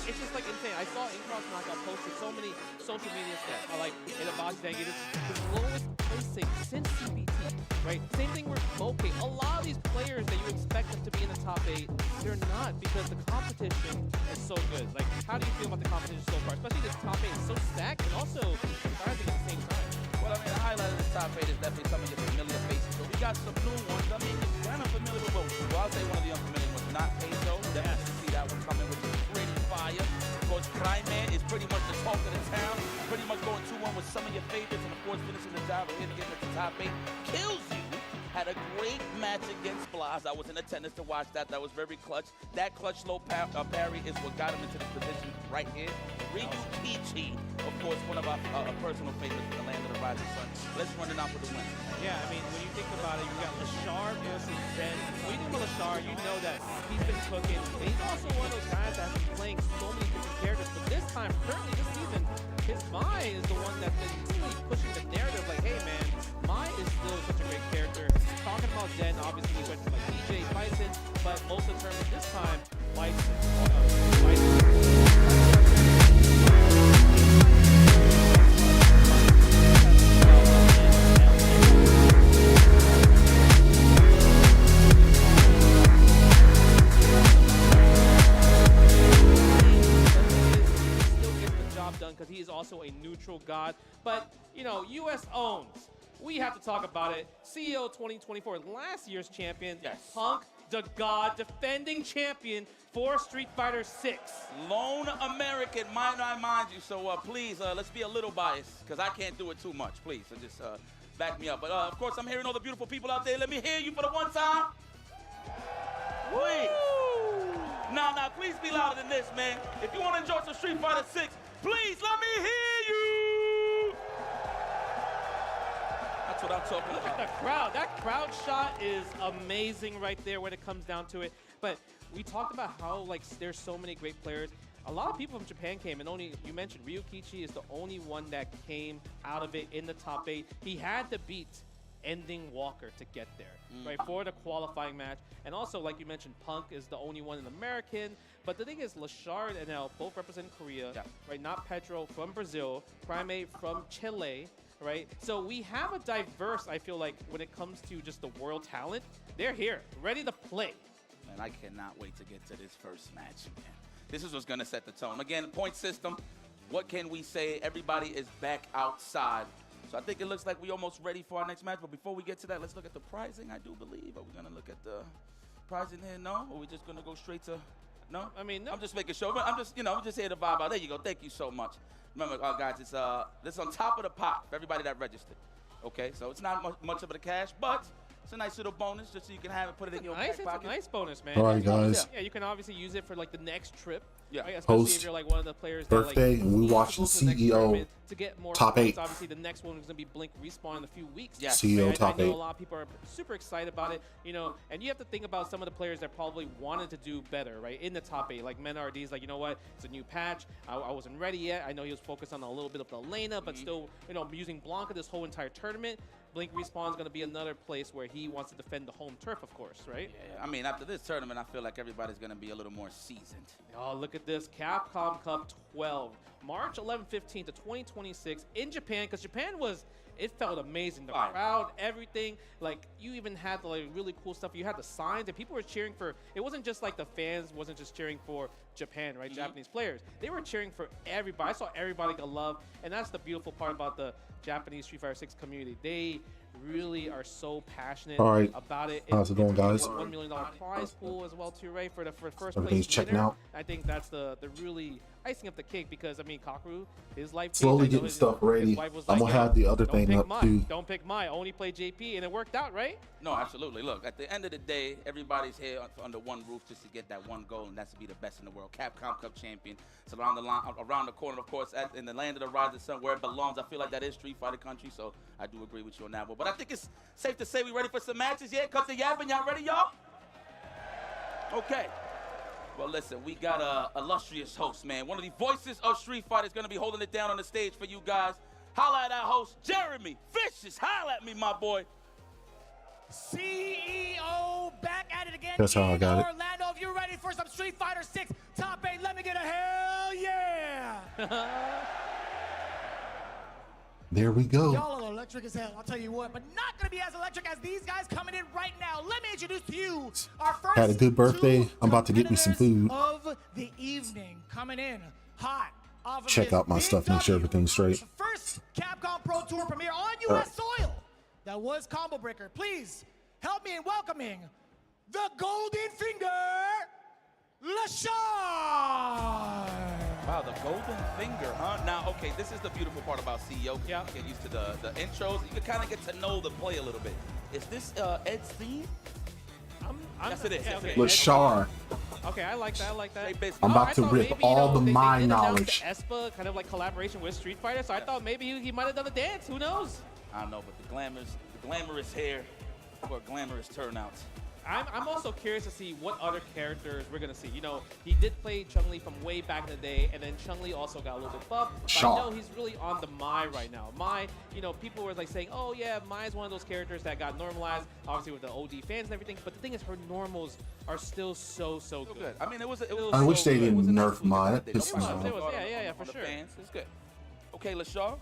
it's just like insane. I saw Incross Knockout posted so many social media stats. Like in the box dang, it is his lowest placing since CBT, right? Same thing with Moke. A lot of these players that you expect them to be in the top 8, they're not because the competition is so good. Like, how do you feel about the competition so far? Especially this top 8 is so stacked and also surprising at the same time. Well, I mean, the highlight of this top 8 is definitely some of your familiar faces. So we got some new ones. I mean, you're kind of familiar with both. Well, I'll say one of the unfamiliar ones, not Peso. Definitely see that one coming, which is pretty fire. Of course, Cryman is pretty much the talk of the town. Pretty much going 2-1 with some of your favorites, and of course, finishing the job here to get into the top 8. Kills you. Had a great match against Blaz. I was in attendance to watch that. That was very clutch. That clutch low parry is what got him into this position right here. Ryu Kichi, of course, one of our personal favorites in the land of the rising sun. Let's run it out for the win. Yeah, I mean, when you think about it, you got Lashard versus Zen. When you think about Lashard, you know that he's been cooking. And he's also one of those guys that's been playing so many different characters. But this time, currently this season, his Mai is the one that's been really pushing the narrative. Like, hey, man, Mai is still such a great character. Talking about Zen, obviously he went to like DJ Bison, but most of the terms this time, Bison. Because he is also a neutral god. But, you know, US owns. We have to talk about it. CEO 2024, last year's champion. Yes. Punk the God, defending champion for Street Fighter 6. Lone American, mind I mind you. So please, let's be a little biased, because I can't do it too much. Please, so just back me up. But of course, I'm hearing all the beautiful people out there. Let me hear you for the one time. Please. Now, please be louder than this, man. If you want to enjoy some Street Fighter 6, please let me hear you. That's what I'm talking Look about. at the crowd. That crowd shot is amazing right there when it comes down to it. But we talked about how like there's so many great players. A lot of people from Japan came, and only you mentioned Ryu Kichi is the only one that came out of it in the top 8. He had to beat Ending Walker to get there, right, for the qualifying match. And also, like you mentioned, Punk is the only one in American. But the thing is, Lashard and El both represent Korea, right? Not Pedro from Brazil, Primate from Chile, right? So we have a diverse, I feel like, when it comes to just the world talent. They're here, ready to play. Man, I cannot wait to get to this first match, man. This is what's going to set the tone. Again, point system, what can we say? Everybody is back outside. So I think it looks like we're almost ready for our next match. But before we get to that, let's look at the pricing, I do believe. Are we going to look at the pricing here? No? Or are we just going to go straight to... No? I mean, no. I'm just making sure. I'm just, I'm just here to vibe out. There you go. Thank you so much. Remember, guys, it's this is on top of the pot for everybody that registered. Okay? So it's not much of the cash, but it's a nice little bonus just so you can have it, put it in your back pocket. It's a nice bonus, man. All right, guys. Yeah, you can obviously use it for like the next trip. Yeah. Right? Especially Post if you're like one of the players birthday, that, like, and we needs to watching go to the next CEO tournament to get more top points. 8. Obviously, the next one is going to be Blink Respawn in a few weeks. Yeah. CEO Right? top I know 8. a lot of people are super excited about it, and you have to think about some of the players that probably wanted to do better, right, in the top 8. Like MenRD's like, you know what, it's a new patch. I wasn't ready yet. I know he was focused on a little bit of the Elena, but still, using Blanca this whole entire tournament. Blink Respawn is going to be another place where he wants to defend the home turf, of course, right? Yeah, I mean, after this tournament, I feel like everybody's going to be a little more seasoned. Oh, look at this. Capcom Cup 12. March 11-15 to 2026 in Japan, because Japan it felt amazing. The crowd, everything. Like, you even had the really cool stuff. You had the signs, and people were cheering for, it wasn't just like the fans wasn't just cheering for Japan, right? Japanese players. They were cheering for everybody. I saw everybody get love, and that's the beautiful part about the Japanese Street Fighter 6 community. They really are so passionate about it. How's it going, guys? $1 million prize pool as well, too, right? For the first Everything's place checking winner. out. I think that's the really icing up the cake, because I mean, Kakeru, his life Slowly changed. I know getting stuff ready. his wife was I'm like, gonna have the other "Don't thing pick up Mai. too. Don't pick Mai. Only play JP," and it worked out, right? No, absolutely. Look, at the end of the day, everybody's here under one roof just to get that one goal, and that's to be the best in the world. Capcom Cup champion. It's around the corner, of course, in the land of the rising sun, where it belongs. I feel like that is Street Fighter country, so I do agree with you on that one. But I think it's safe to say we're ready for some matches. Yeah, cut the yapping. Y'all ready, y'all? Okay. Well, listen, we got a illustrious host, man. One of the voices of Street Fighter is going to be holding it down on the stage for you guys. Holla at our host, Jeremy Vicious. Holla at me, my boy. CEO back at it again. That's how I got it. Orlando, if you're ready for some Street Fighter 6 top 8, let me get a hell Hell yeah! There we go. Y'all are electric as hell, I'll tell you what, but not gonna be as electric as these guys coming in right now. Let me introduce to you our first Had a good birthday. two I'm about to get me some food. of the evening, coming in hot. Off of Check this out my big stuff, make sure W, everything's straight. the first Capcom Pro Tour premiere on U.S. soil. That was Combo Breaker. Please help me in welcoming the Golden Finger, Lashar. Wow, the golden finger, huh? Now, okay, this is the beautiful part about CEO. Yeah. You get used to the intros. You can kind of get to know the play a little bit. Is this Ed's theme? Yes, it is. Yeah, Yes, okay. it is. Lashar. Okay, I like that. I like that. They basically- I'm about I to thought rip maybe, all the they my did announce knowledge. the Espa kind of like collaboration with Street Fighter, so I thought maybe he might have done a dance. Who knows? I don't know, but the glamorous hair for a glamorous turnout. I'm also curious to see what other characters we're gonna see. You know, he did play Chun-Li from way back in the day, and then Chun-Li also got a little bit buffed. But Shaw. I know he's really on the Mai right now. Mai, you know, people were like saying, oh yeah, Mai is one of those characters that got normalized, obviously with the OD fans and everything. But the thing is, her normals are still so good. Good. I mean, it was. I wish they good. didn't It was an nerf exclusive mine. update. That pissed me Nobody off. saw It was, on- yeah, on for the sure. Fans. It's good. Okay, Lashar. All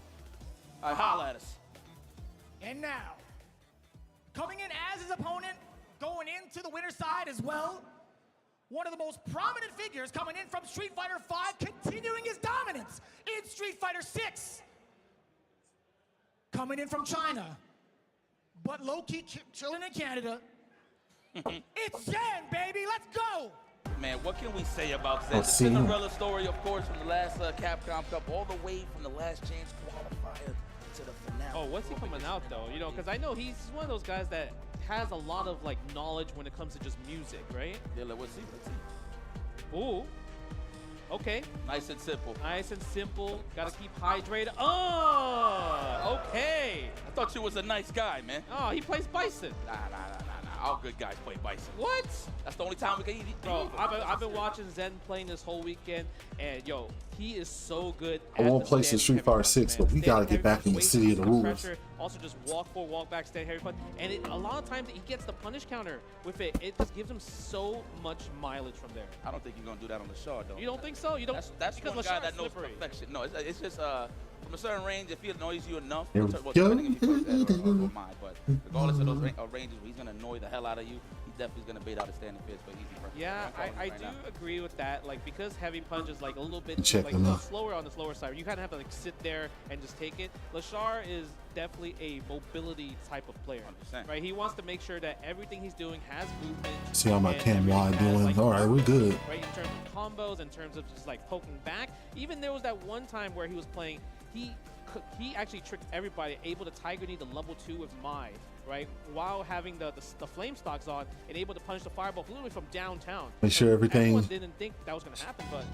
right, holla at us. And now, coming in as his opponent, going into the winner's side as well, one of the most prominent figures coming in from Street Fighter V, continuing his dominance in Street Fighter VI. Coming in from China, but low-key chilling in Canada. It's Zen, baby, let's go! Man, what can we say about Zen? Oh, The see. Cinderella story, of course, from the last Capcom Cup, all the way from the last chance qualifier to the finale. Oh, what's he coming out though? You know, because I know he's one of those guys that has a lot of like knowledge when it comes to just music, right? Yeah, let's see. Ooh. Okay. Nice and simple. Nice and simple. Gotta keep hydrated. Oh, okay. I thought you was a nice guy, man. Oh, he plays Bison. Nah. All good guys play Bison. What? That's the only time we can eat. Bro, I've been watching Zen playing this whole weekend, and yo, he is so good. I won't play some Street Fighter 6, but we gotta get back in the city of the rules. Also, just walk forward, walk back, stand heavy punch, and a lot of times he gets the punish counter with it. It just gives him so much mileage from there. I don't think you're gonna do that on the show, though. You don't think so? You don't? That's because one guy Lashar that knows slippery. perfection. No, it's just from a certain range, if he annoys you enough, Here we well, go. depending if you first Ed or mine, but regardless of those ranges where he's gonna annoy the hell out of you, he definitely is gonna bait out a standing fist, but easy for him. Yeah, I'm calling it I right do now. agree with that. Like, because heavy punch is like a little bit Check like them out. slower on the slower side. You kind of have to like sit there and just take it. Lashar is definitely a mobility type of player, 100%. right? He wants to make sure that everything he's doing has movement. See how my and Cam Y everything has, doing? like, All right, we're good. right? In terms of combos, in terms of just like poking back. Even there was that one time where he was playing, he actually tricked everybody, able to Tiger Knee the level 2 with Mai, right? While having the flame stocks on and able to punch the fireball literally from downtown. Make sure everything- Everyone didn't think that was going to happen, but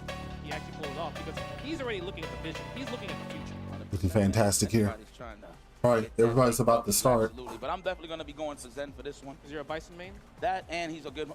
he actually pulled it off because he's already looking at the vision. He's looking at the future. Looking fantastic here. Everybody's trying to All right, get that everybody's thing about up, to start. Absolutely, but I'm definitely gonna be going to Zen for this one. Is there a Bison main? That and he's a good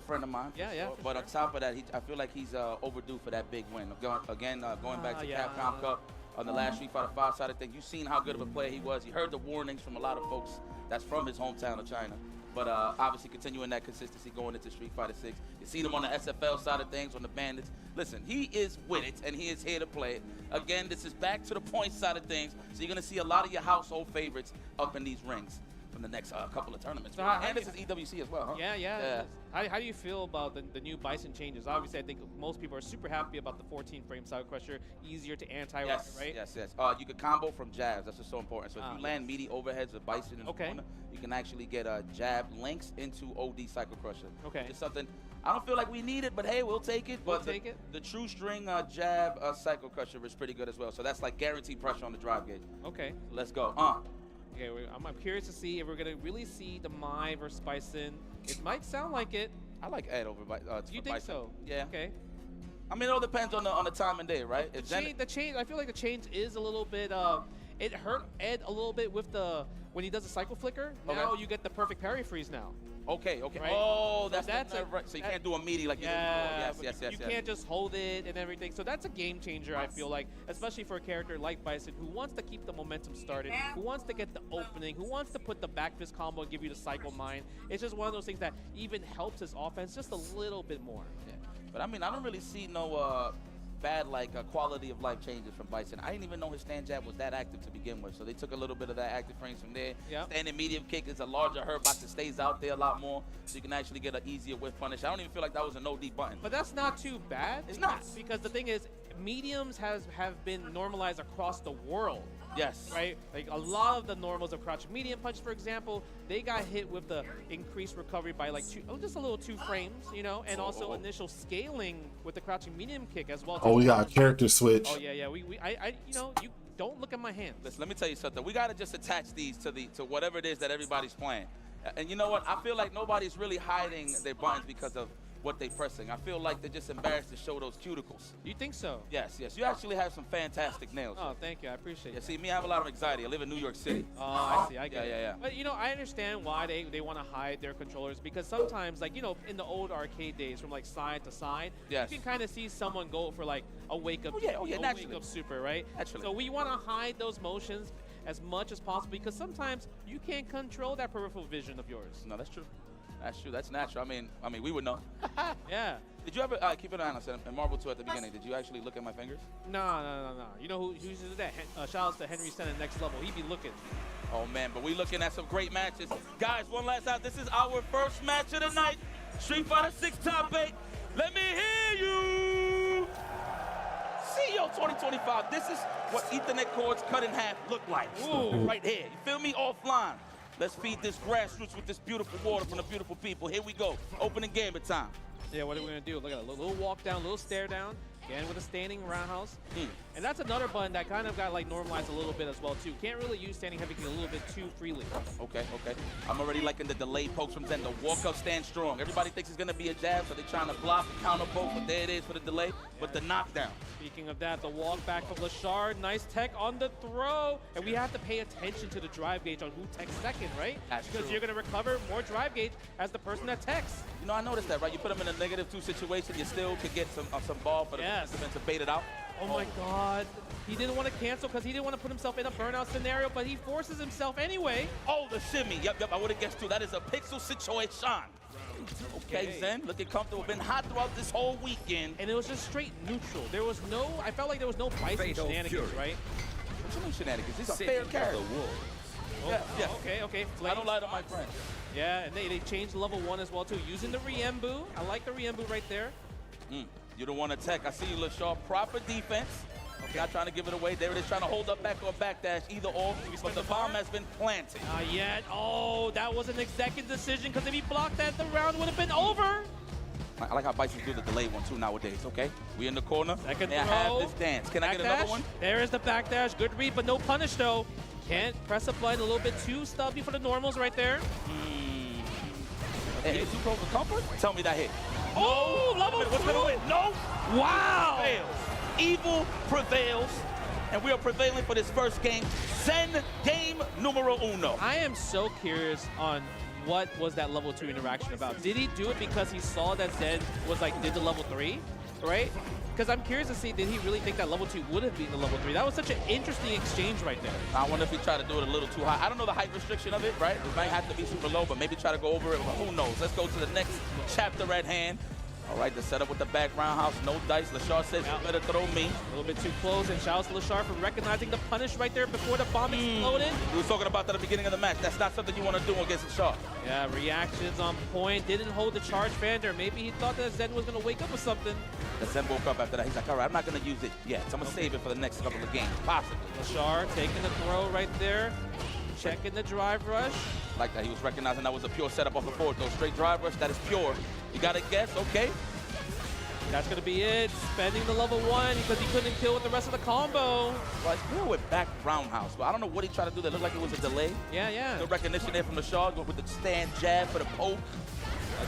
friend of mine. Yeah, yeah, for But sure. on top of that, I feel like he's overdue for that big win. Going back to Yeah. Capcom Cup on the last Street Fighter 5 side of things, you've seen how good of a player he was. You heard the warnings from a lot of folks that's from his hometown of China. But obviously continuing that consistency going into Street Fighter 6. You seen him on the SFL side of things, on the Bandits. Listen, he is with it, and he is here to play it. Again, this is back to the point side of things, so you're going to see a lot of your household favorites up in these rings from the next couple of tournaments. So how And do this is EWC as well, huh? Yeah. How do you feel about the new Bison changes? Obviously, I think most people are super happy about the 14-frame Side Crusher, easier to anti-rocket, right? Yes. You can combo from jabs. That's just so important. So if you land meaty overheads with Bison in the corner, you can actually get jab links into OD Cycle Crusher. Okay. Just something I don't feel like we need it, but hey, we'll take it. We'll But take it. The True String jab Cycle Crusher is pretty good as well. So that's like guaranteed pressure on the drive gauge. Okay. Let's go. Okay, I'm curious to see if we're going to really see the Mai versus Bison. It might sound like it. I like Ed over You think Bison. so? Yeah. Okay. I mean, it all depends on the time and day, right? If Zen- The change. I feel like the change is a little bit. It hurt Ed a little bit with when he does the cycle flicker. Now you get the perfect parry freeze now. Okay. Right? Oh, So that's right. So you can't do a meaty like Yeah, you do. Yes. You can't just hold it and everything. So that's a game changer, I feel like, especially for a character like Bison who wants to keep the momentum started, who wants to get the opening, who wants to put the back fist combo and give you the cycle mine. It's just one of those things that even helps his offense just a little bit more. Yeah. But I mean, I don't really see no bad like quality of life changes from Bison. I didn't even know his stand jab was that active to begin with. So they took a little bit of that active frames from there. Yep. Standing medium kick is a larger hurt box that stays out there a lot more, so you can actually get an easier whiff punish. I don't even feel like that was a no deep button. But that's not too bad. It's not. Because the thing is, mediums have been normalized across the world. Yes. Right? Like a lot of the normals of crouching medium punch, for example, they got hit with the increased recovery by like just a little 2 frames, you know, and also initial scaling with the crouching medium kick as well. Oh, we got a character switch. Oh yeah, yeah. I you know, you don't look at my hands. Listen, let me tell you something. We gotta just attach these to whatever it is that everybody's playing. And you know what? I feel like nobody's really hiding their buttons because of what they're pressing. I feel like they're just embarrassed to show those cuticles. You think so? Yes, yes. You actually have some fantastic nails. Oh, thank you. I appreciate Yeah, it. see, me, I have a lot of anxiety. I live in New York City. Oh, I see. I get it. Yeah. But, you know, I understand why they want to hide their controllers because sometimes, like, you know, in the old arcade days from, like, side to side, Yes. you can kind of see someone go for, like, a wake-up Oh, yeah, naturally. wake-up super, right? Naturally. So we want to hide those motions as much as possible because sometimes you can't control that peripheral vision of yours. No, that's true. That's true. That's natural. I mean, we would know. Yeah. Did you ever keep an eye on us in Marvel 2 at the beginning? Did you actually look at my fingers? No. You know who uses that? Shout outs to Henry Sen at Next Level. He be looking. Oh man, but we looking at some great matches. Guys, one last time. This is our first match of the night. Street Fighter 6 Top 8. Let me hear you. CEO 2025. This is what Ethernet cords cut in half look like. Ooh. Right here. You feel me? Offline. Let's feed this grassroots with this beautiful water from the beautiful people. Here we go. Opening game of time. Yeah, what are we going to do? Look at that little walk down, little stare down. Again with a standing roundhouse. And that's another button that kind of got like normalized a little bit as well too. Can't really use standing heavy kick a little bit too freely. Okay. I'm already liking the delay pokes from Zen. The walk up, stand strong. Everybody thinks it's going to be a jab, so they're trying to block the counter poke, but there it is for the delay. But the knockdown. Speaking of that, the walk back from Lashard. Nice tech on the throw. And we have to pay attention to the drive gauge on who techs second, right? That's because true. you're going to recover more drive gauge as the person that techs. You know, I noticed that, right? You put them in a -2 situation, you still could get some ball for the defense to bait it out. Oh my God. He didn't want to cancel because he didn't want to put himself in a burnout scenario, but he forces himself anyway. Oh, the shimmy. Yep, I would have guessed too. That is a pixel situation. Okay, Zen, looking comfortable. Been hot throughout this whole weekend. And it was just straight neutral. There was no, I felt like there was no Bison Fatal shenanigans, Fury. right? What you mean shenanigans? He's a City fair of character. the Wolves. Yeah. Okay. I don't lie to my friends. Yeah, and they changed level 1 as well too, using the Riembu. I like the Riembu right there. You don't want to tech. I see you, LaShaw. Proper defense. Okay. Not trying to give it away. There it is, trying to hold up back or backdash, either or. But the bomb has been planted. Not yet. Oh, that was an executive decision because if he blocked that, the round would have been over. I like how Bison do the delayed one too nowadays, okay? We in the corner. Second May I throw. have this dance? Can I get another Backdash. one? There is the backdash. Good read, but no punish though. Can't press a button. A little bit too stubby for the normals right there. Hey, too close for comfort? Tell me that hit. Oh, level What's 2. gonna win? No. Wow. Prevails. Evil prevails. And we are prevailing for this first game. Zen game numero uno. I am so curious on what was that level 2 interaction about. Did he do it because he saw that Zen was like, did the level 3, right? Because I'm curious to see, did he really think that level 2 would have been the level 3? That was such an interesting exchange right there. I wonder if he tried to do it a little too high. I don't know the height restriction of it, right? It might have to be super low, but maybe try to go over it. But who knows? Let's go to the next chapter at hand. All right, the setup with the back roundhouse, no dice. LaShaw says, you better throw me. A little bit too close, and shout out to Lashard for recognizing the punish right there before the bomb exploded. We were talking about that at the beginning of the match. That's not something you want to do against LaShaw. Yeah, reactions on point. Didn't hold the charge Vander. Maybe he thought that Zen was going to wake up with something. The Zen woke up after that. He's like, all right, I'm not going to use it yet. So I'm going to save it for the next couple of games, possibly. Lashard taking the throw right there. Checking the drive rush. Like that, he was recognizing that was a pure setup off the board, though. Straight drive rush, that is pure. You got to guess, okay. That's going to be it. Spending the level 1 because he couldn't kill with the rest of the combo. Well, it's clear with back roundhouse, but I don't know what he tried to do that looked like it was a delay. Yeah. Good recognition there from LaShaw with the stand jab for the poke.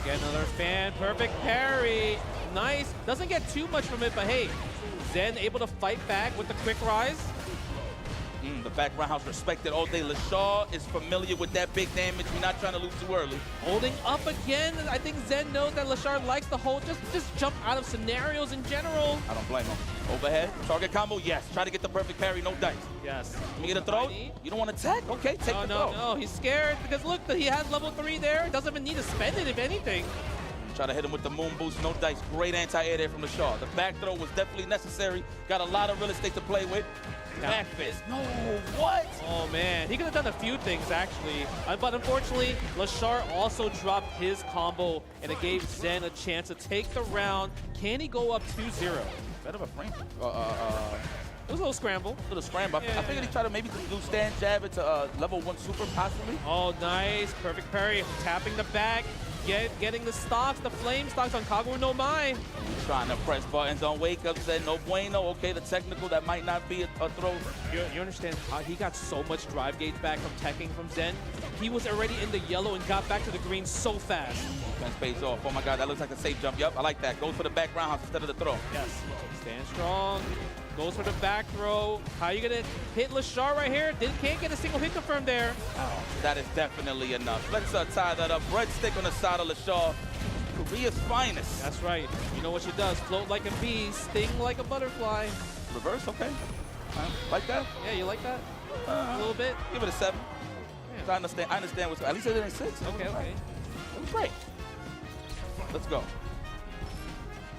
Again, another fan. Perfect parry. Nice. Doesn't get too much from it, but hey, Zen able to fight back with the quick rise. The back roundhouse respected all day. LaShaw is familiar with that big damage. We're not trying to lose too early. Holding up again. I think Zen knows that Lashard likes to hold, just jump out of scenarios in general. I don't blame him. Overhead, target combo, yes. Try to get the perfect parry, no dice. Yes. Let me get a throw. You don't want to tech? Okay, take the throw. No, he's scared because look, he has level 3 there. Doesn't even need to spend it, if anything. Try to hit him with the moon boost, no dice. Great anti-air there from Lashar. The back throw was definitely necessary. Got a lot of real estate to play with. Back fist. No, what? Oh man, he could have done a few things actually, but unfortunately, Lashar also dropped his combo, and it gave Zen a chance to take the round. Can he go up 2-0? Bit of a frame. It was a little scramble. Little scramble. I figured he tried to maybe do stand jab into level 1 super possibly. Oh, nice. Perfect parry. Tapping the back. Getting the stocks, the flame stocks on Kagura no Mai. Trying to press buttons on Wake Up, said no bueno. Okay, the technical, that might not be a throw. You understand how he got so much drive gauge back from teching from Zen? He was already in the yellow and got back to the green so fast. Defense pays off. Oh my God, that looks like a safe jump. Yup, I like that. Goes for the back roundhouse instead of the throw. Yes. Stand strong. Goes for the back throw. How you gonna hit Lashar right here? Can't get a single hit confirmed there. Oh, that is definitely enough. Let's tie that up. Breadstick on the side of Lashar. Korea's finest. That's right. You know what she does. Float like a bee, sting like a butterfly. Reverse, okay. Like that? Yeah, you like that? A little bit? Give it a 7. Yeah. I understand what's, at least it didn't 6. Okay. It was great. Let's go.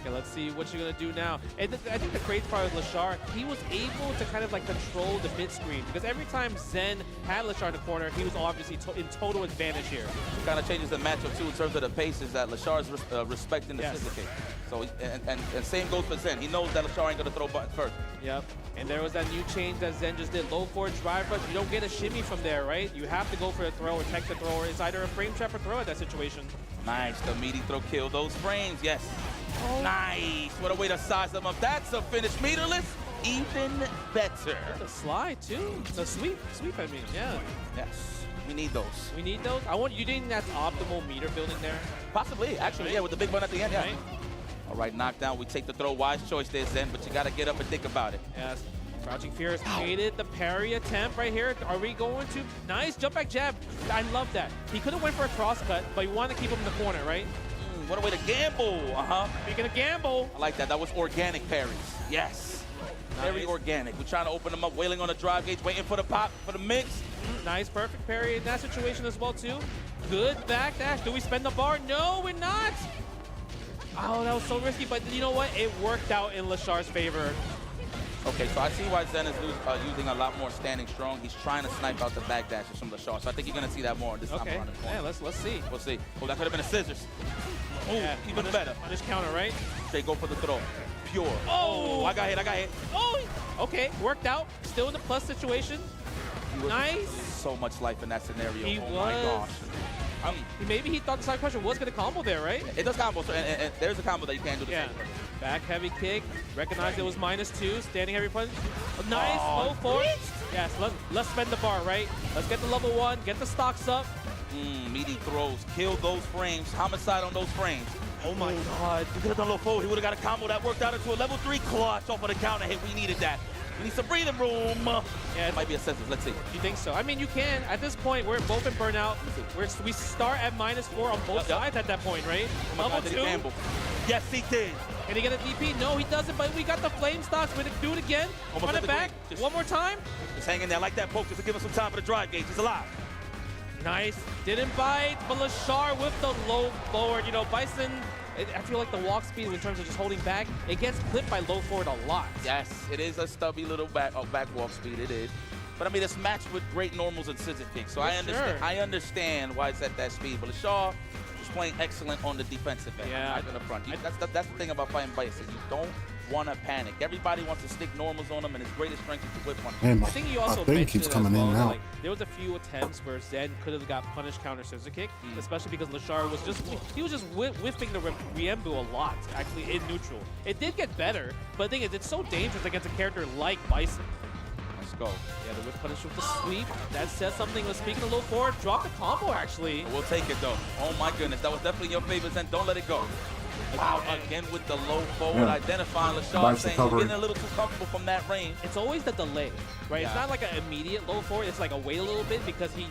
Okay, let's see what you're gonna do now. And I think the crazy part with Lashar, he was able to kind of like control the mid screen, because every time Zen had Lashar in the corner, he was obviously in total advantage here. It kind of changes the matchup too in terms of the paces that Lashar's respecting the scissor kick. So and same goes for Zen. He knows that Lashar ain't gonna throw buttons first. Yep. And there was that new change that Zen just did. Low forward drive rush. You don't get a shimmy from there, right? You have to go for the throw or tech the thrower. It's either a frame trap or throw at that situation. Nice. The meaty throw kill those frames. Yes. Oh. Nice. What a way to size them up. That's a finish. Meterless, even better. The slide too. The sweep I mean, yeah. Yes. We need those. We need those. You think that's optimal meter building there? Possibly, actually, yeah, with the big one at the end, yeah. Right. All right, knockdown. We take the throw. Wise choice there, Zen, but you got to get up and think about it. Yes. Crouching Fear has created the parry attempt right here. Are we going to? Nice jump back jab. I love that. He could have went for a cross cut, but you want to keep him in the corner, right? What a way to gamble. Speaking of gamble. I like that. That was organic parries. Yes. Nice. Very organic. We're trying to open them up, wailing on the drive gauge, waiting for the pop, for the mix. Nice, perfect parry in that situation as well, too. Good backdash. Do we spend the bar? No, we're not. Oh, that was so risky, but you know what? It worked out in Lashar's favor. Okay, so I see why Zen is using a lot more standing strong. He's trying to snipe out the backdashes from Lashar, so I think you're going to see that more this time around the corner. Yeah, let's see. We'll see. Oh, that could have been a scissors. Oh, yeah, even better. Punish counter, right? They go for the throw. Pure. Oh, I got hit. Oh, okay, worked out. Still in the plus situation. Nice. So much life in that scenario. He oh was. My gosh. Maybe he thought the side question was going to combo there, right? It does combo, so, and there's a combo that you can't do the same. Back heavy kick. Recognized it was -2. Standing heavy punch. Nice. Low forward. Yes, let's spend the bar, right? Let's get the level 1. Get the stocks up. Meaty throws. Kill those frames. Homicide on those frames. Oh my God. He could have done a low forward. He would have got a combo that worked out into a level 3 clutch off of the counter hit. We needed that. We need some breathing room. Yeah, it might be a scissors. Let's see. You think so? I mean, you can. At this point, we're both in burnout. We start at -4 on both sides at that point, right? Level 2. Yes, he did. Can he get a DP? No, he doesn't, but we got the flame stocks. We're going to do it again. Almost Run it back. One more time. Just hang in there like that, folks, just to give him some time for the drive gauge. He's alive. Nice. Didn't bite, but Lashar with the low forward. You know, Bison, I feel like the walk speed in terms of just holding back, it gets clipped by low forward a lot. Yes, it is a stubby little back walk speed. It is. But I mean, it's matched with great normals and scissor kicks, so I understand why it's at that speed. But Lashar is playing excellent on the defensive end. Yeah. Not in the front. That's the thing about fighting Bison. You don't want to panic. Everybody wants to stick normals on him, and his greatest strength is to whip one. Man, I think you also thing mentioned keeps it coming as well, in now. like, there was a few attempts where Zen could have got punished counter scissor kick, especially because Lashar was just whiffing the Riembu a lot, actually, in neutral. It did get better, but the thing is, it's so dangerous against a character like Bison. Let's go. Yeah, the whip punish with the sweep. That says something. Was speaking a little forward. Drop the combo, actually. We'll take it, though. Oh, my goodness. That was definitely your favorite, Zen. Don't let it go. Wow, again with the low forward, identifying Lashar, saying you're getting a little too comfortable from that range. It's always the delay, right? Yeah. It's not like an immediate low forward. It's like a wait a little bit because he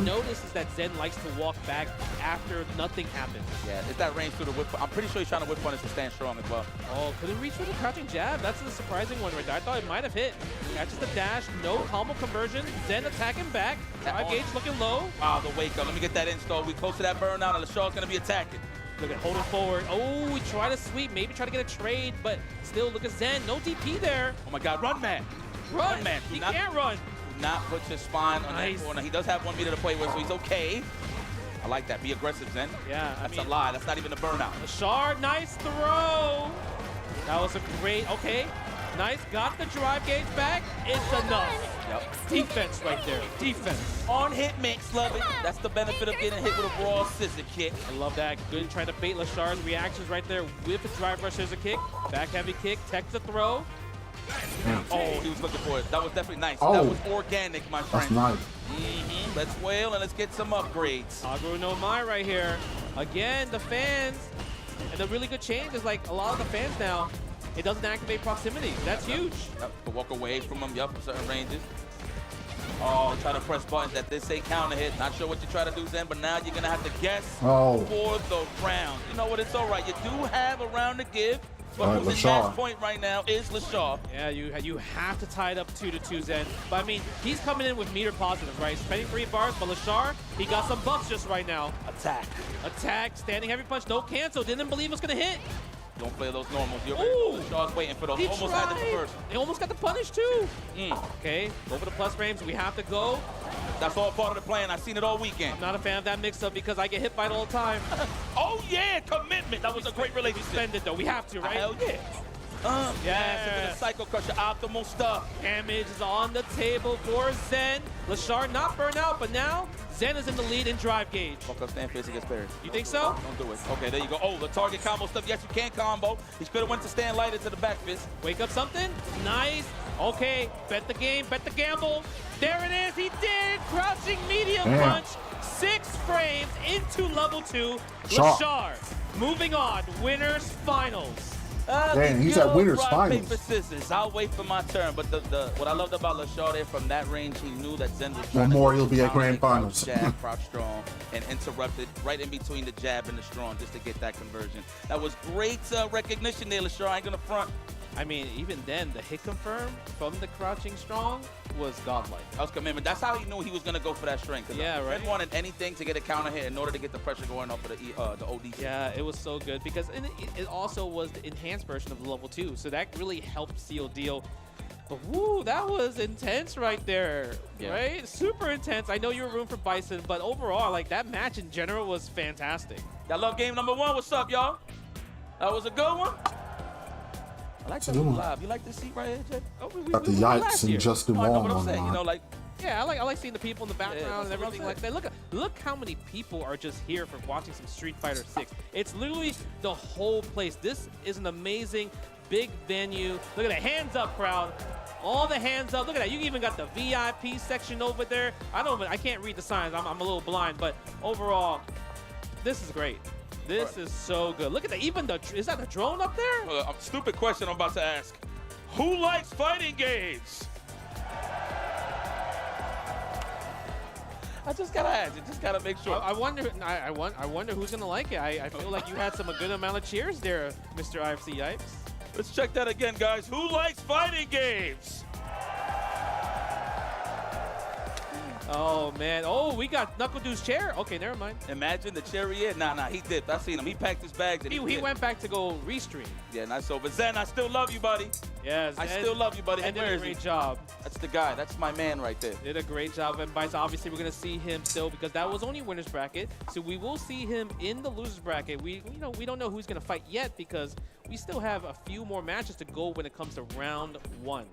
notices that Zen likes to walk back after nothing happens. Yeah, it's that range through the whip. I'm pretty sure he's trying to whip punish to stand strong as well. Oh, couldn't reach with a crouching jab. That's the surprising one right there. I thought it might have hit. That's just a dash, no combo conversion. Zen attacking back. Drive gauge looking low. Wow, the wake up. Let me get that install. We close to that burnout, and Lashar's going to be attacking. Look at holding forward. Oh, we try to sweep, maybe try to get a trade, but still look at Zen. No DP there. Oh my God, run man. Run, man. He can't run. Do not put your spine on Nice. that corner. He does have 1 meter to play with, so he's okay. I like that. Be aggressive, Zen. Yeah, That's a lie. That's not even a burnout. Lashard, nice throw. That was a great, okay. Nice, got the drive gauge back. It's enough. Yep. Defense right there, defense. On hit mix, love it. That's the benefit of getting hit with a raw scissor kick. I love that. Good trying to bait Lashard's reactions right there with the drive rush scissor kick. Back heavy kick, tech the throw. Damn. Oh, he was looking for it. That was definitely nice. Oh. That was organic, my friend. That's nice. Let's wail and let's get some upgrades. Agro no Mai right here. Again, the fans. And the really good change is like a lot of the fans now, it doesn't activate proximity. That's huge. Yep, to walk away from him, yep, in certain ranges. Oh, try to press buttons that this ain't counter hit. Not sure what you try to do, Zen, but now you're gonna have to guess for the round. You know what? It's all right. You do have a round to give, but who's in Lashard. match point right now is Lashard. Yeah, you have to tie it up 2-2, Zen. But I mean, he's coming in with meter positives, right? Spending 3 bars, but Lashard, he got some buffs just right now. Attack. Attack, standing heavy punch, no cancel. Didn't believe it was gonna hit. Don't play those normals. You're Ooh. Lashard's waiting for those. He Almost had the tried. first. They almost got the punish too. Mm. Okay, go for the plus frames. We have to go. That's all part of the plan. I've seen it all weekend. I'm not a fan of that mix-up because I get hit by it all the time. Oh, yeah, commitment. That was a great relationship. Spend it though. We have to, right? Hell yeah. Yes, Yes. into the Psycho Crusher, optimal stuff. Damage is on the table for Zen. Lashard not burned out, but now Zen is in the lead in drive gauge. Fuck up, stand face against Barry. You think so? Don't do it. Okay, there you go. Oh, the target combo stuff. Yes, you can combo. He could have went to stand light into the back fist. Wake up something? Nice. Okay, bet the game, bet the gamble. There it is, he did! Crouching medium punch, 6 frames into level 2. Shot. Lashard, moving on, winners finals. Damn, he's Let's at go, winner's rock, finals. paper, scissors. I'll wait for my turn. But what I loved about Lashard there from that range, he knew that Zen was trying One more, to he'll be at grand crouch finals. jab, crouch strong, and interrupted right in between the jab and the strong just to get that conversion. That was great recognition there, Lashard. I ain't gonna front. I mean, even then, the hit confirm from the crouching strong was godlike. That was commitment. That's how he knew he was gonna go for that strength. Yeah, right. Zen wanted anything to get a counter hit in order to get the pressure going off of the OD. Yeah, it was so good because it also was the enhanced version of the level 2, so that really helped seal deal. But woo, that was intense right there, Yeah. right? Super intense. I know you were rooting for Bison, but overall, like that match in general was fantastic. Y'all love game number 1. What's up, y'all? That was a good one. I like that little live. You like this seat right here, Jay? Oh, Got the we were yikes last and year. Justin Oh, I know Wong what I'm on the saying. You know, line. like, Yeah, I like seeing the people in the background that's and what I'm everything like saying. that. Look how many people are just here for watching some Street Fighter 6. It's literally the whole place. This is an amazing big venue. Look at the hands up crowd. All the hands up. Look at that. You even got the VIP section over there. I can't read the signs. I'm a little blind, but overall, this is great. This is so good. Look at that. Even is that the drone up there? a stupid question I'm about to ask. Who likes fighting games? I just gotta ask. You just gotta make sure. I wonder who's gonna like it. I feel like you had a good amount of cheers there, Mr. IFC Yipes. Let's check that again, guys. Who likes fighting games? Oh man. Oh, we got Knuckle Dude's chair. Okay, never mind. Imagine the chariot. Nah, he dipped. I seen him. He packed his bags and He dipped. went back to go restream. Yeah, nice over. Zen, I still love you, buddy. Yes. I still love you, buddy. And Where did a is he? great job. That's the guy. That's my man right there. Did a great job. And Bice, obviously, we're gonna see him still because that was only winner's bracket. So we will see him in the losers bracket. We don't know who's gonna fight yet because we still have a few more matches to go when it comes to round 1.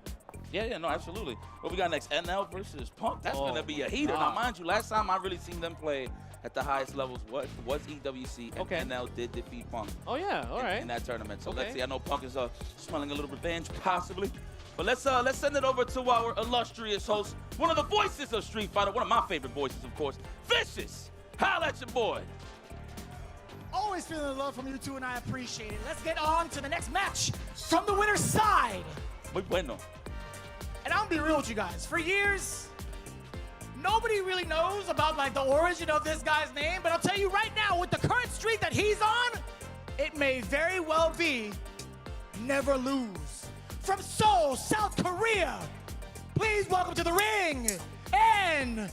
Yeah, no, absolutely. What we got next? NL versus Punk. That's Oh, gonna be a heater. wow. Now, mind you, last time I really seen them play at the highest levels was EWC, and Okay. NL did defeat Punk Oh yeah. All right. in that tournament. So Okay. let's see. I know Punk is smelling a little revenge, possibly. But let's send it over to our illustrious host, one of the voices of Street Fighter, one of my favorite voices, of course, Vicious. Holla at your boy. Always feeling the love from you two, and I appreciate it. Let's get on to the next match from the winner's side. Muy bueno. And I'm gonna be real with you guys. For years, nobody really knows about like the origin of this guy's name, but I'll tell you right now, with the current streak that he's on, it may very well be Never Lose. From Seoul, South Korea, please welcome to the ring, NL.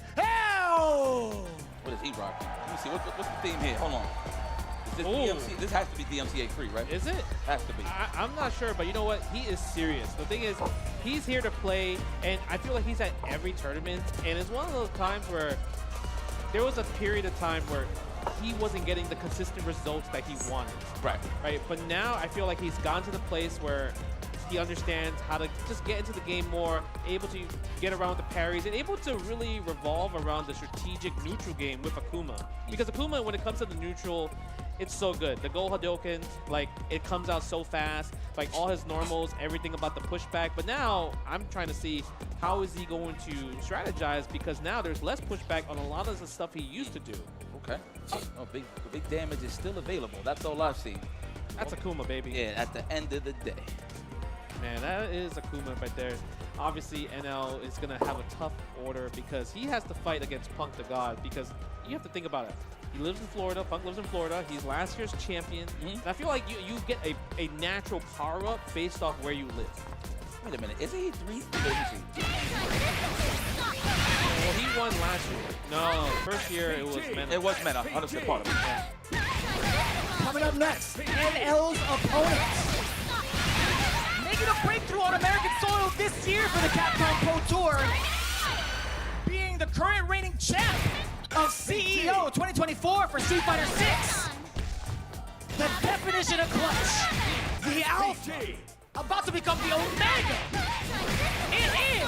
What is he rocking? Let me see. What's the theme here? Hold on. this Ooh. DMC, this has to be DMCA free, right? Is it? Has to be. I'm not sure, but you know what? He is serious. The thing is, he's here to play, and I feel like he's at every tournament, and it's one of those times where there was a period of time where he wasn't getting the consistent results that he wanted. Right? But now I feel like he's gotten to the place where he understands how to just get into the game more, able to get around the parries, and able to really revolve around the strategic neutral game with Akuma. Because Akuma, when it comes to the neutral, it's so good. The Go Hadouken, like, it comes out so fast. Like, all his normals, everything about the pushback. But now, I'm trying to see how is he going to strategize, because now there's less pushback on a lot of the stuff he used to do. Okay. Oh, big damage is still available. That's all I've seen. That's Akuma, baby. Yeah, at the end of the day. Man, that is Akuma right there. Obviously, NL is going to have a tough order because he has to fight against Punk the God, because you have to think about it. He lives in Florida. Punk lives in Florida. He's last year's champion. And I feel like you get a natural power-up based off where you live. Wait a minute. Isn't he 3? Well, he won last year. No, first year it was Mena. It was Mena. 100% part of it. Yeah. Coming up next, NL's opponents. Making a breakthrough on American soil this year for the Capcom Pro Tour, being the current reigning champ of CEO 2024 for Street Fighter 6. The definition of clutch, the alpha, about to become the omega. It is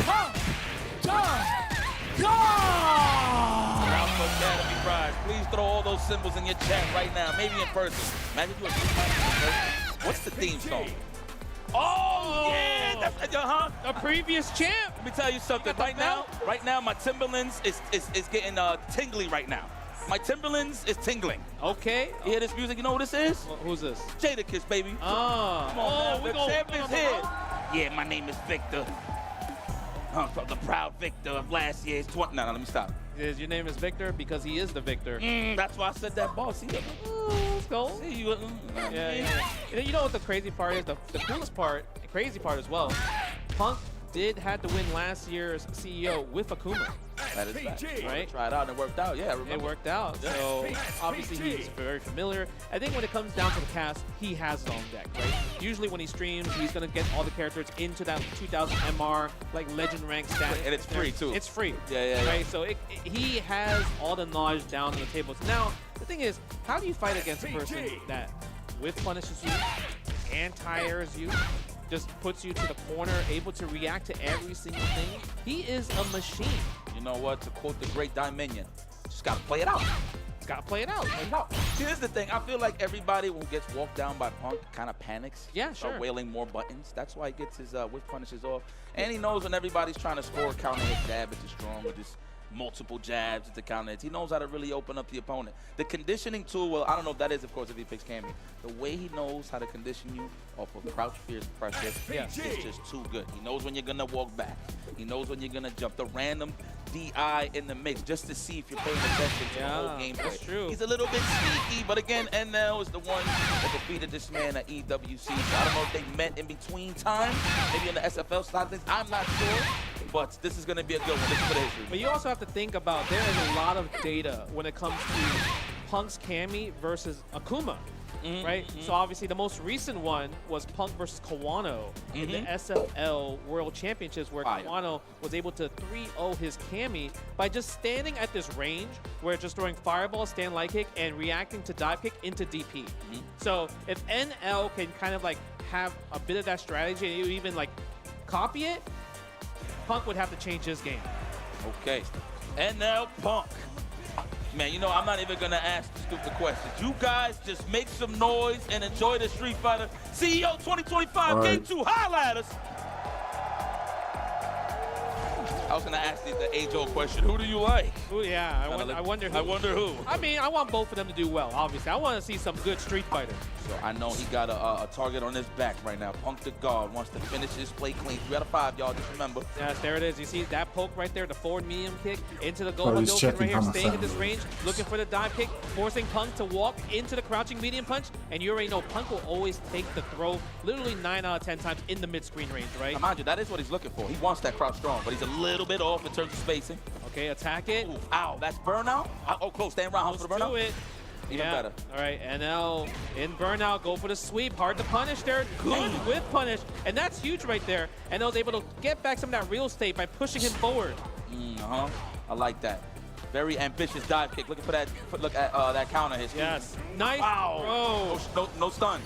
Punk the God! Alpha Academy Rise. Please throw all those symbols in your chat right now, maybe in person. Imagine you a Street Fighter in person. What's the theme song? Oh, yeah, that's, A previous champ. Let me tell you something. Right now, my Timberlands is getting tingly right now. My Timberlands is tingling. Okay. You hear this music? You know what this is? Well, who's this? Jadakiss, baby. Oh. Come on, we the champion's here. Yeah, my name is Victor. I'm the proud victor of last year's 20. No, let me stop. Your name is Victor because he is the victor. That's why I said that, boss. See, Let's go. see you. Yeah. You know what the crazy part is? The coolest part, crazy part as well, Punk did have to win last year's CEO with Akuma. That is fact. Right? Try it out and it worked out. Yeah, I remember. It worked out. So obviously he's very familiar. I think when it comes down to the cast, he has his own deck, right? Usually when he streams, he's gonna get all the characters into that 2000 MR, like legend rank stat. And it's free too. It's free. Yeah. Right? So he has all the knowledge down on the table. So now the thing is, how do you fight against a person that whiff punishes you, anti-airs you, just puts you to the corner, able to react to every single thing? He is a machine. You know what? To quote the great Dominion, just gotta play it out. Got to play it out. See, here's the thing. I feel like everybody who gets walked down by Punk kind of panics. Yeah, Start sure. wailing more buttons. That's why he gets his whiff punishes off. And he knows when everybody's trying to score a counter hit jab, it's strong with just multiple jabs at the counter hits. He knows how to really open up the opponent. The conditioning tool, well, I don't know if that is, of course, if he picks Cammy. The way he knows how to condition you off of crouch fierce pressure is just too good. He knows when you're going to walk back. He knows when you're going to jump. The random DI in the mix just to see if you're paying attention to the whole gameplay. That's true. He's a little bit sneaky, but again, NL is the one that defeated this man at EWC. So I don't know if they met in between time, maybe on the SFL side of things. I'm not sure, but this is going to be a good one. This is for the history. But you also have to think about there is a lot of data when it comes to Punk's Cammy versus Akuma, right? So obviously the most recent one was Punk versus Kawano in the SFL World Championships, where Kawano was able to 3-0 his Cammy by just standing at this range where it's just throwing fireball, stand light kick, and reacting to dive kick into DP. So if NL can kind of like have a bit of that strategy and you even like copy it, Punk would have to change his game. Okay, NL Punk. Man, you know, I'm not even going to ask the stupid questions. You guys just make some noise and enjoy the Street Fighter CEO 2025 Game 2. Holla at us. I was going to ask the age-old question. Who do you like? Ooh, yeah, I wonder who. I wonder who. I mean, I want both of them to do well, obviously. I want to see some good Street Fighter. So I know he got a target on his back right now. Punk the God wants to finish his play clean. 3 out of 5, y'all. Just remember. Yes, there it is. You see that poke right there, the forward medium kick into the goal. He's Hadouken right here, checking staying at this homicide. range, looking for the dive kick, forcing Punk to walk into the crouching medium punch. And you already know Punk will always take the throw literally 9 out of 10 times in the mid-screen range, right? Now, mind you, that is what he's looking for. He wants that crouch strong, but he's a little bit off in terms of spacing. Okay, attack it. Ooh, ow, that's burnout? Oh, close. Stand around. House for the Do burnout. it. Even better. All right, NL in burnout, go for the sweep. Hard to punish there. Good with punish, and that's huge right there. NL's able to get back some of that real estate by pushing him forward. I like that. Very ambitious dive kick. Looking for that. Look at that counter hit. Yes. Nice Wow. throw. No stun.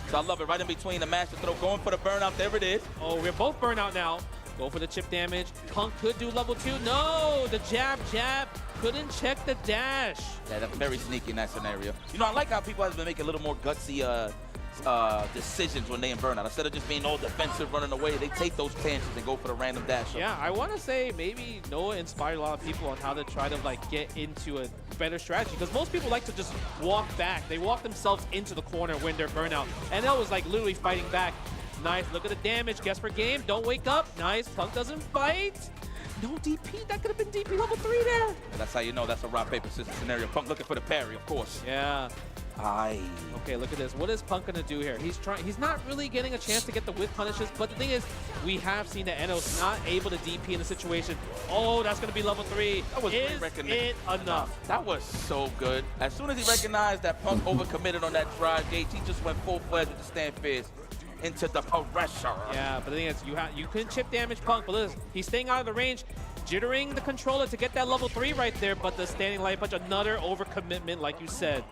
So I love it. Right in between the master throw. Going for the burnout. There it is. Oh, we're both burnout now. Go for the chip damage. Punk could do level 2. No, the jab. Couldn't check the dash. Yeah, that's very sneaky in that scenario. You know, I like how people have been making a little more gutsy decisions when they in burnout. Instead of just being all defensive, running away, they take those chances and go for the random dash. Yeah, I want to say maybe Noah inspired a lot of people on how to try to like get into a better strategy, because most people like to just walk back. They walk themselves into the corner when they're burnout. And that was like literally fighting back. Nice, look at the damage. Guess per game, don't wake up. Nice, Punk doesn't fight. No DP, that could have been DP level 3 there. And that's how you know that's a rock, paper, scissors scenario. Punk looking for the parry, of course. Yeah. Aye. Okay, look at this. What is Punk gonna do here? He's not really getting a chance to get the whip punishes, but the thing is, we have seen that NL's not able to DP in the situation. Oh, that's gonna be level 3. That was is it enough? That was so good. As soon as he recognized that Punk overcommitted on that drive gauge, he just went full-fledged with the stand fierce into the pressure. Yeah, but the thing is, you couldn't chip damage Punk, but listen, he's staying out of the range, jittering the controller to get that level 3 right there, but the standing light punch, another overcommitment, like you said.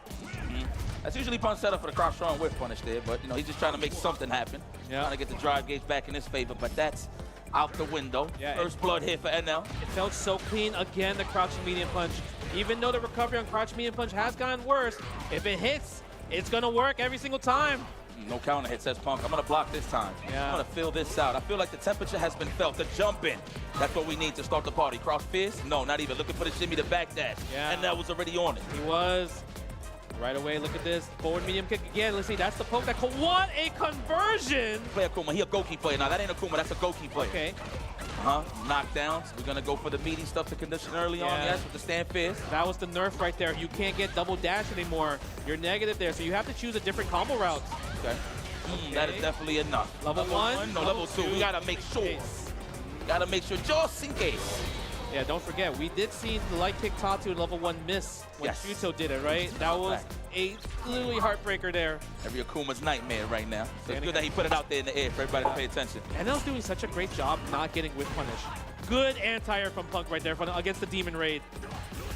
That's usually Punk's setup for the cross strong whip punish there, but you know, he's just trying to make something happen. Yeah. Trying to get the drive gauge back in his favor, but that's out the window. Yeah, First blood here for NL. It felt so clean. Again, the crouching medium punch. Even though the recovery on crouching medium punch has gotten worse, if it hits, it's gonna work every single time. No counter hit, says Punk. I'm gonna block this time. Yeah. I'm gonna fill this out. I feel like the temperature has been felt. The jump in. That's what we need to start the party. Cross fist? No, not even. Looking for the shimmy, the back dash. Yeah. And that was already on it. He was. Right away, look at this. Forward medium kick again. Let's see, that's the poke. What a conversion! Play Akuma. He a Goki player. Now, that ain't Akuma. That's a Goki player. Okay. Knockdowns. We're gonna go for the meaty stuff to condition early on. Yeah. Yes, with the stand fist. That was the nerf right there. You can't get double dash anymore. You're negative there, so you have to choose a different combo route. Okay. That is definitely enough. Level 1? No, level 2. We gotta make sure. Case. Gotta make sure, just in case. Yeah, don't forget, we did see the light kick Tatu in level 1 miss when Yes. Shuto did it, right? That was a literally heartbreaker there. Every Akuma's nightmare right now. So it's Standing good that he put it out there in the air for everybody to pay attention. And NL's doing such a great job not getting whip punish. Good anti-air from Punk right there against the Demon Raid.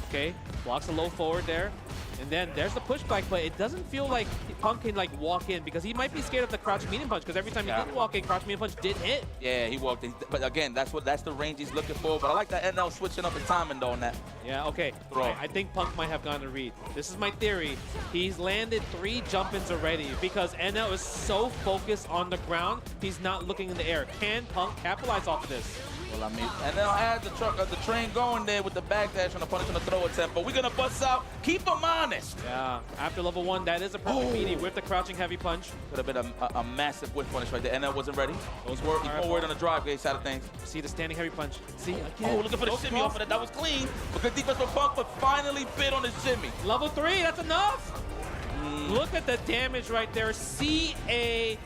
Okay, blocks a low forward there. And then there's the pushback, but it doesn't feel like Punk can like walk in, because he might be scared of the crouch medium punch, because every time he did walk in, crouch medium punch did hit. Yeah, he walked in. But again, that's the range he's looking for. But I like that NL switching up the timing though on that. Yeah, okay. Throw. I think Punk might have gotten a read. This is my theory. He's landed 3 jump-ins already because NL is so focused on the ground, he's not looking in the air. Can Punk capitalize off of this? Well, I mean, NL had the train going there with the backdash on the punish on the throw attempt. But we're gonna bust out. Keep him honest. Yeah, after level 1, that is a perfect meaty with the crouching heavy punch. Could have been a massive whip punish right there. NL wasn't ready. Those He's were more worried on the drive gauge side of things. See the standing heavy punch. See, again. Oh, looking for the shimmy off of that. That was clean. But good defense from Punk, but finally bit on his shimmy. Level 3, that's enough. Look at the damage right there. CANL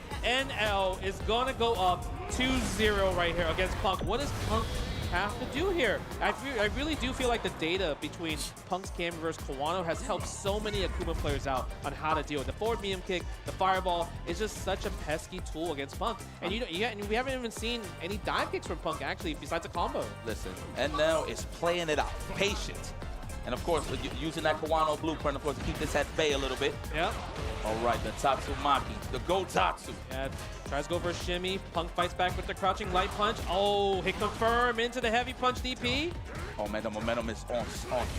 is gonna go up 2-0 right here against Punk. What does Punk have to do here? I really do feel like the data between Punk's Cammy versus Kawano has helped so many Akuma players out on how to deal with the forward medium kick, the fireball. Is just such a pesky tool against Punk. And and we haven't even seen any dive kicks from Punk actually, besides a combo. Listen, NL is playing it out, patient. And of course, using that Kawano blueprint, of course, to keep this at bay a little bit. Yep. All right, the Tatsumaki, the Gotatsu. Yeah, tries to go for a shimmy. Punk fights back with the crouching light punch. Oh, hit confirm into the heavy punch DP. Oh man, the momentum is on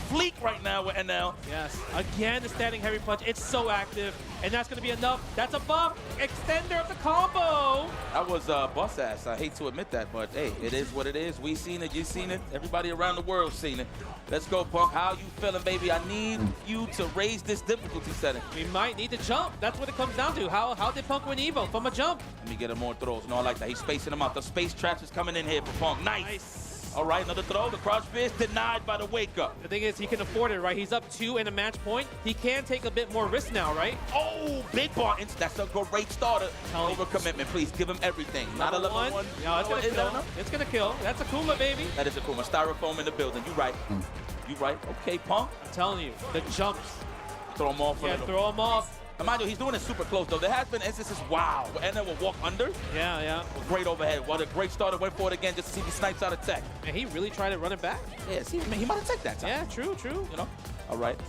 fleek right now with NL. Yes, again, the standing heavy punch. It's so active, and that's gonna be enough. That's a buff. Extender of the combo. That was bust ass. I hate to admit that, but hey, it is what it is. We seen it, you seen it, everybody around the world seen it. Let's go, Punk. How you feeling, baby? I need you to raise this difficulty setting. We might need to jump. That's what it comes down to. How did Punk win Evo? From a jump. Let me get him more throws. No, I like that. He's spacing them out. The space traps is coming in here for Punk. Nice. All right, another throw. The crouch fist denied by the wake up. The thing is, he can afford it, right? He's up 2 in a match point. He can take a bit more risk now, right? Oh, big buttons. That's a great starter. Over commitment, please. Give him everything. Not a level 1. No, it's gonna kill. It's gonna kill. That's Akuma, baby. That is Akuma. Styrofoam in the building. You right. You right. Okay, Punk. I'm telling you, the jumps. Throw him off a Yeah, little. throw him off. And mind you, he's doing it super close, though. There has been instances, wow, and then will walk under. Yeah. Great overhead. What a great starter. Went for it again just to see if he snipes out of tech. And he really tried to run it back. Yeah, see, he might have taken that time. Yeah, true. You know? All right.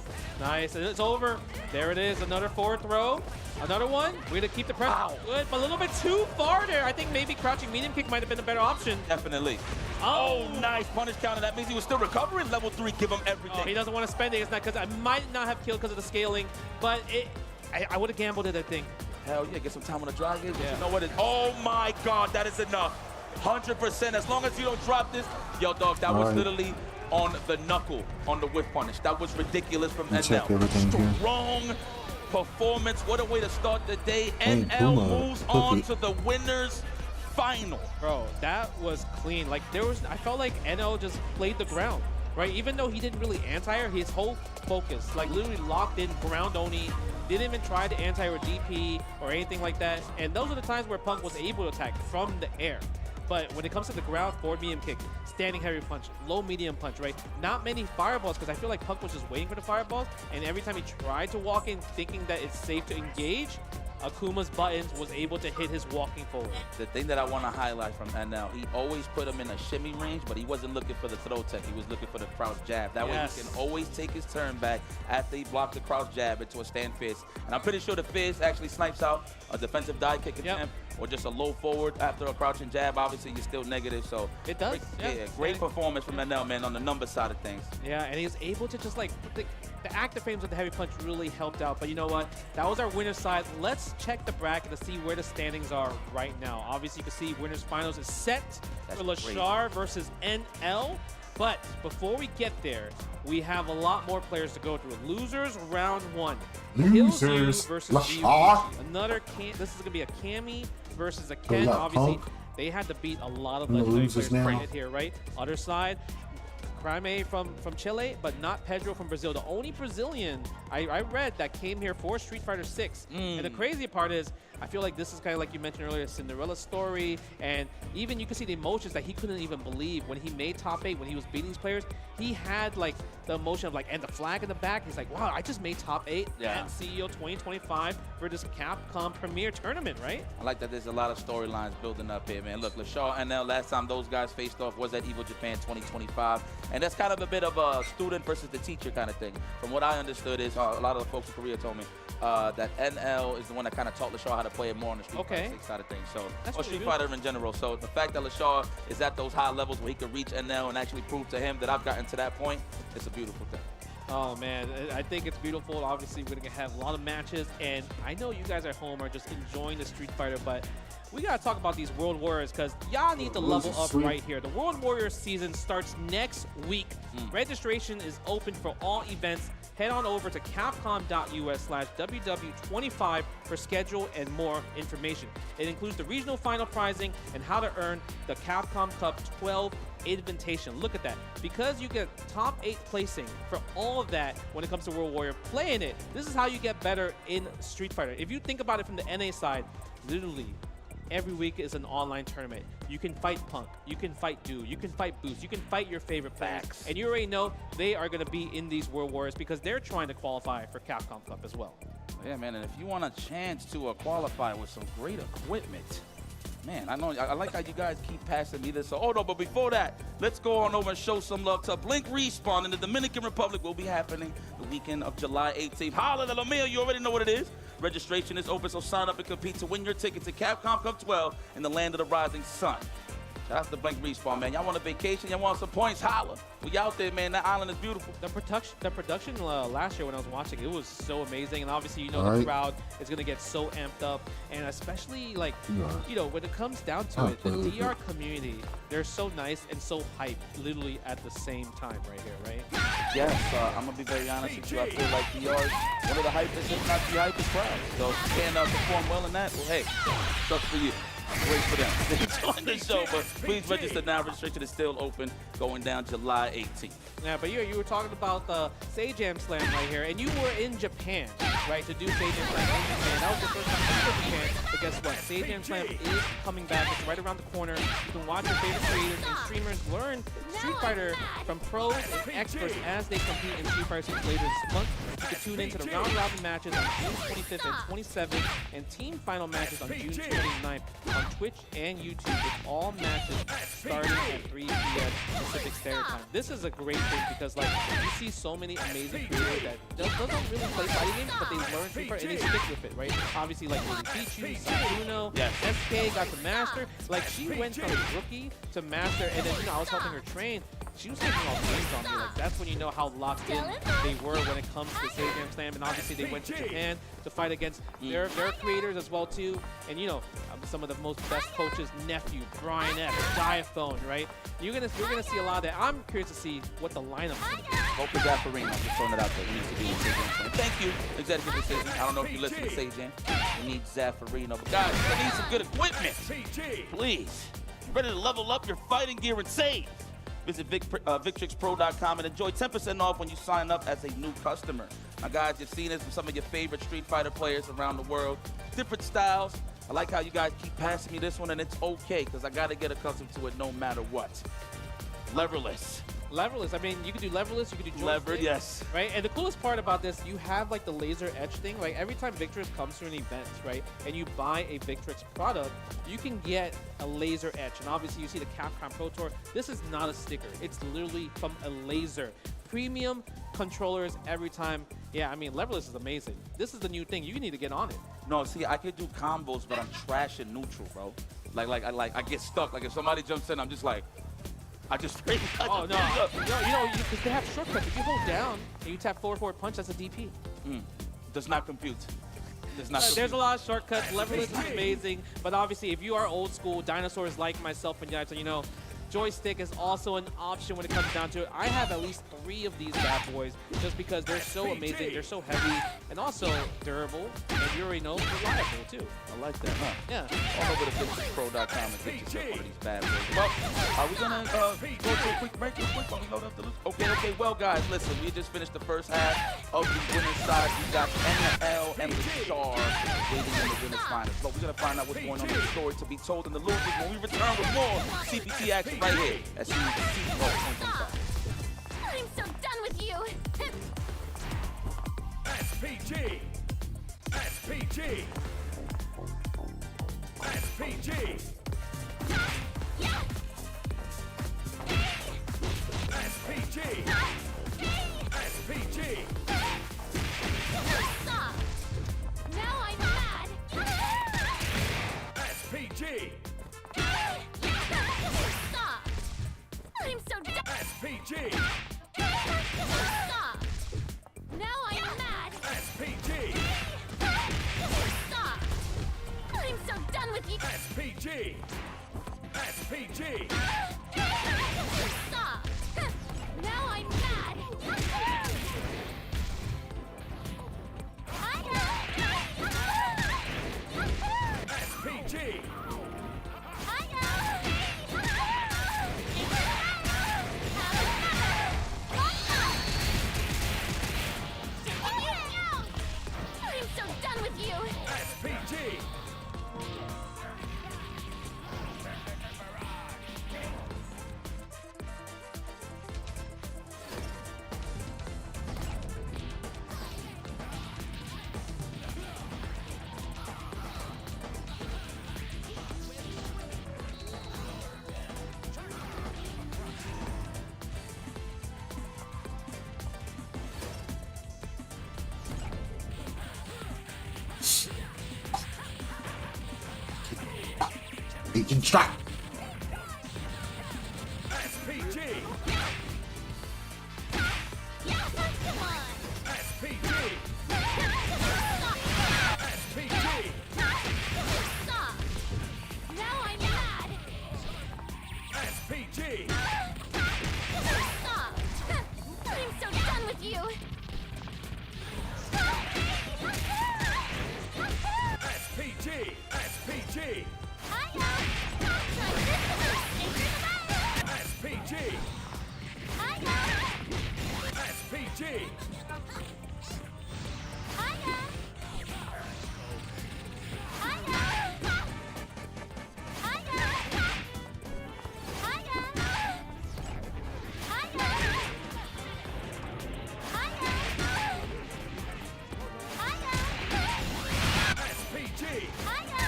Nice, and it's over. There it is, another forward throw. Another one. We're gonna keep the pressure. Wow. Good, but a little bit too far there. I think maybe crouching medium kick might have been a better option. Definitely. Oh, Nice punish counter. That means he was still recovering. Level 3, give him everything. Oh, he doesn't want to spend it. It's not because I might not have killed because of the scaling, but I would have gambled it, I think. Hell yeah, get some time on the dry gears. Yeah. You know what? Oh my God, that is enough. 100%. As long as you don't drop this, yo, dog, that was Right. literally on the knuckle on the whiff punish. That was ridiculous from Check NL. everything here. Strong performance. What a way to start the day. Hey, NL Puma, moves cook on it. to the winners final. Bro, that was clean. Like I felt like NL just played the ground, right? Even though he didn't really anti-air, his whole focus, like literally locked in ground only, didn't even try to anti-air or DP or anything like that. And those are the times where Punk was able to attack from the air. But when it comes to the ground, forward medium kick, standing heavy punch, low medium punch, right? Not many fireballs because I feel like Punk was just waiting for the fireballs. And every time he tried to walk in thinking that it's safe to engage, Akuma's buttons was able to hit his walking forward. The thing that I want to highlight from NL, he always put him in a shimmy range, but he wasn't looking for the throw tech. He was looking for the crouch jab. That way he can always take his turn back after he blocks the crouch jab into a stand fist. And I'm pretty sure the fist actually snipes out a defensive dive kick attempt or just a low forward after a crouching jab. Obviously, you're still negative, so It does. great performance from NL, man, on the number side of things. Yeah, and he was able to just like the active frames with the heavy punch really helped out. But you know what? That was our winner's side. Let's check the bracket to see where the standings are right now. Obviously, you can see winners finals is set for Lashar versus NL. But before we get there, we have a lot more players to go through. Losers round 1. Losers. Killzoo versus Lashar. Ryukichi. Another this is gonna be a Cammy versus a Ken. got Obviously, Punk. they had to beat a lot of And the legendary losers players now. right here, right? Other side, Crime from Chile, but not Pedro from Brazil. The only Brazilian I read that came here for Street Fighter 6. And the crazy part is, I feel like this is kind of like you mentioned earlier, Cinderella story, and even you can see the emotions that he couldn't even believe when he made top 8, when he was beating these players. He had like the emotion of like, and the flag in the back. He's like, wow, I just made top 8 at CEO 2025 for this Capcom Premier tournament, right? I like that there's a lot of storylines building up here, man. Look, Lashar and NL, last time those guys faced off was at Evo Japan 2025. And that's kind of a bit of a student versus the teacher kind of thing. From what I understood is, a lot of the folks in Korea told me that NL is the one that kind of taught Lashar how to play it more on the Street Fighter 6 side of things. So, That's or really Street good. Fighter in general. So the fact that Lashar is at those high levels where he can reach NL and actually prove to him that I've gotten to that point, it's a beautiful thing. Oh man, I think it's beautiful. Obviously, we're gonna have a lot of matches, and I know you guys at home are just enjoying the Street Fighter, but we gotta talk about these World Warriors because y'all need to level up right here. The World Warriors season starts next week. Registration is open for all events. Head on over to capcom.us/WW25 for schedule and more information. It includes the regional final prizing and how to earn the Capcom Cup 12 invitation. Look at that. Because you get top 8 placing for all of that when it comes to World Warrior, playing it, this is how you get better in Street Fighter. If you think about it from the NA side, literally every week is an online tournament. You can fight Punk, you can fight Do, you can fight Boost, you can fight your favorite players. And you already know they are going to be in these World Warriors because they're trying to qualify for Capcom Cup as well. Yeah, man, and if you want a chance to qualify with some great equipment, man, I know I like how you guys keep passing me this. So, oh no, but before that, let's go on over and show some love to Blink Respawn in the Dominican Republic. Will be happening the weekend of July 18th. Holla de la Mia, you already know what it is. Registration is open, so sign up and compete to win your ticket to Capcom Cup 12 in the land of the rising sun. Shout out to Blink Respawn, man. Y'all want a vacation? Y'all want some points? Holla. We out there, man. That island is beautiful. The production last year when I was watching, it was so amazing. And obviously, you know, All the right. crowd is going to get so amped up. And especially, like, you know, when it comes down to Oh, it, the good. DR community, they're so nice and so hyped literally at the same time right here, right? Yes, I'm going to be very honest with you. I feel like DR is one of the hypest, if not the hypest crowds. So if you can perform well in that, well, hey, sucks for you. Great for them. Stay join the show. But please register now. Registration is still open, going down July 18th. Yeah, but you were talking about the Sajam Slam right here, and you were in Japan, right, to do Sajam Slam in Japan. That was the first time you were in Japan, but guess what? Sajam Slam is coming back. It's right around the corner. You can watch your favorite creators and streamers learn Street Fighter from pros and experts as they compete in Street Fighter 6 later this month. You can tune into the round-robin matches on June 25th and 27th, and team final matches on June 29th on Twitch and YouTube, with all matches starting at 3 p.m. Pacific Standard Time. This is a great thing because, like, you see so many amazing creators that doesn't really play fighting games, but they learn Street Fighter and they stick with it, right? Obviously, like Pichu, Sakuno, SK got to master. Like, she went from rookie to master, and then, I was helping her train. She was taking all games on me. Like, that's when you know how locked in they were when it comes to Sajam Slam. And obviously, they went to Japan to fight against their creators as well too. And some of the most best coaches, Nephew, Brian F, Diaphone, right? You're gonna see a lot of that. I'm curious to see what the lineup is gonna be. Hope for Zaffarino. I'm just throwing it out there. We need to be in Sajam Slam. Thank you, Executive Decision. I don't know if you listen to Sajam. We need Zaffarino. But guys, we need some good equipment. Please. Ready to level up your fighting gear and save? Visit VictrixPro.com and enjoy 10% off when you sign up as a new customer. Now, guys, you've seen this from some of your favorite Street Fighter players around the world. Different styles. I like how you guys keep passing me this one, and it's okay because I got to get accustomed to it no matter what. Leverless. Leverless. I mean, you can do leverless, you can do joystick. Levered, yes. Right? And the coolest part about this, you have like the laser etch thing. Like every time Victrix comes to an event, right, and you buy a Victrix product, you can get a laser etch. And obviously you see the Capcom Pro Tour. This is not a sticker. It's literally from a laser. Premium controllers every time. Yeah, I mean, leverless is amazing. This is the new thing. You need to get on it. No, see, I could do combos, but I'm trash and neutral, bro. I get stuck. Like if somebody jumps in, I'm just like, Oh, no. Because they have shortcuts. If you hold down and you tap forward punch, that's a DP. Does not compute. There's a lot of shortcuts. Leverless is amazing. But obviously, if you are old school, dinosaurs like myself and you guys, so joystick is also an option when it comes down to it. I have at least 3 of these bad boys just because they're so amazing, they're so heavy, and also durable, and you already know, reliable too. I like that, huh? Yeah. All over to VictrixPro.com and get yourself one of these bad boys. Well, are we going to go to a quick break real quick while we load up the list? Okay. Well, guys, listen, we just finished the first half of the winner's side. We got NL and the Star waiting in the winner's finals. But we're going to find out what's going on in the story to be told in the losers when we return with more CPT action right here at CPT 2025. I'm so done with you! SPG! SPG! SPG! SPG! SPG! Stop! Now I'm mad! SPG! Stop! I'm so done! SPG! Stop! Now I'm mad! SPG! Stop! I'm so done with you! SPG! SPG! Stop! Now I'm mad! SPG! I'm so done with you! SPG! Agent Strike. SPG! SPG! SPG! Stop! Now I'm mad! SPG! Stop! I'm so done with you! SPG! SPG! Try SPG. Hiya. Hiya. Hiya. Hiya. Hiya. Hiya. SPG. Hiya.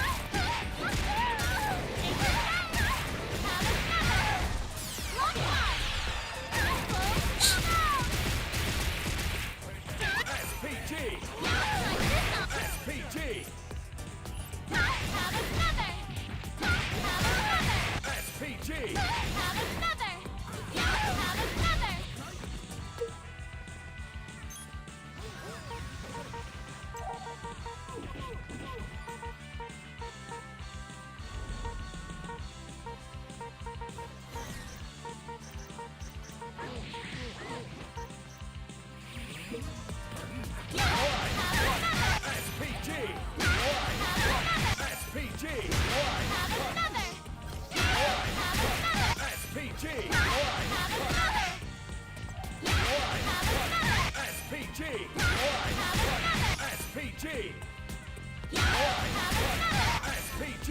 SPG. SPG. SPG. SPG. SPG. SPG. SPG. SPG.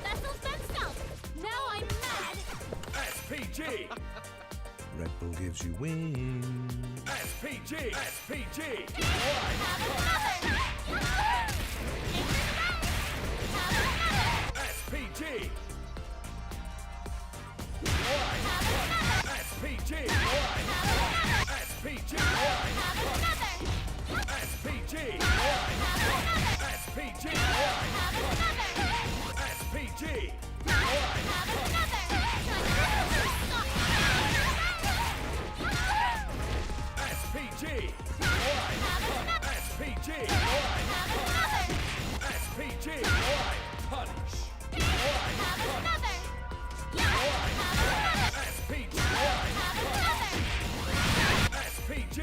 SPG. Now I'm mad. SPG. Red Bull gives you wings. SPG. SPG. SPG. SPG. SPG. SPG. SPG. SPG. SPG. SPG. SPG. Punish. SPG. SPG.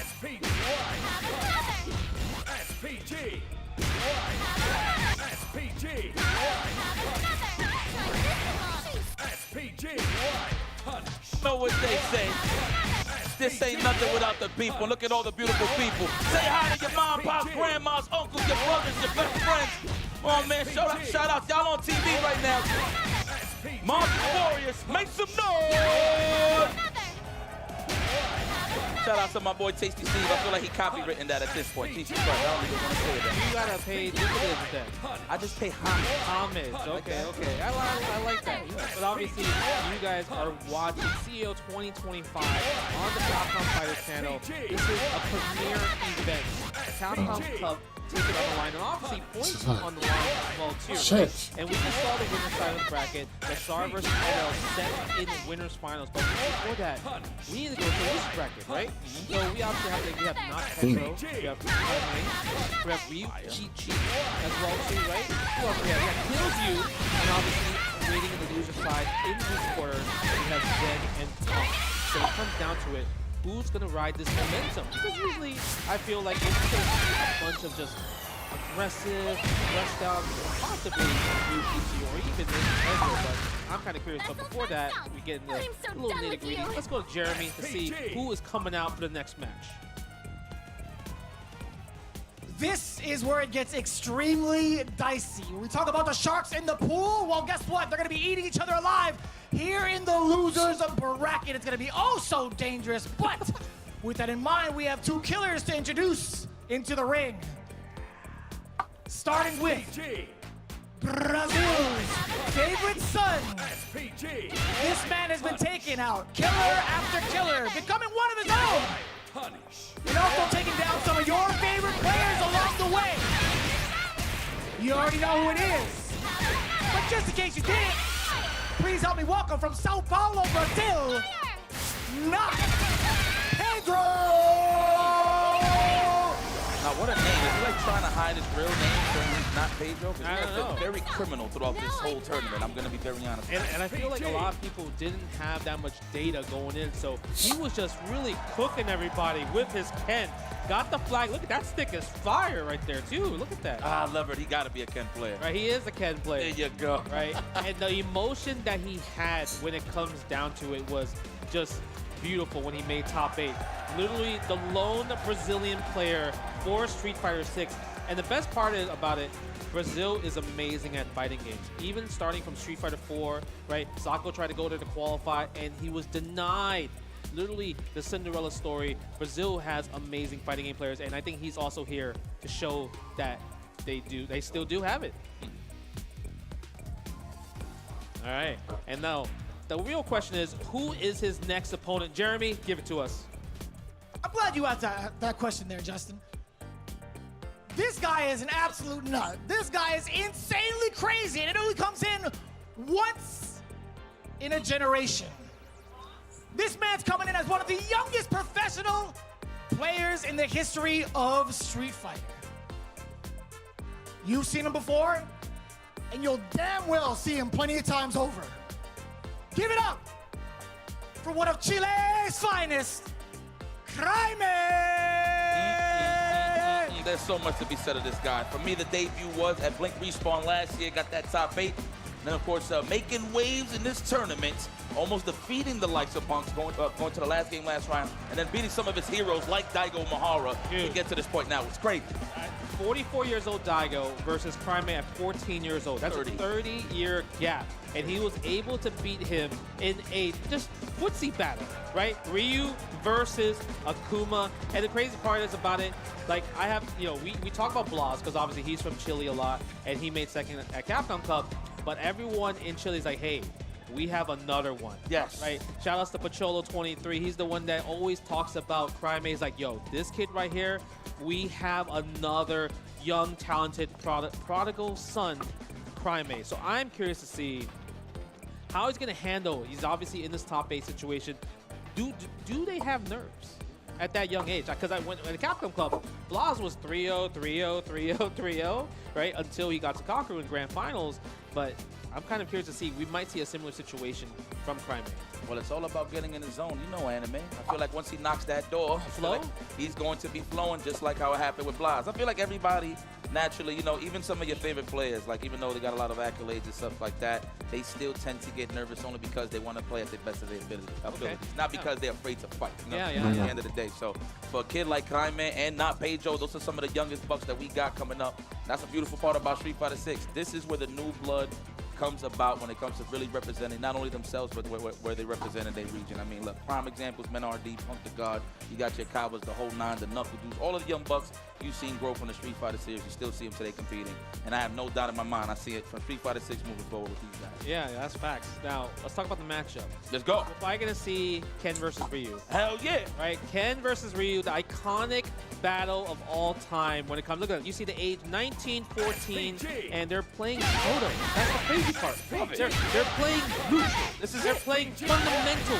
SPG. SPG. SPG. SPG. Punish. Know what they say. This ain't nothing without the people. Look at all the beautiful people. Say hi to your mom, pops, grandmas, uncles, your brothers, your best friends. Oh man, shout out. Y'all on TV right now. Monster Warriors, make some noise! Shout out to my boy Tasty Steve. I feel like he copywritten that at this point. Jesus Christ, I don't even want to say that. You gotta pay dividends then. I just pay homage. Homage. Okay. I like that. But obviously, you guys are watching CEO 2025 on the Capcom Fighter channel. This is a premier event. Capcom Cup taken on the line, and obviously points on the line as well too. Shit. And we just saw the winner's side of the bracket, the Shar versus NL set in winners finals. But before that, we need to go to this bracket, right? So we obviously have not Petro, we have Kame, we have Ryu, Chi as well too, right? Who else we have? We have Killzu, and obviously waiting in the loser side in this quarter, we have Zen and Tom. So it comes down to it, who's gonna ride this momentum? Because usually I feel like it's just a bunch of just aggressive, rushed out, possibly Ryukichi or even maybe Ezreal, but I'm kind of curious. But before that, we get in the little nitty-gritty. Let's go to Jeremy to see who is coming out for the next match. This is where it gets extremely dicey. When we talk about the sharks in the pool, well, guess what? They're going to be eating each other alive here in the losers bracket. It's going to be oh so dangerous. But with that in mind, we have two killers to introduce into the ring. Starting with SPG. Brazil's favorite son. SPG. This man has been taken out, killer after killer, becoming one of his own. Punish. And also taking down some of your favorite players along the way. You already know who it is. But just in case you didn't, please help me welcome from Sao Paulo, Brazil, not Pedro! Now what a name. It's like trying to hide his real name so he's not Pedro? Because I he's don't been know. very criminal throughout this whole tournament. I'm going to be very honest. And I feel like a lot of people didn't have that much data going in, so he was just really cooking everybody with his Ken. Got the flag. Look at that stick is fire right there too. Look at that. Ah, Leverett, he got to be a Ken player. Right, he is a Ken player. There you go. Right, and the emotion that he had when it comes down to it was just beautiful when he made top 8. Literally the lone Brazilian player for Street Fighter 6. And the best part about it, Brazil is amazing at fighting games. Even starting from Street Fighter 4, right? Sako tried to go there to qualify, and he was denied. Literally the Cinderella story. Brazil has amazing fighting game players, and I think he's also here to show that they still do have it. All right, and now the real question is, who is his next opponent? Jeremy, give it to us. I'm glad you asked that question there, Justin. This guy is an absolute nut. This guy is insanely crazy, and it only comes in once in a generation. This man's coming in as one of the youngest professional players in the history of Street Fighter. You've seen him before, and you'll damn well see him plenty of times over. Give it up for one of Chile's finest, Jaime! There's so much to be said of this guy. For me, the debut was at Blink Respawn last year, got that top 8. And then, of course, making waves in this tournament, almost defeating the likes of Punks, going to the last game last round, and then beating some of his heroes like Daigo Mahara to get to this point now. It's crazy. 44 years old Daigo versus Crime at 14 years old. That's 30. a 30-year gap. And he was able to beat him in a just footsie battle, right? Ryu versus Akuma. And the crazy part is about it, like I have, we talk about Blas because obviously he's from Chile a lot and he made second at Capcom Cup, but everyone in Chile is like, hey, we have another one. Yes. Right? Shout outs to Pacholo23. He's the one that always talks about Crime. He's like, yo, this kid right here, we have another young, talented prodigal son, Crime. So I'm curious to see how he's going to handle. He's obviously in this top 8 situation. Do they have nerves at that young age? Because I went at the Capcom Club, Blas was 3-0, 3-0, 3-0, 3-0, right? Until he got to Kakeru in Grand Finals. But I'm kind of curious to see. We might see a similar situation from Crime. Well, it's all about getting in the zone. You know anime. I feel like once he knocks that door, he's going to be flowing just like how it happened with Blas. I feel like everybody naturally, even some of your favorite players, like even though they got a lot of accolades and stuff like that, they still tend to get nervous only because they want to play at the best of their abilities. Not because they're afraid to fight. At the end of the day. So for a kid like Jaime and not Pedro, those are some of the youngest bucks that we got coming up. That's a beautiful part about Street Fighter 6. This is where the new blood comes about when it comes to really representing not only themselves, but where they represent in their region. I mean, look, prime examples, Men-RD, Punk the God, you got your Kawas, the whole 9, the Knuckle Dudes, all of the young bucks you've seen grow from the Street Fighter series. You still see them today competing. And I have no doubt in my mind, I see it from Street Fighter 6 moving forward with these guys. Yeah, that's facts. Now, let's talk about the matchup. Let's go. We're probably going to see Ken versus Ryu. Hell yeah. Right? Ken versus Ryu, the iconic battle of all time when it comes. Look at it. You see the age 19, 14, and they're playing Toto. That's the crazy part. They're playing neutral. They're playing fundamental.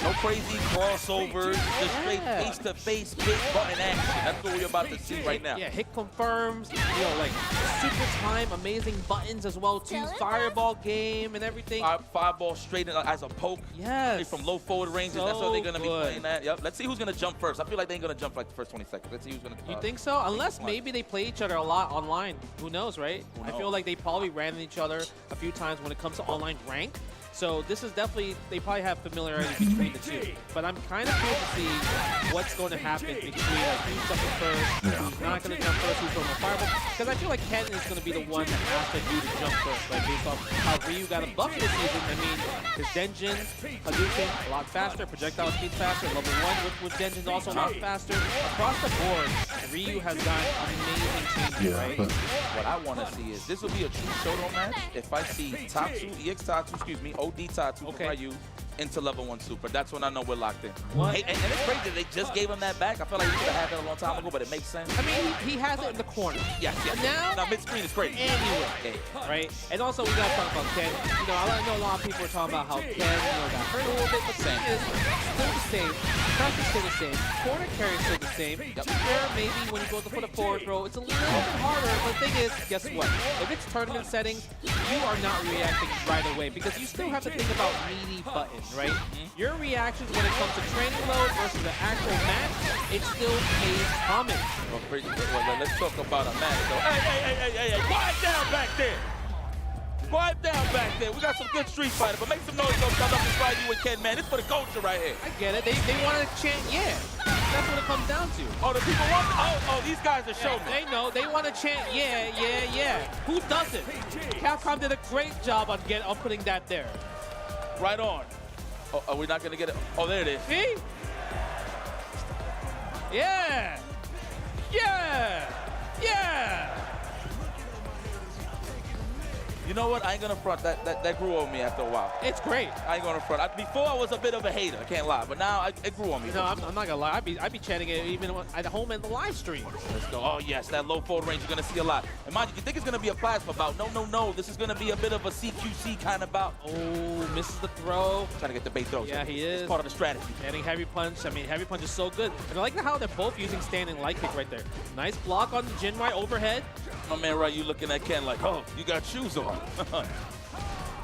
No crazy crossovers, just straight face-to-face, big button action. That's what we're about to see right now. Yeah, hit confirms, like super time, amazing buttons as well too. Fireball game and everything. Fireball straight in as a poke. Yes. From low forward ranges. So that's how they're going to be good. playing that. Yep. Let's see who's going to jump first. I feel like they ain't going to jump like the first 20 seconds. Let's see who's going to. You think so? Unless maybe they play each other a lot online. Who knows, right? Who I feel knows? like they probably ran each other a few times when it comes to online rank. So this is definitely, they probably have familiarity between the two. But I'm kind of curious to see what's going to happen between who's jumping first, who's not going to jump first, who's going to fireball. Because I feel like Ken is going to be the one that has to do the jump first, right? Based off how Ryu got a buff this season. I mean, his Denjin, Hadouken, a lot faster, projectile speed faster, level 1 with Denjin's also a lot faster. Across the board, Ryu has done amazing changes, right? What I want to see is, this will be a true Shoto match if I see Tatsu, EX Tatsu, OD Tatsu from Ryu into level 1 super. That's when I know we're locked in. What? Hey, and it's crazy they just gave him that back. I feel like he should have had that a long time ago, but it makes sense. I mean, he has it in the corner. Yes, yes. Now, mid-screen is crazy. anyway, Yeah. right? And also, we got to talk about Ken. You know, I know a lot of people are talking about how Ken, got hurt a little bit, but the thing is, still the same. Pressure's still the same. Corner carry's still the same. Where maybe when you go to put a forward throw, it's a little bit harder. But the thing is, guess what? If it's tournament settings, you are not reacting right away because you still have to think about meaty buttons, right? Your reactions when it comes to training mode versus the actual match, it still pays homage. Well, let's talk about a match, though. Hey, quiet down back there. Quiet down back there. We got some good Street Fighter, but make some noise, though, come up and slide you with Ken, man. It's for the culture right here. I get it. They want to chant, yeah. That's what it comes down to. Oh, the people want oh, these guys are showmen. They know. They want to chant, yeah. Who doesn't? Capcom did a great job on putting that there. Right on. Oh, are we not going to get it? Oh, there it is. See? Yeah. You know what? I ain't gonna front. That grew on me after a while. It's great. I ain't gonna front. Before I was a bit of a hater. I can't lie, but now it grew on me. You know, I'm not gonna lie. I'd be chanting it even at home in the live stream. Let's go. Oh yes, that low forward range. You're gonna see a lot. And mind you think it's gonna be a plasma bout? No. This is gonna be a bit of a CQC kind of bout. Oh, misses the throw. Trying to get the bait throws. Yeah, he is. It's part of the strategy. Standing heavy punch. I mean, heavy punch is so good. And I like how they're both using standing light kick right there. Nice block on Jinrai overhead. My man, right? You looking at Ken like, oh, you got shoes on.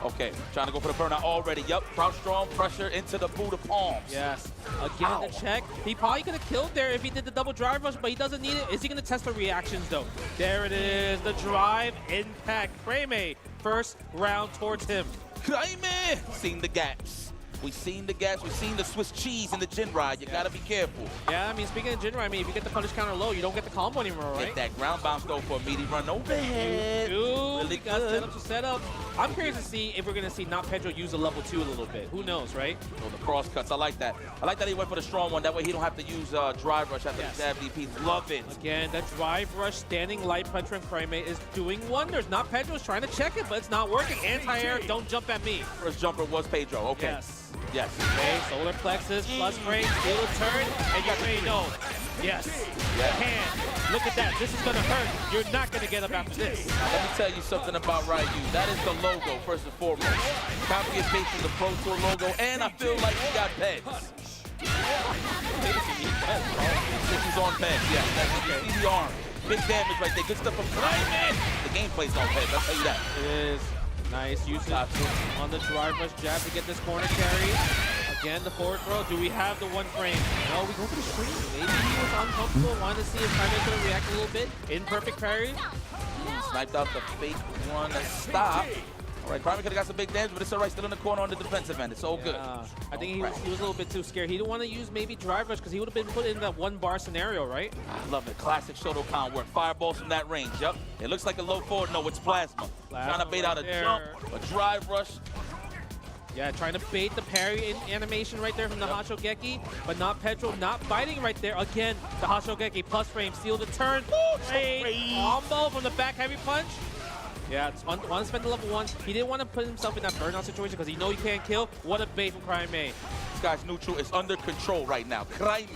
Okay, trying to go for the burnout already. Yup, crouch strong, pressure into the Buddha palms. Yes. Again, the check. He probably could have killed there if he did the double drive rush, but he doesn't need it. Is he going to test the reactions, though? There it is, the drive impact. Creme, first round towards him. Creme! Seen the gaps. We've seen the gaps. We've seen the Swiss cheese in the Jinrai. You gotta be careful. Yeah, I mean, speaking of Jinrai, I mean, if you get the punish counter low, you don't get the combo anymore, right? Get that ground bounce though for a meaty run overhead. Ooh, Really got good. setup to setup. I'm curious to see if we're going to see Not Pedro use a level 2 a little bit. Who knows, right? Oh, the cross cuts. I like that. I like that he went for the strong one. That way he don't have to use drive rush after the stab DP. Love it. Again, that drive rush standing light punch from Creme is doing wonders. Not Pedro's trying to check it, but it's not working. Anti-air, don't jump at me. First jumper was Pedro. Okay. Yes. Yes. Okay, solar plexus, plus frame, steal a turn, and you already know. Yes. Can. Look at that. This is going to hurt. You're not going to get up after this. Now, let me tell you something about Ryu. That is the logo, first and foremost. Copy and paste from the Pro Tour logo, and I feel like he got pegs. He's on pegs, yes. That's okay. You see the arm. Big damage right there. Good stuff from Crime. The gameplay's on pegs, I'll tell you that. It is. Nice usage on the drive rush jab to get this corner carry. Again, the forward throw. Do we have the one frame? No, we go for the screen. Maybe he was uncomfortable, wanted to see if Crime could react a little bit. Imperfect parry. Sniped out the fake one to stop. All right, Crime could have got some big damage, but it's all right. Still in the corner on the defensive end. It's all good. I think he was a little bit too scared. He didn't want to use maybe drive rush because he would have been put in that one bar scenario, right? I love it. Classic Shotokan work. Fireballs from that range. Yep. It looks like a low forward. No, it's plasma. Trying to bait out a jump, a drive rush. Yeah, trying to bait the parry in animation right there from the Hashogeki, but not Pedro, not biting right there. Again, the Hashogeki plus frame, steal the turn. Combo from the back heavy punch. Yeah, it's want to spend the level 1. He didn't want to put himself in that burnout situation because he know he can't kill. What a bait from Crime. This guy's neutral is under control right now. Crime.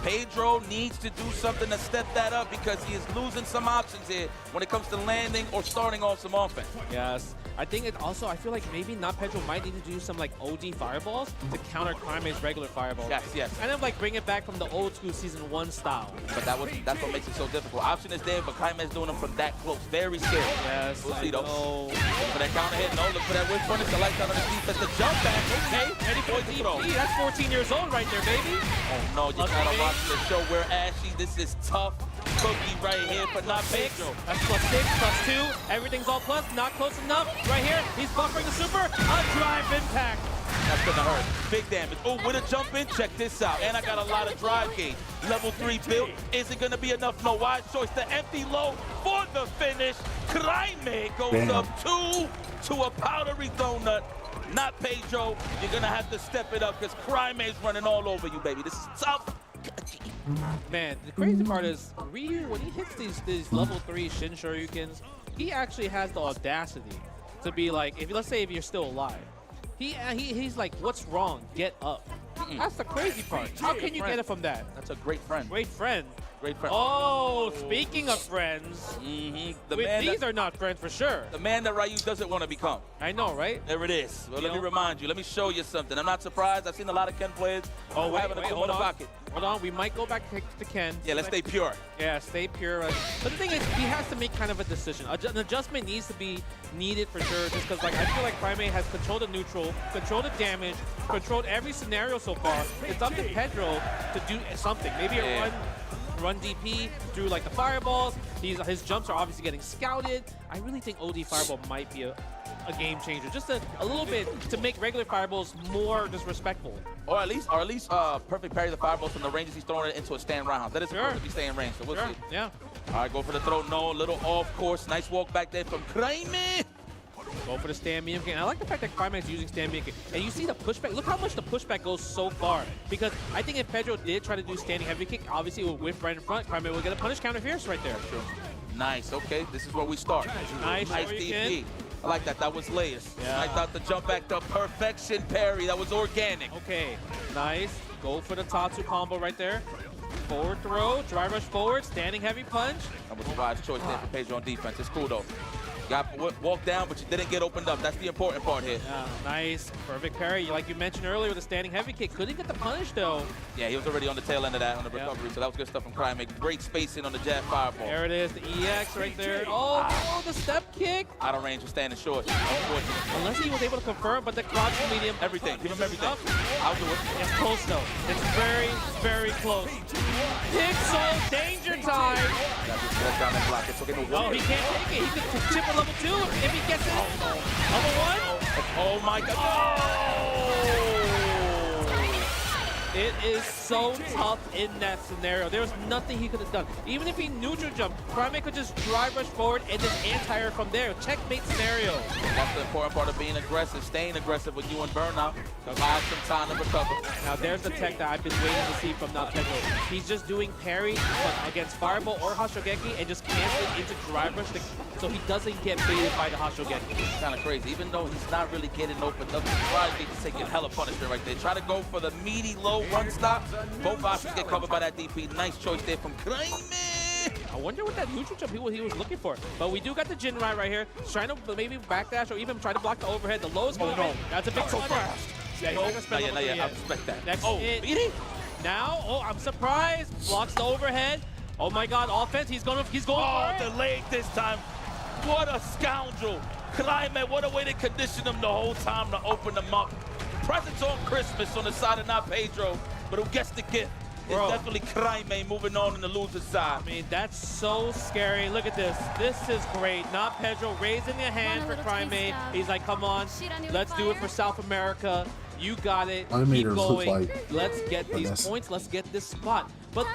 Pedro needs to do something to step that up because he is losing some options here when it comes to landing or starting off some offense. Yes. I think it also, I feel like maybe Not Pedro might need to do some like OD fireballs to counter Crime's regular fireballs. Yes. Kind of like bring it back from the old school Season 1 style. But that's what makes it so difficult. Option is there, but Crime's doing them from that close. Very scary. Yes, we'll see though. Know. Look for that counter hit. No, look for that whip punish. The lights out on the defense. The jump back. Okay. Ready for the throw. That's 14 years old right there, baby. Oh no, you gotta watch the show where Ashy. This is tough cookie right here for Not Pedro. That's +6, +2. Everything's all plus. Not close enough. Right here, he's buffering the super. A drive impact. That's gonna hurt. Big damage. Oh, with a jump in, check this out. And I got a lot of drive gauge. Level 3 build. Is it gonna be enough? No, wise choice. The empty low for the finish. Crime goes up 2 to a powdery donut. Not Pedro. You're gonna have to step it up because Crime is running all over you, baby. This is tough. Man, the crazy part is Ryu, when he hits these level 3 Shin Shoryukens, he actually has the audacity to be like, let's say if you're still alive, He's like, what's wrong? Get up. That's the crazy part. How can you get it from that? That's a great friend. Great friend. Great friend. Oh, speaking of friends, these are not friends for sure. The man that Ryu doesn't want to become. I know, right? There it is. Well, You let me know? remind you. Let me show you something. I'm not surprised. I've seen a lot of Ken players having a hold in the on. pocket. Hold on, we might go back to Ken. Yeah, let's stay pure. Yeah, stay pure. But the thing is, he has to make kind of a decision. An adjustment needs to be needed for sure, just because like I feel like Primate has controlled the neutral, controlled the damage, controlled every scenario so far. It's up to Pedro to do something. Maybe a run DP through like the fireballs. His jumps are obviously getting scouted. I really think OD Fireball might be a game changer, just a little bit to make regular fireballs more disrespectful. Or at least perfect parry the fireballs from the ranges he's throwing it into a stand round. That is supposed to be staying range, so we'll see. Yeah. All right, go for the throw. No, little off course. Nice walk back there from Kraime. Go for the stand medium kick. I like the fact that Climax is using stand medium kick. And you see the pushback. Look how much the pushback goes so far. Because I think if Pedro did try to do standing heavy kick, obviously with whip right in front, Climax will get a punish counter fierce right there. Nice. Okay, this is where we start. Nice. DP. I like that. That was layers. Yeah. I thought the jump back to perfection parry. That was organic. Okay. Nice. Go for the Tatsu combo right there. Forward throw, dry rush forward, standing heavy punch. That was a wise choice there for Pedro on defense. It's cool though. Got walked down, but you didn't get opened up. That's the important part here. Yeah, nice. Perfect parry. Like you mentioned earlier with the standing heavy kick. Couldn't get the punish though. Yeah, he was already on the tail end of that on the recovery, so that was good stuff from Crime. Great spacing on the jab fireball. There it is, the EX right there. Oh, the step kick. Out of range of standing short, unfortunately. Unless he was able to confirm, but the crouching medium. Everything, give him everything. I'll do it. It's close though. It's very, very close. Pixel, danger time. Let's down and block it. So Oh, he can't take it. He could chip a level 2 if he gets it. Level 1. Oh my God. Oh! It is so tough in that scenario. There was nothing he could have done. Even if he neutral jumped, Primate could just drive rush forward and then anti-air from there. Checkmate scenario. That's the important part of being aggressive, staying aggressive with you and Burnout. Buy some time to recover. Now there's the tech that I've been waiting to see from Pedro. He's just doing parry against Fireball or Hashogeki and just canceling into drive rush so he doesn't get baited by the Hashogeki. It's kind of crazy. Even though he's not really getting opened up, he's taking hella punishment right there. Try to go for the meaty low run stop. Both options get covered by that DP. Nice choice there from Kraime. I wonder what that neutral jump he was looking for. But we do got the Jinrai right here. He's trying to maybe backdash or even try to block the overhead. The low is going in. That's a big so fast. Yeah, he's not gonna spend level 3 I yet. respect that. That's oh, it. Beat Now, oh, I'm surprised. Blocks the overhead. Oh my God, offense. He's going for it. Delayed this time. What a scoundrel. Kraime, what a way to condition him the whole time to open them up. Presents on Christmas on the side of not Pedro, but who gets the gift? It's definitely Kraime moving on the loser's side. I mean, that's so scary. Look at this. This is great. Not Pedro raising a hand for Kraime. He's like, come on, let's do it for South America. You got it. Keep going. Let's get these points. Let's get this spot. But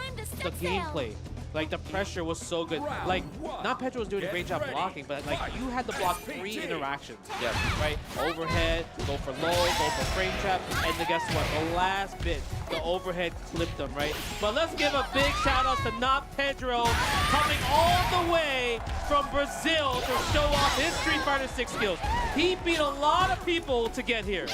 the gameplay, like the pressure was so good. Like, not Pedro was doing a great job blocking, but like you had to block 3 interactions. Yeah. Right? Overhead, go for low, go for frame trap, and then guess what? The last bit, the overhead clipped them, right? But let's give a big shout out to Not Pedro coming all the way from Brazil to show off his Street Fighter 6 skills. He beat a lot of people to get here.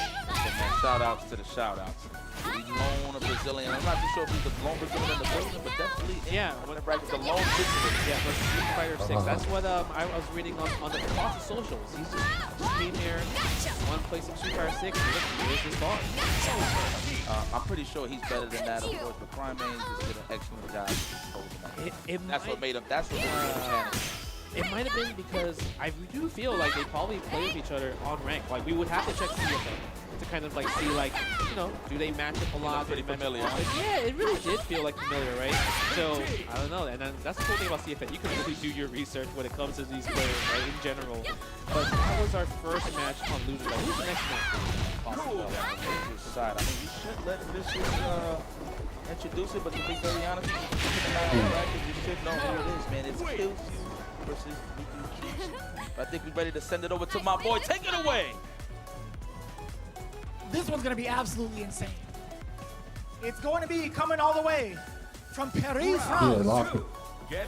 Shout outs to the shout outs. He's lone Brazilian. I'm not too sure if he's the lone Brazilian in the building, but definitely the lone Brazilian. Yeah, for Street Fighter 6. That's what I was reading on the Colossus socials. He's just came here, want to play some Street Fighter 6, and here's his bar. I'm pretty sure he's better than that, of course, but Prime just did an excellent job exposing that. That's what made him challenge. It might have been because I do feel like they probably play with each other on rank. Like, we would have to check CFA to kind of like see, like, you know, do they match up a lot? Pretty familiar. Yeah, it really did feel like familiar, right? So, I don't know. And then that's the cool thing about CFA. You can really do your research when it comes to these players, right, in general. But that was our first match on Loser. Like, who's the next match? Side. I mean, you should let Vicious introduce it, but to be very honest, you should know who it is, man. It's Kills versus Ryukichi. I think we're ready to send it over to my boy. Take it away. This one's going to be absolutely insane. It's going to be coming all the way from Paris, France.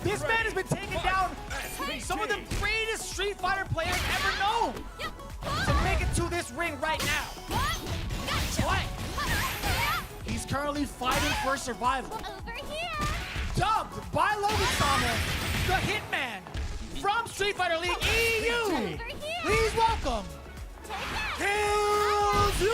This man has been taking down some of the greatest Street Fighter players ever known to make it to this ring right now. What? He's currently fighting for survival. Over here. Dubbed by Logan Sama, the Hitman from Street Fighter League EU. Over here. Please welcome Take Killzoo.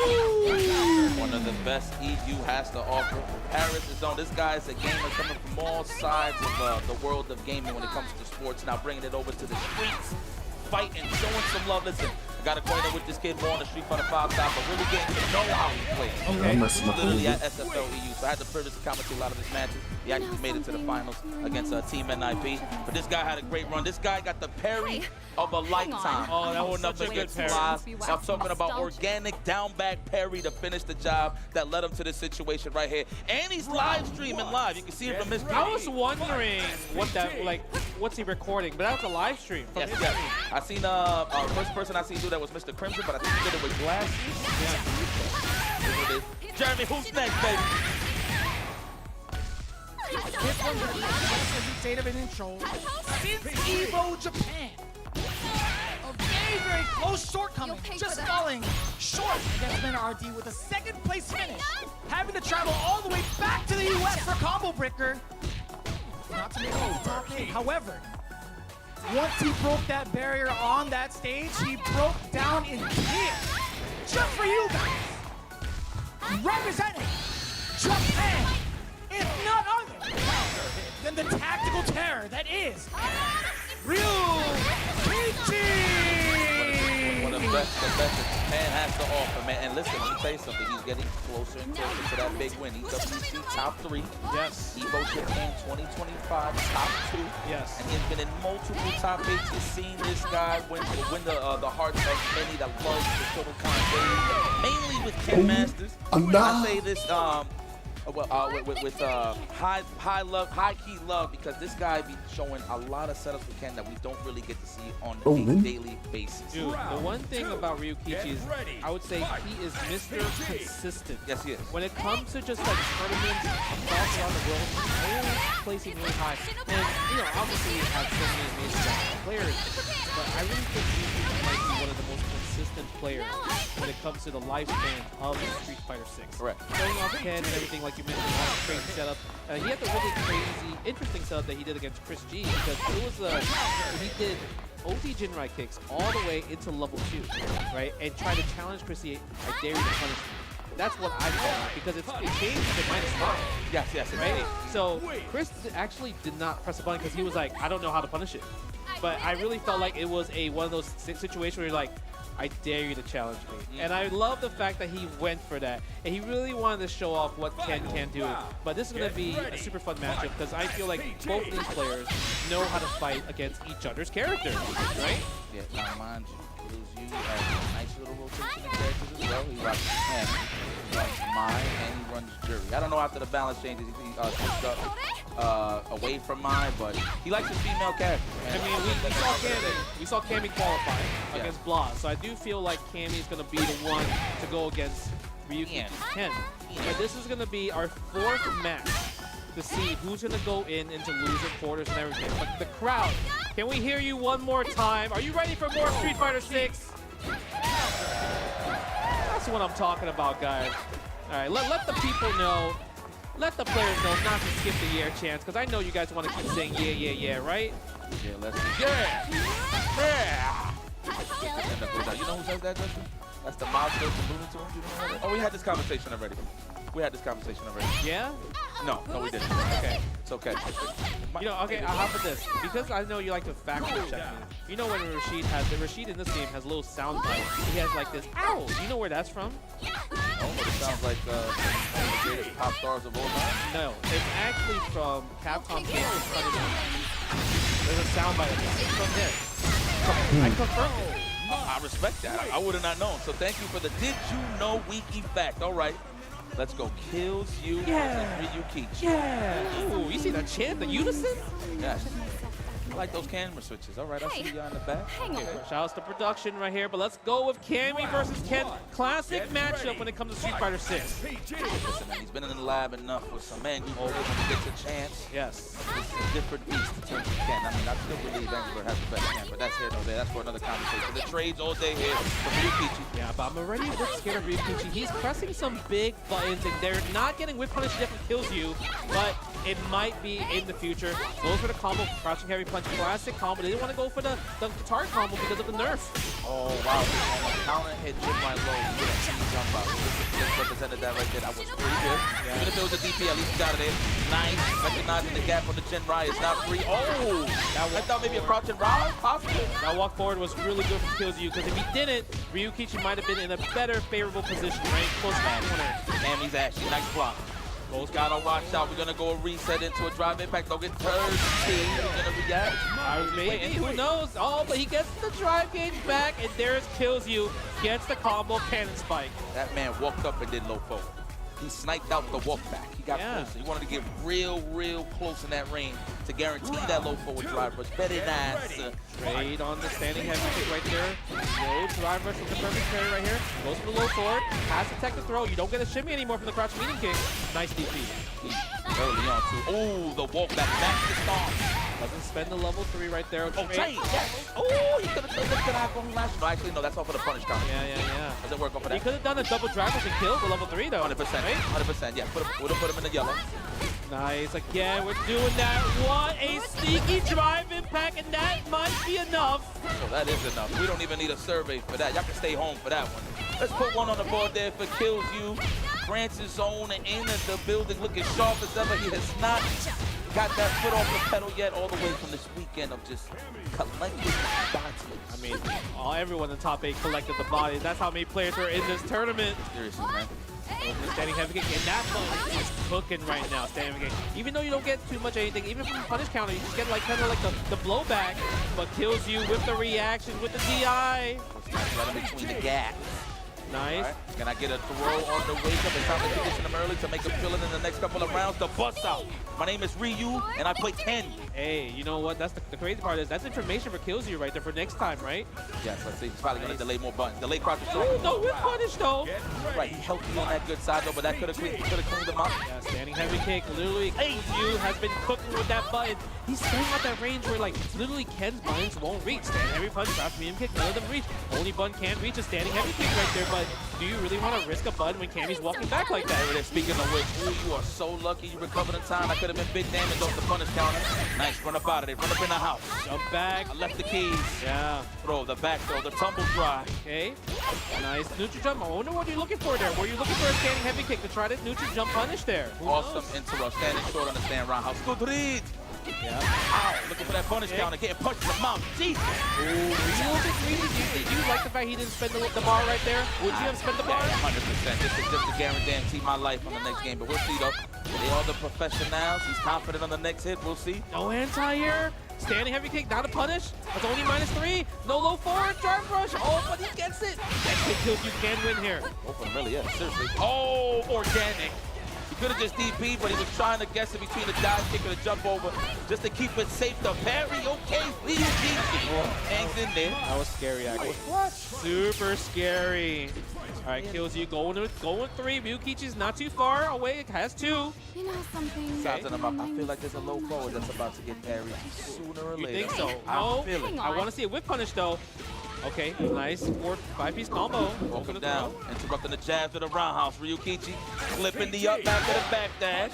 One of the best EU has to offer. Paris is on. This guy is a gamer coming from all sides of the world of gaming when it comes to sports. Now bringing it over to the streets, fighting, showing some love. Listen, I got acquainted with this kid more on the Street Fighter 5 side, but really getting to know how he plays. I'm messing up Literally a at little bit. SFL EU, so I had the privilege to commentate a lot of his matches. He actually made it to the finals against Team NIP. But this guy had a great run. This guy got the parry of a lifetime. Oh, that was Going up such a good against parry. Flies. I'm talking about organic down back parry to finish the job that led him to this situation right here. And he's live streaming live. You can see it from his I was wondering what that, like, what's he recording? But that was a live stream. From Yes, his yes. stream. I seen first person I seen do that was Mr. Crimson, but I think he did it with glasses. Yeah. Jeremy, who's next, baby? This one will be the best, as we stated in intro, since Evo Japan. A very, very close shortcoming, just falling short against Mena RD with a second place finish, having to travel all the way back to the US for Combo Breaker. Not to make it the top 8, however, once he broke that barrier on that stage, he broke down in tears. Just for you guys, representing Japan, if none other than the tactical terror that is Ryu Kichi! One of the best that Japan has to offer, man. And listen, let me tell you something. He's getting closer and closer to that big win. He's WC top 3. Yes. Evo Japan 2025 top 2. Yes. And he's been in multiple top 8s. You've seen this guy win the hearts of many that love the Shotokan game, mainly with Ken Masters. I say this with high key love, because this guy be showing a lot of setups with Ken that we don't really get to see on a daily basis. Dude, the one thing about Ryukichi is, I would say he is Mr. Consistent. Yes, he is. When it comes to just like tournaments across around the world, he's always placing really high. And, you know, obviously he has so many amazing players, but I really think Ryukichi might be one of the most consistent players when it comes to the lifespan of Street Fighter 6. Correct. Going off Ken and everything, like you mentioned, a lot of crazy setup. He had the really crazy, interesting setup that he did against Chris G, because it was he did OD Jinrai kicks all the way into level 2, right? And try to challenge Chrissy, I dare you to punish me. That's what I thought, because it changed to -5. Yes, Right? So Chris actually did not press the button because he was like, I don't know how to punish it. But I really felt like it was one of those situations where you're like, I dare you to challenge me. And I love the fact that he went for that. And he really wanted to show off what Ken can do. But this is going to be a super fun matchup, because I feel like both of these players know how to fight against each other's characters, right? Yeah, now mind you, Killzoo has a nice little rotation of characters as well. He rocks Ken, he rocks Mai, and he runs Jury. I don't know after the balance changes, he switched up away from Mai, but he likes his female character. I mean, we saw Cammy qualify against Blah, so I do feel like Cammy is going to be the one to go against Ryukichi Ken. But this is going to be our 4th match to see who's going to go into loser quarters and everything. But the crowd, can we hear you one more time? Are you ready for more Street Fighter 6? That's what I'm talking about, guys. All right, let the people know. Let the players know not to skip the year chance, because I know you guys want to keep saying yeah, right? Yeah, let's yeah. You know who says that, Justin? That's the monster from Looney Tunes. You know that? Oh, we had this conversation already. Yeah? No, we didn't. Okay. It's okay. You know, okay, how about this? Because I know you like to fact check me. You know when Rashid in this game has a little sound bite. He has like this, ow! Do you know where that's from? Oh, but it sounds like one of the greatest pop stars of all time. No, it's actually from Capcom Games Punishment. There's a sound bite of this. It's from there. I confirmed it. I respect that. I would have not known. So thank you for the Did You Know Wiki fact. All right. Let's go. Killzoo versus Ryukichi. Yeah. Ooh, you see that chant, the unison? Yes. I like those camera switches. All right, I see you on the back. Hang on. Shout outs to production right here, but let's go with Cammy versus Ken. Classic Get matchup ready. when it comes to Street Fighter 6. SPG. Listen, man, he's been in the lab enough with some men. You know, when he gets a chance, Yes. it's a different beast in terms of Ken. I mean, I still believe Angler has the best Ken, but that's here no there. That's for another conversation. The trades all day here from Ryukichi. Yeah, but I'm already a bit scared of Ryukichi. He's pressing some big buttons, and they're not getting whip punish definitely kills you, but it might be in the future. Goes for the combo, crouching heavy punch, classic combo. They didn't want to go for the guitar combo because of the nerf. Oh, wow. On a counter hit, Jim right low. You get a team jump out. Just represented that right there. That was pretty good. Even if it was a DP, at least he got it in. Nice. Recognizing the gap on the Jin Rai. It's not free. Oh! I thought maybe a crouching Rai, possibly. That walk forward was really good for Killzyu because if he didn't, Ryukichi might have been in a better, favorable position, right? Close to the corner. Damn, he's ashy. Nice block. Both gotta watch out. We're gonna go a reset into a drive impact. Don't get thirsty. We're gonna react. Maybe, who knows? Oh, but he gets the drive gauge back, and there's Killzyu. Gets the combo cannon spike. That man walked up and did low forward. He sniped out the walk back. He got Yeah. closer. He wanted to get real close in that range to guarantee that low forward drive rush. Very nice. Trade on the standing heavy kick right there. Low drive rush with the perfect parry right here. Goes for the low forward. Has to tech the throw. You don't get a shimmy anymore from the crouch medium kick. Nice DP. Early on too. Oh, the walk back. Match the storm. Doesn't spend the level 3 right there. Oh, Train. Yes. Oh, he could have done that on last. No, actually, no. That's all for the punish counter. Yeah. Doesn't work off of He that. could have done a double drive rush and kill for level 3 though. 100%. Right? 100%. Yeah. Would have put him in the yellow. Nice. Again, we're doing that. What a sneaky drive impact, and that might be enough. Oh, that is enough. We don't even need a survey for that. Y'all can stay home for that one. Let's put one on the board there for Killzyu. Francis Zone in the building looking sharp as ever. He has not got that foot off the pedal yet, all the way from this weekend of just collecting bodies. I mean, everyone in the top 8 collected the bodies. That's how many players were in this tournament. Seriously, man. Standing heavy kick, and that one is cooking right now. Standing heavy kick. Even though you don't get too much anything, even from the punish counter, you just get like kind of like the blowback, but Killzyu with the reaction, with the DI. Right in between the gaps. Nice. All right. Can I get a throw on the wake up? It's time to condition him early to make him feel it in the next couple of rounds. The bust out. My name is Ryu, and I play Ken. Hey, you know what? That's the crazy part is that's information for Killzyu right there for next time, right? Yes, let's see. He's probably going to delay more buttons. Delay crouch is Ooh, no whip punish though. right. Healthy on that good side, though, but that could have cleaned him up. Yeah, standing heavy kick. Literally, Killzyu has been cooking with that button. He's staying at that range where, like, literally Ken's buttons won't reach. Standing heavy punch, crouch medium kick, none of them reach. Only button can reach a standing heavy kick right there, but do you really want to risk a button when Cammy's walking back like that? There it is. Speaking of which, ooh, you are so lucky you recovered in time. I could have been big damage off the punish counter. Nice, run up out of there. Run up in the house. Jump back. I left the keys. Yeah. Throw, the back throw, the tumble drive. Okay. Nice. Neutral jump. I wonder what you're looking for there. Were you looking for a standing heavy kick to try to neutral jump punish there? Who Awesome knows? interrupt. Standing short on the stand roundhouse. Good read. Yeah. Ow, looking for that punish counter. Getting punched in the mouth. Jesus. Ooh, were you a little bit greedy? Do you like the fact he didn't spend the bar right there? Would you have spent the bar? 100%. Just to guarantee my life on the next game. But we'll see, though. They are the professionals. He's confident on the next hit. We'll see. No anti-air. Standing heavy kick, not a punish. That's only -3. No low forward, drive rush. Oh, but he gets it. That kick kills you can win here. Both of them really is. Seriously. Oh, organic. He could have just DP'd, but he was trying to guess it between the dive kick and the jump over just to keep it safe. The parry, okay, hangs in there. That was scary, actually. What? Super scary. All right, Killzyu going with 3. Ryukichi's not too far away. It has 2. You know something? Sizing him up. I feel like there's a low forward that's about to get parried sooner or You later. think so? I No. feel it. Hang I on. want to see a whip punish, though. Okay, nice 5-piece combo. Walk Open him the down, throw. interrupting the jabs of the roundhouse. Ryukichi flipping the up back to the back dash.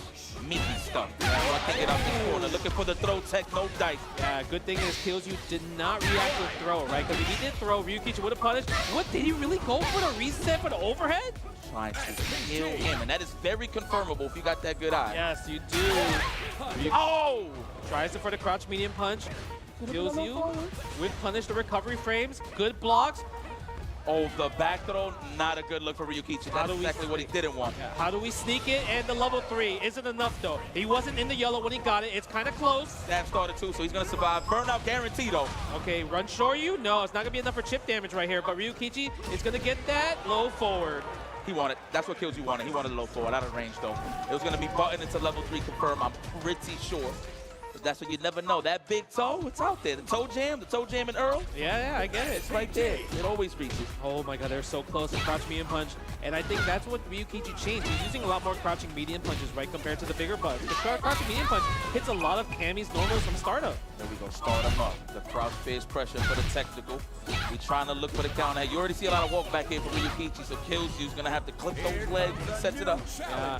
Meaty stuff. I can't get out the corner. Looking for the throw tech, no dice. Yeah, good thing is Killzyu did not react with throw, right? Because if he did throw, Ryukichi would have punished. What, did he really go for the reset for the overhead? Trying to kill him, and that is very confirmable if you got that good eye. Yes, you do. Oh! Tries it for the crouch medium punch. Kills you with punish the recovery frames. Good blocks. Oh, the back throw, not a good look for Ryukichi. How That's do we- exactly what he didn't want. How do we sneak it? And the level 3 isn't enough, though. He wasn't in the yellow when he got it. It's kind of close. Stab started too, so he's gonna survive. Burnout guarantee though. Okay, run Shoryu? No, it's not going to be enough for chip damage right here. But Ryukichi is going to get that low forward. He wanted, that's what Killzyu wanted. He wanted a low forward out of range though. It was gonna be button into level 3 confirm, I'm pretty sure. That's what you never know. That big toe, it's out there. The toe jam and Earl, Yeah, I get it. it's right there. It always reaches. Oh my god, they're so close to crouch medium punch. And I think that's what Ryukichi changed. He's using a lot more crouching medium punches, right, compared to the bigger punch. The crouching medium punch hits a lot of Cammy's normals from startup. There we go, start him up. The crouch face pressure for the technical. We trying to look for the counter. You already see a lot of walk back here from Ryukichi, so Killzew's gonna have to clip those legs and sets it up. Yeah.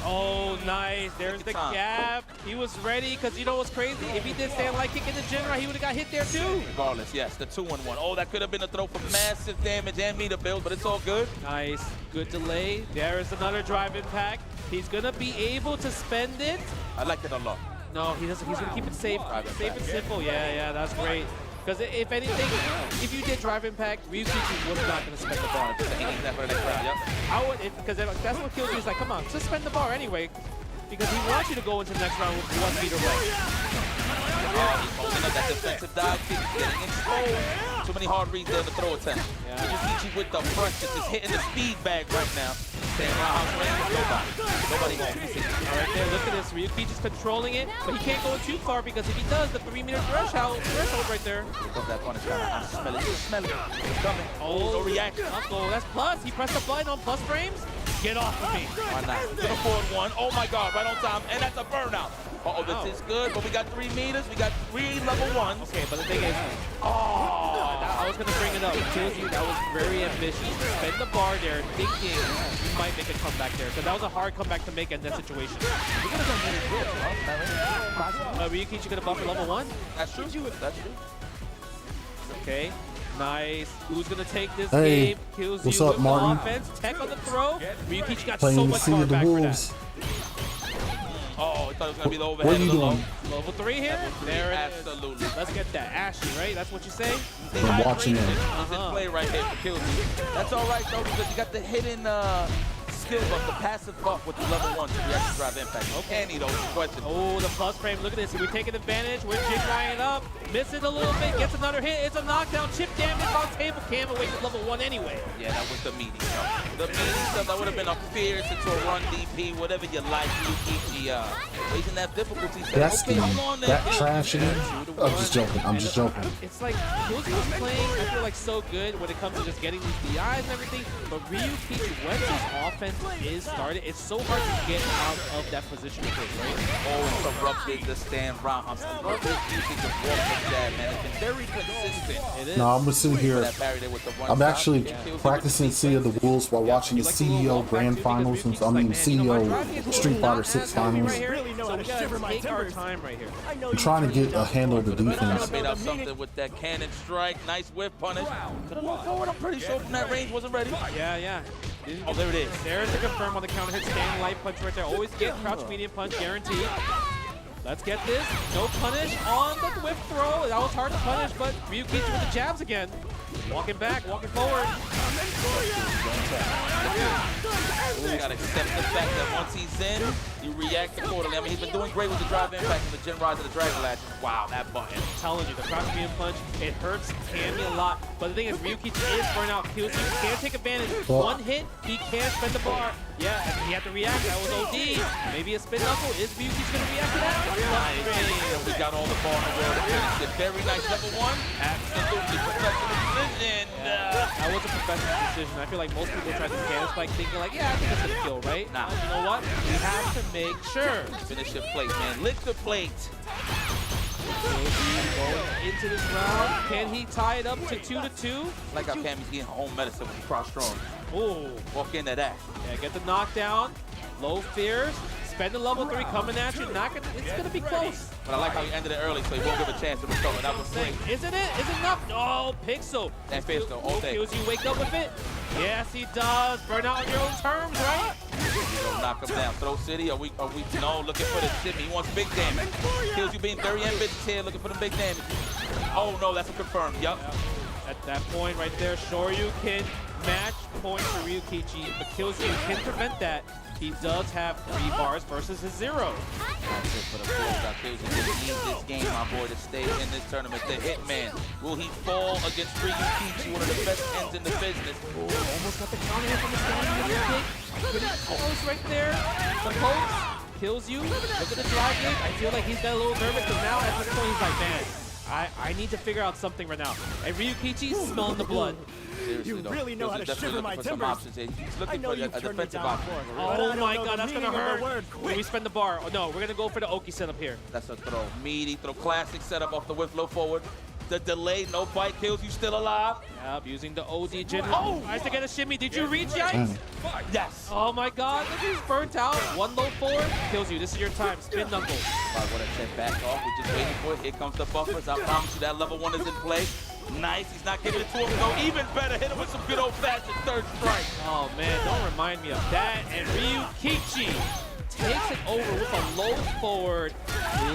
Oh, nice. There's the gap. He was ready, because you know what's crazy? If he did stand like kick in the Jinrai, he would have got hit there too. Regardless, yes, the 2-1-1. Oh, that could have been a throw for massive damage and meter build, but it's all good. Nice. Good delay. There is another drive impact. He's going to be able to spend it. I like it a lot. No, he doesn't. He's going to keep it safe. Safe and simple. Yeah, that's great. Because if anything, if you did drive impact, Ryukichi was not going to spend the bar. He needs that for the next round, yep. I would, because that's what kills you. Is like, come on, just spend the bar anyway. Because he wants you to go into the next round with 1 meter away. He's holding up that defensive dive kick, getting exposed. Too many hard reads there in the throw attempt. Yeah. Ryukichi with the pressure, just hitting the speed bag right now. Staying roundhouse range with nobody home. All right there, look at this. Ryukichi's controlling it, but he can't go too far because if he does, the 3 meter threshold right there. Here comes that punish. I smell it. Smell it. It's coming. Oh, no reaction. Uh-oh, that's plus. He pressed the button on plus frames. Get off of me. Why not? He's gonna forward one. Oh my God, right on time. And that's a burnout. Uh-oh, this is good, but we got 3 meters. We got 3 level 1s. Okay, but the thing is, I was going to bring it up. Killzeu, that was very ambitious. Spend the bar there, thinking you might make a comeback there. Because that was a hard comeback to make in that situation. We're gonna go really good, huh? Ryukichi could have buffed for level 1. That's true. That's true. Okay. Nice. Who's going to take this Hey, game? Killzeu what's up, with Martin? offense. Tech on the throw. Ryukichi got Playing so the much Sea power of the back for that. Wolves. Oh, I thought it was gonna be the overhead. What are you of the doing? low. Level 3 here? There it is. Absolutely. Let's get that. Ashy, right? That's what you say? I'm watching it. This play right here for Killzeu. That's all right though, because you got the hidden skill buff, the passive buff with the level 1 to react to drive impact. Okay, Annie though, question. Oh, the plus frame. Look at this. We're taking advantage. We're Jinrai up. Missing a little bit. Gets another hit. It's a knockdown. Chip damage on table. Cam away from level 1 anyway. Yeah, that was the meaty stuff. The meaty stuff, that would have been a fierce into a run DP, whatever you like. Ryukichi raising that difficulty. That's okay, hold on there. that trash again. I'm just joking. I'm just joking. It's like Killzeu was playing, I feel like, so good when it comes to just getting these DIs and everything. But Ryukichi, once his offense is started, it's so hard to get out of that position of his, right? Oh, interrupted the stand roundhouse. Interrupted using the walk like that, man. It's been very consistent. It is. No, I'm gonna sit here. That parry there with the one I'm shot. actually Killzeu practicing Sea of the Wolves while watching the CEO Grand Finals. I mean, CEO Street Fighter 6 Finals. So we gotta take our time right here. I'm trying to get a handle of the defense. Made up something with that cannon strike. Nice whip punish. Could have moved forward. I'm pretty sure from that range wasn't ready. Yeah. Oh, there it is. There's the confirm on the counter hit. Stand light punch right there. Always get crouch medium punch guaranteed. Let's get this. No punish on the whip throw. That was hard to punish, but Ryukichi with the jabs again. Walking back, walking forward. You gotta accept the fact that once he's in, you react accordingly. I mean, he's been doing great with the drive impact and the Gen Rise and the Dragon Lash. Wow, that button. I'm telling you, the crouch medium punch, it hurts Cammy a lot. But the thing is, Ryukichi is burnout. Killzeu can take advantage. Well, One hit, he can spend the bar. Yeah, and he had to react. That was OD. Maybe a spin knuckle. Is Ryukichi gonna react to that? And we got all the ball in the world to finish it. Very nice level 1. Absolutely professional decision. That was a professional decision. I feel like most people try to stand spike thinking like, yeah, I think it's gonna kill, right? Nah. You know what? We have to make sure. Finish your plate, man. Lick the plate. Going into this round, can he tie it up to 2-2? Like how Cammy's getting home medicine with the cross strong. Oh, Walk into that. yeah, get the knockdown. Low fears. Spend the level 3 coming at you. It's gonna be close. But I like how he ended it early, so he won't give a chance to recover. That was great. Isn't it? Is it enough? No, Pixel. And Pixel all day. Kills you wake up with it? Yes, he does. Burn out on your own terms, right? He's gonna knock him down. Throw City, are we no looking for the shimmy. He wants big damage. Kills you being very ambitious here, looking for the big damage. Oh no, that's a confirmed. Yup. At that point right there, Shoryu can match point for Ryukichi, but Killzeu can prevent that. He does have 3 bars versus his 0. That's it for the close. Killzeu just needs this game, my boy, to stay in this tournament. The Hitman. Will he fall against Ryukichi, one of the best ends in the business? Almost got the counter hit from the stand kick. Pretty close right there. The pokes. kills you, look at the drive game. I feel like he's got a little nervous because now at this point he's like, man, I need to figure out something right now. And Ryukichi's smelling the blood. Seriously, though. really know how to He's definitely shiver my looking for some timbers. options here. He's looking I know for a you've turned me defensive down option. before. Oh my know god, the that's gonna meaning of the hurt. word When quit. we spend the bar. Oh no, we're gonna go for the Oki setup here. That's a throw. Meaty throw. Classic setup off the whip flow forward. The delay, no bite kills you still alive. Yep, using the OD Jin. Tries to get a shimmy. Did you reach, Yikes? Yes. Oh my god, look, he's burnt out. One low forward, kills you. This is your time. Spin knuckles. I would have said back off. We're just waiting for it. Here comes the buffers. I promise you that level 1 is in play. Nice. He's not getting it to him. Go even better. Hit him with some good old-fashioned third strike. Oh man, don't remind me of that. And Ryukichi takes it over with a low forward,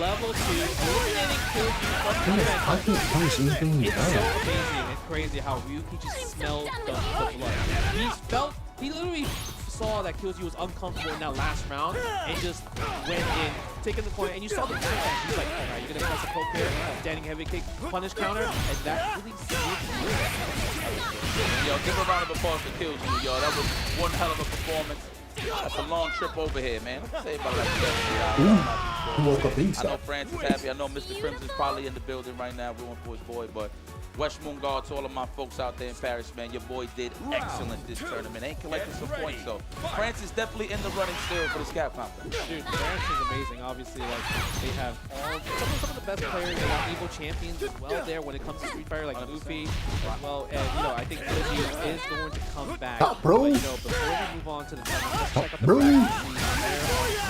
level 2, eliminating kills you from the I event. can't punish anything It's so better. amazing and crazy how Ryukichi smelled the blood. He literally saw that Killsy was uncomfortable in that last round and just went in, taking the point. And you saw the back end. He's like, all right, you're gonna press a poke here, standing heavy kick, punish counter, and that really sealed the deal. Yo, give a round of applause for Kills You, yo. That was one hell of a performance. That's a long trip over here, man. Say about like 70 hours. He woke up I know ASAP. France is happy. I know Mr. Crimson's probably in the building right now, rooting for his boy, but West Moon Guard to all of my folks out there in Paris, man. Your boy did excellent this tournament. Ain't collecting some points, so France is definitely in the running still for the Scat Conference. Dude, France is amazing. Obviously, like they have all some of the best players. They have Evo champions as well there when it comes to Street Fighter, like Luffy as well. And you know, I think Killsy is going to come back. Stop, bro. But, you know, before we move on to the tournament, let's check out the Bro. bracket.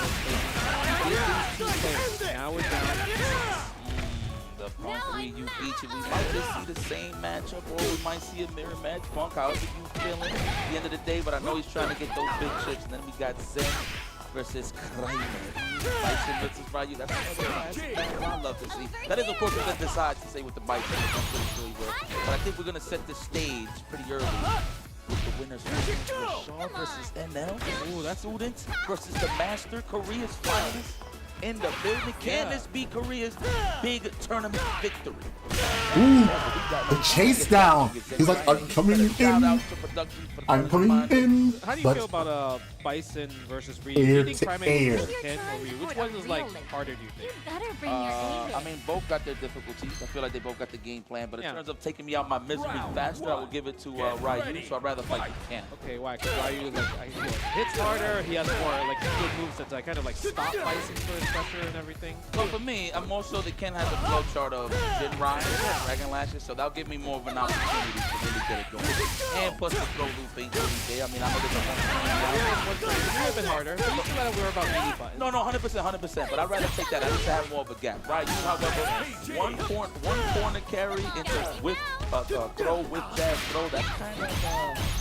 Now we're down. The Punk Lee, you beat you. We might just see the same matchup, or we might see a mirror match. Punk, however you feeling at the end of the day, but I know he's trying to get those big chips. And then we got Zen versus Kramer. Bison versus Ryu. That's another match I love to see. That is, of course, what they decide to say with the Bison. I'm pretty sure he will. But I think we're going to set the stage pretty early with the winners. Shaw versus NL. Ooh, that's Student versus the Master, Korea's finest. In the building. Can this be Korea's big tournament victory? Ooh, the chase down. He's like, I'm coming in. I'm coming in. How do you But feel about Bison versus Ryu? Air Do you think to Primate air. versus Ken or Ryu? Which one is like harder, do you think? Better bring your A. I mean, both got their difficulties. I feel like they both got the game plan. But in Yeah. terms of taking me out my misery faster, I will give it to Ryu. So I'd rather fight Ken. Okay, why? Because Ryu I feel like hits harder. He has more like good moves that kind of like stop Bison for his pressure and everything. So for me, I'm more so that Ken has a flow chart of Jin Ryan and Dragon Lashes, so that'll give me more of an opportunity to really get it going. And plus the throw loop ain't really there. I mean, I know there's It's a little bit harder. But you still gotta worry about melee buttons. No, 100%. But I'd rather take that. I need to have more of a gap. Right? You, however, one corner carry into whip, throw, whip, dash, throw. That's kind of.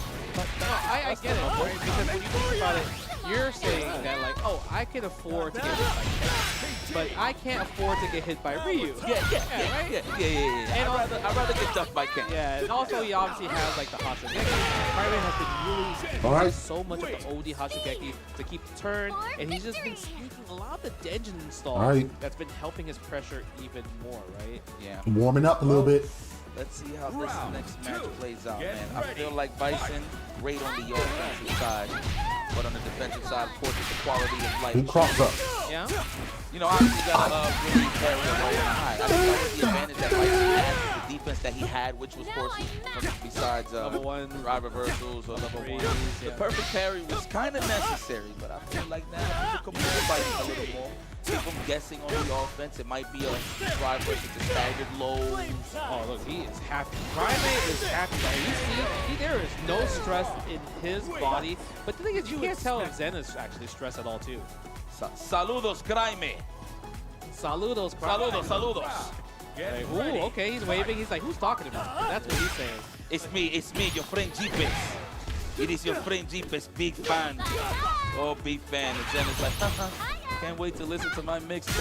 No, I get it, right? Because when you think about it, you're saying that like, oh, I can afford to get hit by Ken, but I can't afford to get hit by Ryu. Yeah. And I'd rather get ducked by Ken. Yeah, and also he obviously has like the Hashigeki. Primate has been really All right. using so much of the OD Hashigeki to keep the turn, and he's just been sneaking a lot of the Denjin install All right. that's been helping his pressure even more, right? Yeah. Warming up a little bit. Let's see how this next match plays out, Get man. I ready. feel like Bison, great on the offensive side, but on the defensive side, of course, it's the quality of life. He crops up. Yeah? You know, obviously, you gotta really carry away high. I think that was the advantage that Bison had, the defense that he had, which was, of course, besides Level 1. drive reversals or level 1. The Yeah. perfect parry was kind of necessary, but I feel like now people can move Bison a little more. Keep him guessing on the offense. It might be a drive versus the staggered lows. Oh, look, he is happy. Primate is happy. Like, you see, there is no stress in his body. But the thing is, you can't tell if Zen is actually stressed at all, too. Saludos, Kraime. Saludos, Primate. Saludos. Like, ooh, okay, he's waving. He's like, who's talking to me? That's what he's saying. It's me, your friend Jeepes. It is your friend Jeepes, big fan. Oh, big fan. And Zen is like, can't wait to listen to my mixtape.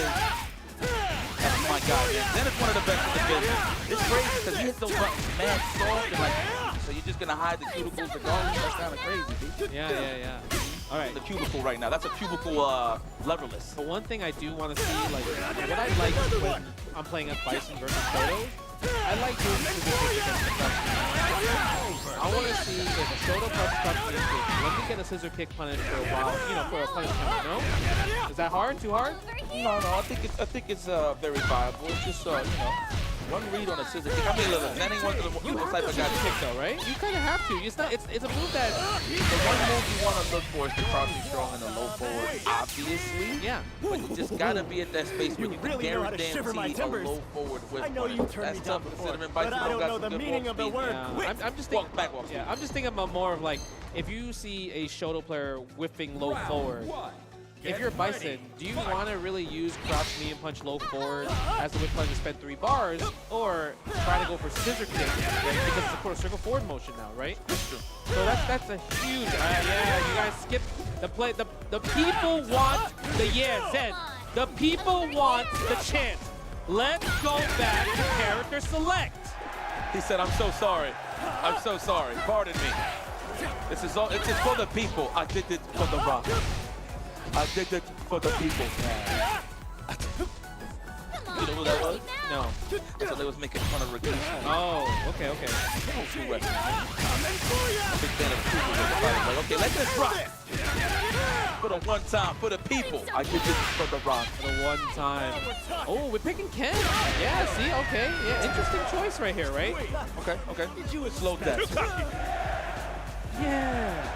That's my guy, man. Zen is one of the best in the business. It's crazy because he hits those buttons mad soft and like, so you're just gonna hide the cuticles regardless. That's kind of crazy, dude. Yeah. All right. The cubicle right now. That's a cubicle leverless. But one thing I do want to see, like, what I like when I'm playing as Bison versus Toto, I like doing specific against the freshman. I want to see if a Shoto punch crush me and kick, let me get a scissor kick punish for a while, you know, for a punish counter, no? Is that hard? Too hard? No, I think it's very viable. It's just you know, one read on a scissor kick. I mean, look, that ain't one of the type of guy to kick though, right? You kind of have to. It's not. It's a move that. The one move you want to look for is the crouching strong and the low forward, obviously. Yeah. But you just gotta be at that space where you can really know how to guarantee shiver my a timbers. low forward whip. I know you turned me That's down tough before, considering but Bison I don't got know some the good meaning walk of the speed. word Yeah, whip. I'm just thinking. Walk back, walk Yeah, speed. I'm just thinking about more of like if you see a Shoto player whipping low forward. If you're Bison, do you want to really use crouch medium punch low forward as the whip punch to spend 3 bars, or try to go for scissor kick, right? Because it's a quarter circle forward motion now, right? So that's a huge. Yeah, you guys skip the play. The people want the Zen. The people want the chant. Let's go back to character select. He said, "I'm so sorry. I'm so sorry. Pardon me. This is all. It's just for the people. I did it for the rock. I did it for the people." You know who that was? No. So they was making fun of Rikishi. Oh, okay. Big fan of Kubo. Like, okay, let this rock. For the one time, for the people. I did this for the rock. For the one time. Oh, we're picking Ken. Yeah, see, okay. Yeah, interesting choice right here, right? Okay. Slow that. Yeah.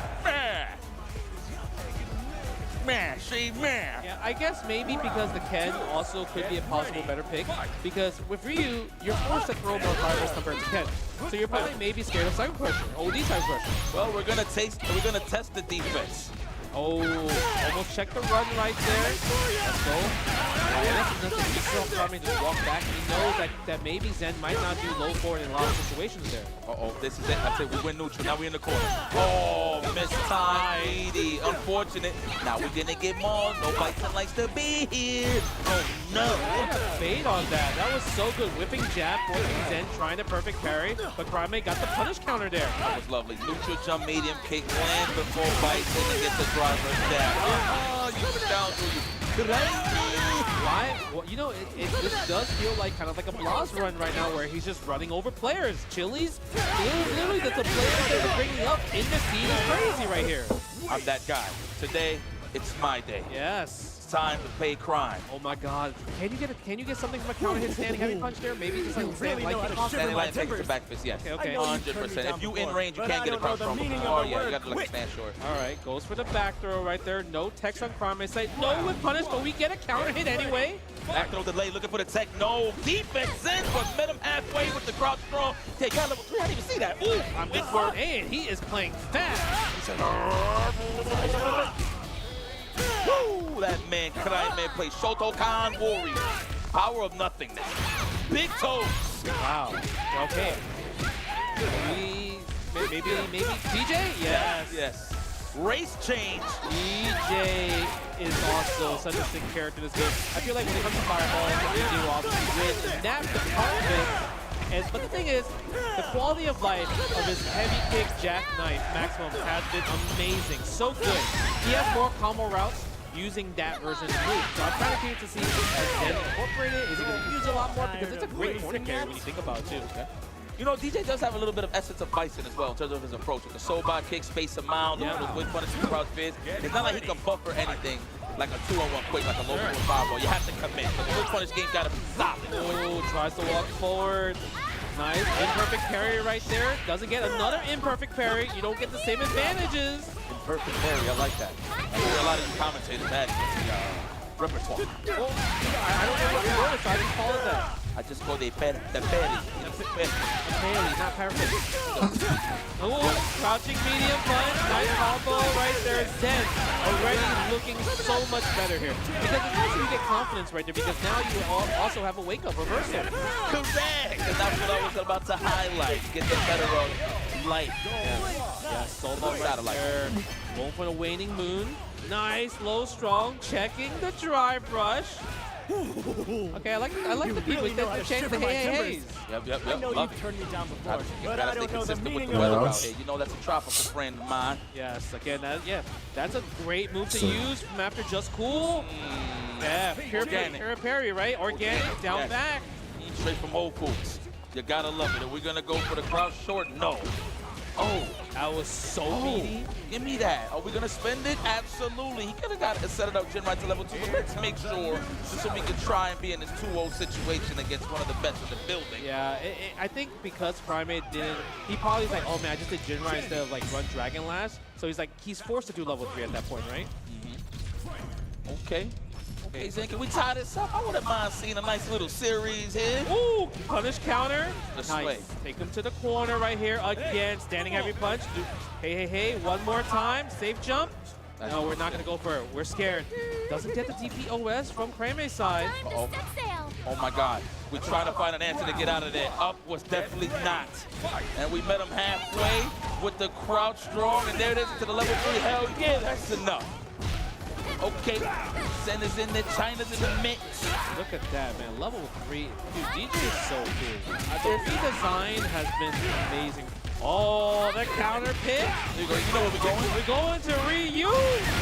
Man. Yeah, I guess maybe because the Ken also could be a possible better pick. Because with Ryu, you're forced to throw more fireballs compared to Ken. So you're probably maybe scared of cycle pressure. OD cycle pressure. Well, we're gonna test the defense. Oh, almost checked the run right there. Let's go. That's nothing. He saw Kami just walk back. He knows that maybe Zen might not do low forward in a lot of situations there. Uh-oh, this is it. That's it. We went neutral. Now we're in the corner. Oh, missed time. Edie. Unfortunate. Now we're gonna get more. No Bison likes to be here. Oh, no. Fade on that. That was so good. Whipping jab, forcing Zen, trying to perfect parry, but Crime got the punish counter there. That was lovely. Neutral jump, medium kick, land before Bison and get the driver jab. Oh, you down to you. Why? Well, you know, this does feel like kind of like a Blaz run right now where he's just running over players. Chili's, literally that's a player that they're bringing up in the scene is crazy right here. I'm that guy. Today, it's my day. Yes. It's time to pay crime. Oh my God! Can you get something from a counter hit standing heavy punch there? Maybe just like standing like Standing line takes the back fist, yes. Okay. 100%. If you in range, you can't get across from him. Oh yeah, you gotta let stand short. All right, goes for the back throw right there. No text on Crime. Say no whip punish, but we get a counter hit anyway. Back throw delay, looking for the tech. No defense in, but met him halfway with the crouch strong. Take out level 3. I didn't even see that. Ooh, I'm good for it. And he is playing fast. Woo! That man, Kraime plays Shotokan Warrior. Power of nothingness. Big toes. Wow. Okay. Maybe DJ? Yes. Yes. Race change. DJ is also such a sick character in this game. I feel like when it comes to Fireball, DJ will obviously win in that department. But the thing is, the quality of life of his heavy kick jackknife maximum has been amazing. So good. He has more combo routes using that version of the move. So I'm kind of curious to see if Zen incorporate it. Is he going to use it a lot more? Because it's a great corner carry when you think about it too. Okay? You know, DJ does have a little bit of essence of Bison as well in terms of his approach. With the soul kick, space him out, those whip punishes, crouch fist. It's not like he can buffer anything like a 2-on-1 quick, like a low 5 ball. You have to commit. But the whip punish game got to be solid. Oh, tries to walk forward. Nice, imperfect parry right there. Doesn't get another imperfect parry. You don't get the same advantages. Imperfect parry, I like that. I hear a lot of you commentators had the repertoire. Well, I don't know what the word is, so I just call it that. I just call the parry. Parry, not perfect. Oh, crouching medium punch. Nice combo right there. Zen already looking so much better here. Because it's also you get confidence right there because now you also have a wake-up reversal. Correct! And that's what I was about to highlight. Get the better of light. Yeah, solo right there. Going for the waning moon. Nice, low, strong. Checking the drive rush. Okay, I like the people that change the hey. Yep. I know Love you've it. turned me down before, Gotta but I stay don't know the consistent with meaning the of weather the out here. You know that's a tropical friend of mine. Yes, again, that's a great move to use from after Just Cool. Yeah, pure parry, right? Organic, down back. Straight from Whole Foods. You gotta love it. Are we gonna go for the crouch short? No. Oh, That was so Oh, meaty. give me that. Are we gonna spend it? Absolutely. He could have got set it up Gen right to level 2, but let's make sure just so we can try and be in this 2-0 situation against one of the best in the building. Yeah, I think because Primate didn't, he probably was like, oh man, I just did Jinrai instead of like run Dragon Last. So he's like, he's forced to do level 3 at that point, right? Okay. Okay, Zen, can we tie this up? I wouldn't mind seeing a nice little series here. Ooh, punish counter. This Nice. way. Take him to the corner right here again, standing heavy punch. Hey, one more time. Safe jump. No, we're not going to go for it. We're scared. Doesn't get the DPOS from Krame's side. Time to set sail. Oh my God. We're trying to find an answer to get out of there. Up was definitely not. And we met him halfway with the crouch strong, and there it is to the level 3. Hell yeah, that's enough. Okay, Zen is in there, China's in the mix. Look at that, man. Level 3. Dude, DJ is so cool. Their redesign has been amazing. Oh, the counter pick. There you go. You know where we're going? We're going to Ryu.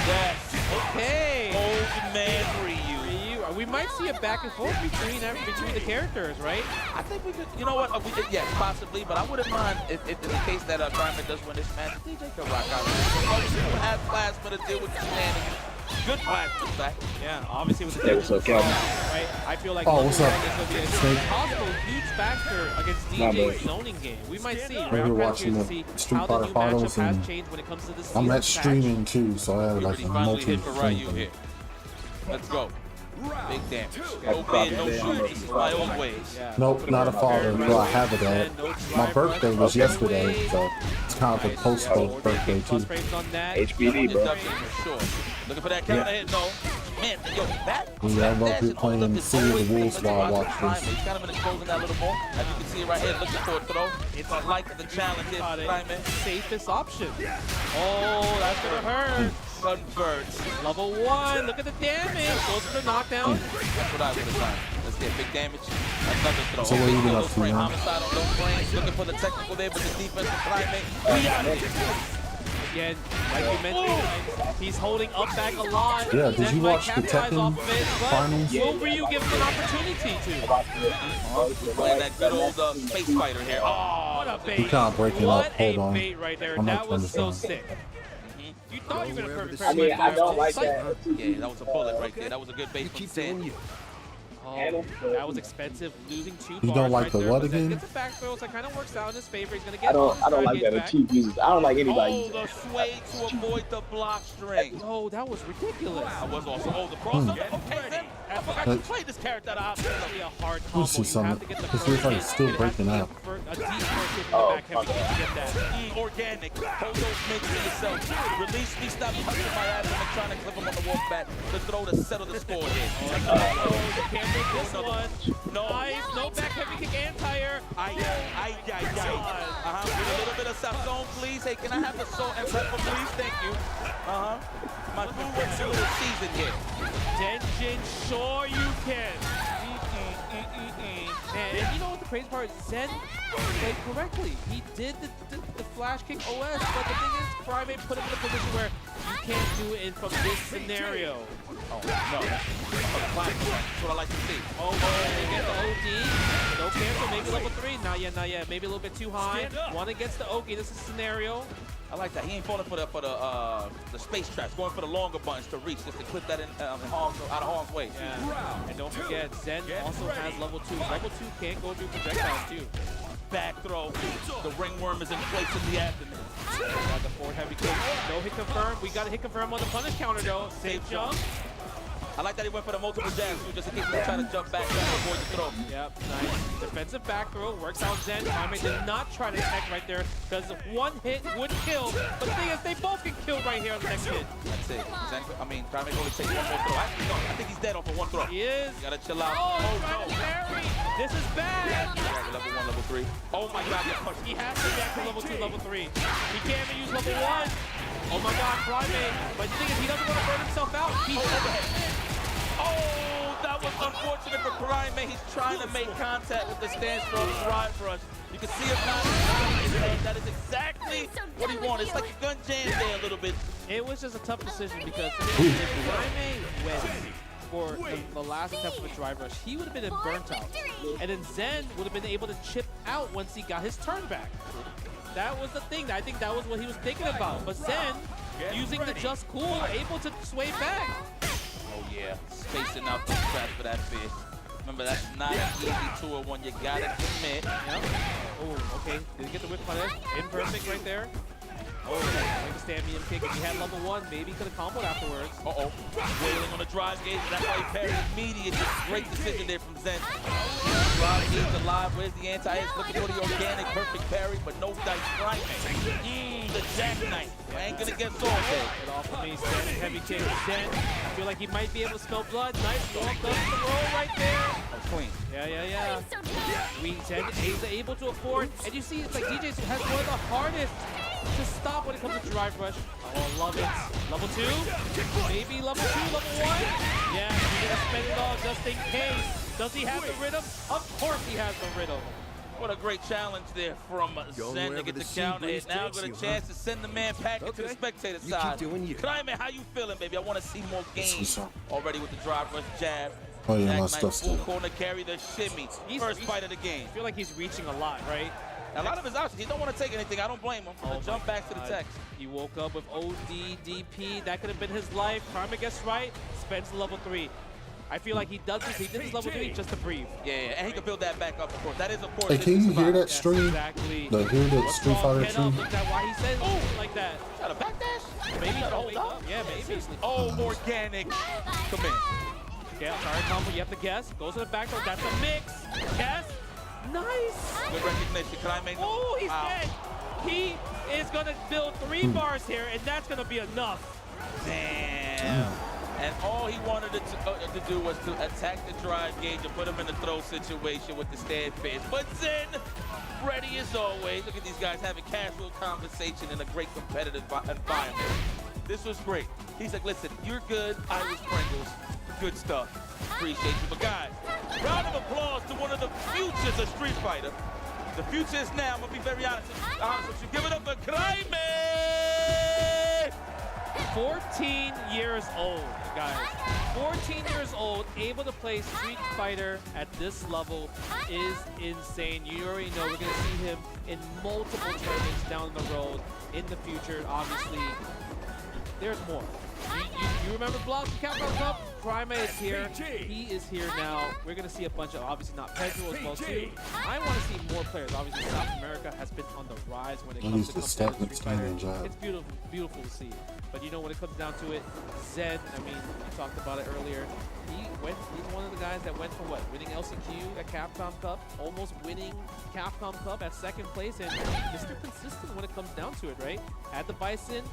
Yes. Okay. Old man Ryu. We might see a back and forth between the characters, right? I think we could, you know what? Yes, possibly, but I wouldn't mind if in the case that Diamond does win this match, DJ could rock out. We don't have plasma to deal with the shenanigans. Good plasma, in fact. Yeah, obviously with the Hey, what's up, Calvin? right? I feel like Oh, level what's up? 1 is going to be a Snake. possible huge factor against Nah, DJ's boy. zoning game. We might see. We're Right? here I'm watching curious the to see Street how the Fighter new finals, matchup has and changed when it comes to the I'm season at patch. streaming too, so I have We like already a finally multi hit for Ryu thing. here. Let's go. Big damage. That's No probably bid, no been on shoot. the This is my old ways. Yeah. Nope, not a father, but I have a dad. My birthday was yesterday, so it's kind of a post birthday too. Plus frames on that. HBD, bro. Deduction for sure. Looking for that counter hit, no. Man, yo, that. Yeah, I love that it playing is City of the always Wolves been while I watch time. this. He's kind of been exposing that a little more. As you can see right here, looking for a throw. It's like the challenge here, Got it. Simon. Safest option. Oh, that's gonna hurt. Converts. Level 1. Look at the damage. Goes for the knockdown. That's what I would have done. Let's get big damage. Another throw. So what you been no up to, frame. man? Homicide on those frames. Looking for the technical there, but the defensive climate. We out of here. Again, like you mentioned, he's holding up back a lot. Yeah, did Then you might watch the capitalize Tekken off of it, but finals? Will Ryu give him an opportunity to? Playing that good old space fighter here. Oh, What a bait. He kinda breaking What up. Hold a on. bait right there. I'm not That was so understanding. sick. You thought you were going to perfect I mean, I don't like that. yeah, that was a bullet right there. That was a good base from Zen. Oh, that was expensive. Losing 2 You bars don't like right the there, what but then again? gets the back throw, so it kind of works out in his favor. He's going to get I don't like that. the The Chief uses. I don't like anybody Oh, using the that. sway to avoid the block string. Oh, that was ridiculous. That was awesome. Oh, the crossover. Okay, Zen. I forgot to play this character out of option. It's gonna be a hard Let combo. me see You have something. to get the This first looks like hit. it's still It has to breaking be out. a deep first hit from Oh, the back heavy kick to get that. Organic. Hold those mitts to yourself. Release me. Stop touching my ass and trying to clip him on the walk back. The throw to settle the score here. Oh, you can't make this one. No. Nice. No back heavy kick anti-air. Ay. With a little bit of sazon, please. Hey, can I have the salt and pepper, please? Thank you. My food was a little seasoned here. Denjin, sure you can. And you know what the crazy part is? Zen played correctly. He did the flash kick OS, but the thing is, Primate put him in a position where you can't do it from this scenario. Oh, no. That's what I like to see. Oh, he gets the OD. No cancel, maybe level 3. Not yet, not yet. Maybe a little bit too high. One against the Oki. This is scenario. I like that. He ain't falling for the space traps, going for the longer buttons to reach, just to clip that out of harm's way. Yeah. And don't forget, Zen also has level 2. Level 2 can't go through projectiles too. Back throw. The ringworm is in place in the abdomen. Got the forward heavy kick. No hit confirmed. We got a hit confirmed on the punish counter though. Safe jump. I like that he went for the multiple jabs, just in case he was trying to jump back to avoid the throw. Yep, nice. Defensive back throw. Works out Zen. Primate did not try to connect right there because one hit would kill. But the thing is, they both get killed right here on the next hit. That's it. Primate only takes one more throw. Actually, no, I think he's dead off of one throw. He is. You gotta chill out. Oh, he's trying to parry. This is bad. Level 1, level 3. Oh my God, get pushed. He has to react to level 2, level 3. He can't even use level 1. Oh my God, Primate. But the thing is, he doesn't want to burn himself out. He's overhead. Oh, that was unfortunate for Primate. He's trying to make contact with the stand strong ride for us. You can see him nodding his head. That is exactly what he wanted. It's like a gun jam there a little bit. It was just a tough decision because if Primate went for the last attempt of a drive rush, he would have been burnt out. And then Zen would have been able to chip out once he got his turn back. That was the thing. I think that was what he was thinking about. But Zen, using the just cool, able to sway back. Oh yeah, spacing out the traps for that fish. Remember, that's not an easy 2-1. You gotta commit. Yep. Oh, okay. Did he get the whip punish? Imperfect right there. Oh, like a stand medium kick. If he had level 1, maybe he could have comboed afterwards. Uh-oh. Wailing on the drive gauge. That's why he parried immediate. Great decision there from Zen. Drive gauge alive. Where's the anti-air? Looking for the organic. Perfect parry, but no dice priming. The jackknife. I ain't gonna get sold there. Get off of me, standing heavy kick. Zen. I feel like he might be able to smell blood. Nice walk up the roll right there. Oh, clean. Yeah. I'm so done. We Zen is able to afford. And you see, it's like DJ has one of the hardest to stop when it comes to drive rush. Oh, love it. Level 2? Maybe level 2, level 1? Yeah, he's gonna spend it all just in case. Does he have the rhythm? Of course he has the rhythm. What a great challenge there from Zen to get the counter hit. Now got a chance to send the man packing to the spectator side. Kraime, how you feeling, baby? I want to see more games already with the drive rush jab. Oh yeah, my Jackknife, stuff full still. corner carry, the shimmy. First fight of the game. I feel like he's reaching a lot, right? A lot of his options, he don't want to take anything. I don't blame him. Oh Jump back to the God. text. He woke up with OD, DP. That could have been his life. Karma gets right, spends level 3. I feel like he does this. He did his level 3 just to breathe. Yeah, and he can build that back up, of course. That is, of course. Hey, can you hear that Yes, stream? exactly. Like, hear that What's Street wrong? Fighter Get up. stream? Look at why he says it like that. Got a backdash? Maybe Got to he'll hold wake up? up. Yeah, maybe. Oh, organic. Come in. Okay, sorry, combo. You have to guess. Goes to the back door. That's a mix. Guess. Nice. Good recognition. Can I make Oh, he's dead. He is going to build 3 bars here, and that's going to be enough. Damn. And all he wanted to do was to attack the drive gauge and put him in the throw situation with the stand fish. But Zen, ready as always. Look at these guys having casual conversation in a great competitive environment. This was great. He's like, listen, you're good. I was Pringles. Good stuff. Appreciate you. But guys, round of applause to one of the futures of Street Fighter. The future is now. I'm going to be very honest with you. Give it up for Kraime! 14 years old, guys. 14 years old, able to play Street Fighter at this level is insane. You already know we're going to see him in multiple tournaments down the road in the future. Obviously, there's more. You remember Block Capcom Cup? Kraime is here. He is here now. We're going to see a bunch of, obviously not Pedro as well too. I want to see more players. Obviously, South America has been on the rise when it comes to competitive Street Fighter. It's beautiful to see. But you know, when it comes down to it, Zen, I mean, you talked about it earlier. He's one of the guys that went from what? Winning LCQ at Capcom Cup, almost winning Capcom Cup at 2nd place, and Mr. Consistent when it comes down to it, right? Had the Bison,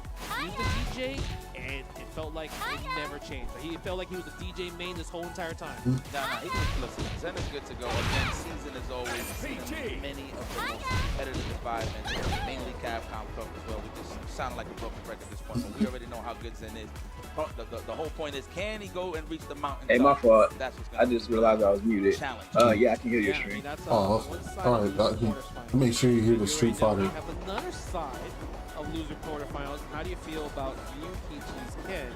used the DJ, and it felt like it never changed. He felt like he was a DJ main this whole entire time. Nah, listen, Zen is good to go. Again, season is always seen many of the most competitive environments, mainly Capcom Cup as well. We just sound like a broken record at this point, but we already know how good Zen is. The whole point is, can he go and reach the mountain? Hey, my fault. That's what's I just realized I was muted. Challenge. Yeah, I can hear your stream. I mean, that's, Oh, one side all of right. the loser quarterfinals. Make sure you hear the We Street already know Fighter. we have another side of loser quarterfinals. How do you feel about Ryukichi's Ken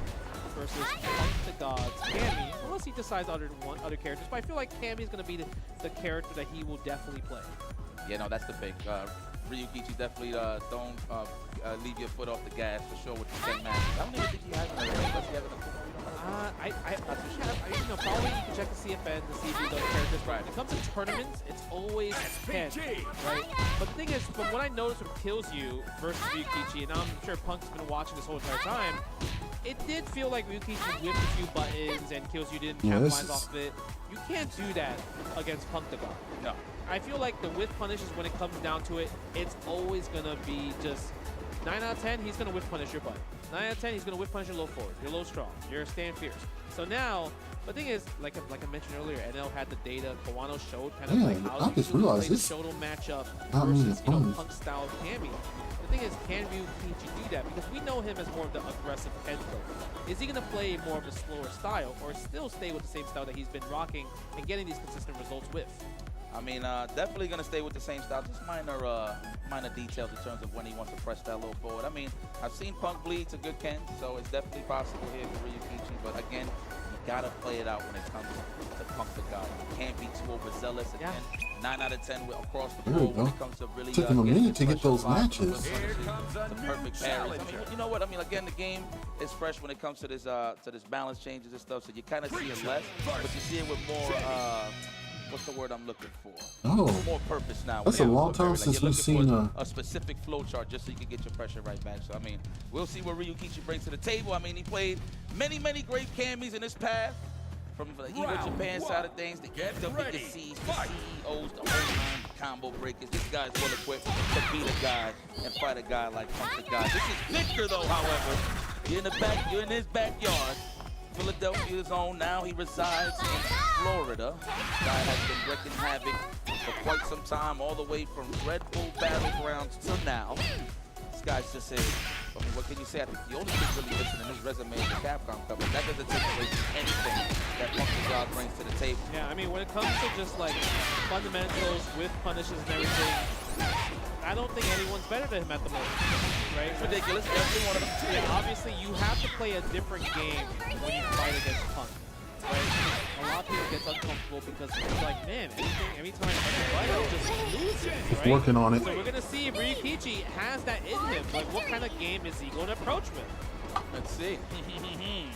versus Punk the Gods Cammy? Unless he decides other characters, but I feel like Cammy is going to be the character that he will definitely play. Yeah, no, that's the pick. Ryukichi definitely don't leave your foot off the gas for sure with the 10 matches. I don't even think he has another ring. Does he have another? Probably you can check the CFN to see if he does characters. Right. When it comes to tournaments, it's always Ken, right? But the thing is, from what I noticed from Kills You versus Ryukichi, and I'm sure Punk's been watching this whole entire time, it did feel like Ryukichi whipped a few buttons and Kills You didn't capitalize off of it. You can't do that against Punk the God. No. I feel like the whiff punishes, when it comes down to it, it's always going to be just 9 out of 10, he's going to whiff punish your butt. 9 out of 10, he's going to whiff punish your low forward, your low strong, your stand fierce. So now, the thing is, like I mentioned earlier, NL had the data, Kawano showed kind of like how I just realized this Shoto matchup not many versus, opponents. Punk style Cammy. The thing is, can Ryukichi do that? Because we know him as more of the aggressive head player. Is he going to play more of a slower style, or still stay with the same style that he's been rocking and getting these consistent results with? I mean, definitely going to stay with the same style. Just minor details in terms of when he wants to press that a little forward. I mean, I've seen Punk bleed to good Ken, so it's definitely possible here for Ryukichi. But again, gotta play it out when it comes to Punk the God. You can't be too overzealous. And 9 out of 10 across the There we board when go. it comes to really Took him a getting minute to get pressure those box, matches. Here comes a the new perfect parries. I mean, challenger. you know what? I mean, again, the game is fresh when it comes to this balance changes and stuff. So you kind of see it less, but you see it with more. What's the word I'm looking for? Oh. More purpose now. That's a when it long comes to parry. time since you're we've looking seen for a specific flow chart just so you can get your pressure right back. So I mean, we'll see what Ryukichi brings to the table. I mean, he played many great camis in his path. From the Evo Round Japan one. side of things, the Get ready. WCs, the Fight. CEOs, the O9 combo breakers. This guy's well equipped to beat a guy and fight a guy like Punk the God. This is Victor though, however. You're in his backyard. Philadelphia's own. Now he resides in Florida. This guy has been wreaking havoc for quite some time, all the way from Red Bull Battlegrounds to now. This guy's just a, I mean, what can you say? I think the only thing really missing in his resume is the Capcom cover. That doesn't take away from anything that Punk the God brings to the table. Yeah, I mean, when it comes to just like fundamentals with punishes and everything, I don't think anyone's better than him at the moment, right? It's ridiculous. Every one of them. Yeah, obviously you have to play a different game when you fight against Punk, right? A lot of people get uncomfortable because it's like, man, every time I fight, I'm just losing, right? Working on it. So we're gonna see if Ryukichi has that in him. Like, what kind of game is he going to approach with? Let's see.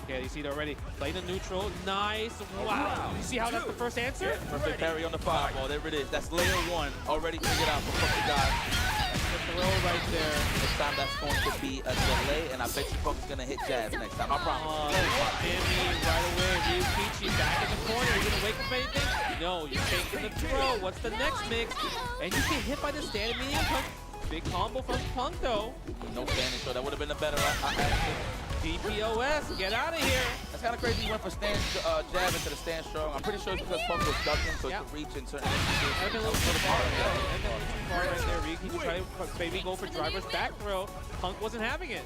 Okay, you see it already. Play the neutral. Nice. Wow. You see how that's the first answer? Perfect parry on the fireball. There it is. That's layer one already figured out for Punk the God. The throw right there. This time that's going to be a delay, and I bet you Punk is going to hit jabs next time. I promise. Jimmy right away. Ryukichi back in the corner. Are you going to wake up anything? No, you're taking the throw. What's the next mix? And you get hit by the standing medium punch. Big combo from Punk, though. No standing, so that would have been a better DPOS, get out of here. That's kind of crazy. He went for stand jab into the stand strong. I'm pretty sure it's because Punk was ducking, so he could reach in certain instances. I've been a little too far. I've been a little too far right there. Ryukichi tried to maybe go for driver's back throw. Punk wasn't having it.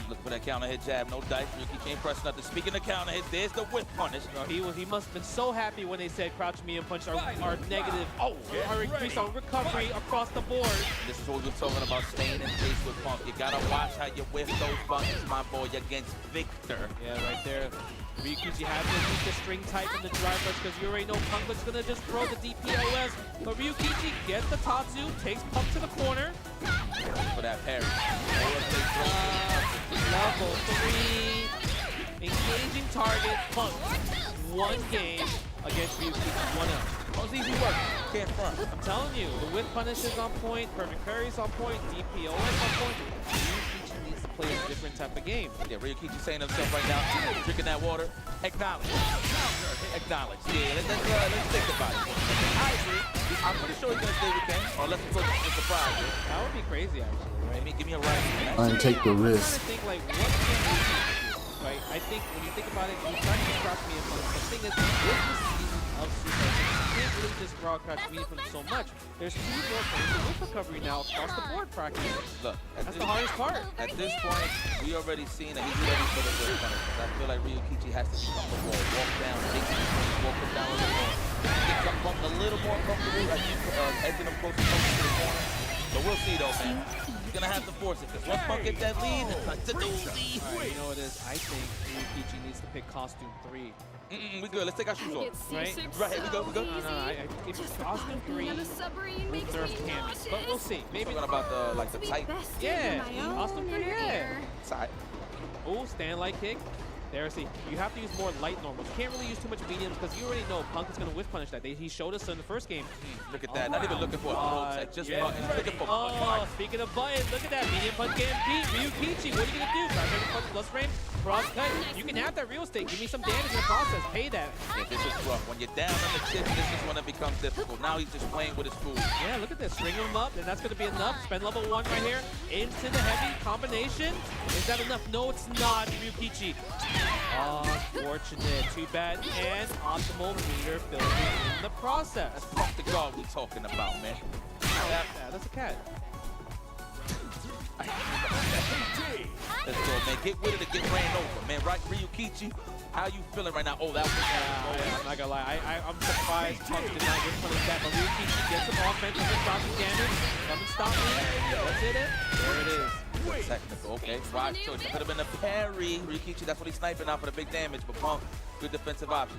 Looking for that counter hit jab, no dice. Ryukichi ain't pressing nothing. Speaking of counter hits, there's the whip punish. He must have been so happy when they said crouch medium punch are negative. Oh, our increase on recovery across the board. This is what we're talking about, staying in pace with Punk. You gotta watch how you whip those buttons, my boy, against Victor. Yeah, right there. Ryukichi has to keep the string tight from the drivers because you already know Punk was gonna just throw the DPOS. But Ryukichi gets the Tatsu, takes Punk to the corner. For that parry. Level 3. Engaging target, Punk. One game against Ryukichi, 1-0. That was easy work. Can't front. I'm telling you, the whip punish is on point, perfect parry's on point, DPOS on point. Ryukichi needs to play a different type of game. Yeah, Ryukichi saying himself right now, drinking that water. Acknowledge. Acknowledge. Yeah, let's think about it. I agree. I'm pretty sure he's going to stay with Ken, or unless it's a surprise. That would be crazy, actually, right? Give me a right. And take the I'm trying risk. to think, like, what can Ryukichi do, right? I think when you think about it, he's trying to crouch me in front. The thing is, with the season of Super, you can't really just raw crouch me in front so much. There's 2 more points of whip recovery now across the board, practically. Look, That's the hardest part. At this point, we already seen that he's ready for the whip punishment. I feel like Ryukichi has to become the wall, walk down, take the swing, walk him down a little more. Get Punk a little more comfortable as he's edging him closer to the corner. So we'll see though, man. He's gonna have to force it because once Punk gets that lead, it's like the doozy. All right, you know what it is? I think Ryukichi needs to pick costume 3. We good. Let's take our shoes off. Right? Right here we go. We go. No, if it's costume 3, we'll nerf Cammy. But we'll see. Maybe. Talking about the tight Yeah, costume 3, yeah. side. Oh, stand light kick. There, see, you have to use more light normals. You can't really use too much mediums because you already know Punk is going to whiff punish that. He showed us in the first game. Look at that. Not even looking for a throw tech. Just buttons. Looking for Oh, speaking of buttons, look at that. Medium punch can't beat Ryukichi. What are you going to do? Primary punch plus frame, cross cut. You can have that real estate. Give me some damage in the process. Pay that. Yeah, this is rough. When you're down on the chips, this is when it becomes difficult. Now he's just playing with his food. Yeah, look at this. String him up, and that's going to be enough. Spend level 1 right here. Into the heavy combination. Is that enough? No, it's not. Ryukichi. Unfortunate. Too bad. And optimal meter building in the process. That's Punk the God we talking about, man. Yeah, that's a cat. Let's go, man. Get with it or get ran over, man. Right, Ryukichi? How you feeling right now? Oh, that was I'm not gonna lie. I'm surprised Punk did not get punish that, but Ryukichi gets some offensive and stopping damage. Come and stop me. That's it. There it is. wins. Technical, okay. Wise choice. It could have been a parry. Ryukichi, that's what he's sniping out for the big damage, but Punk, good defensive option.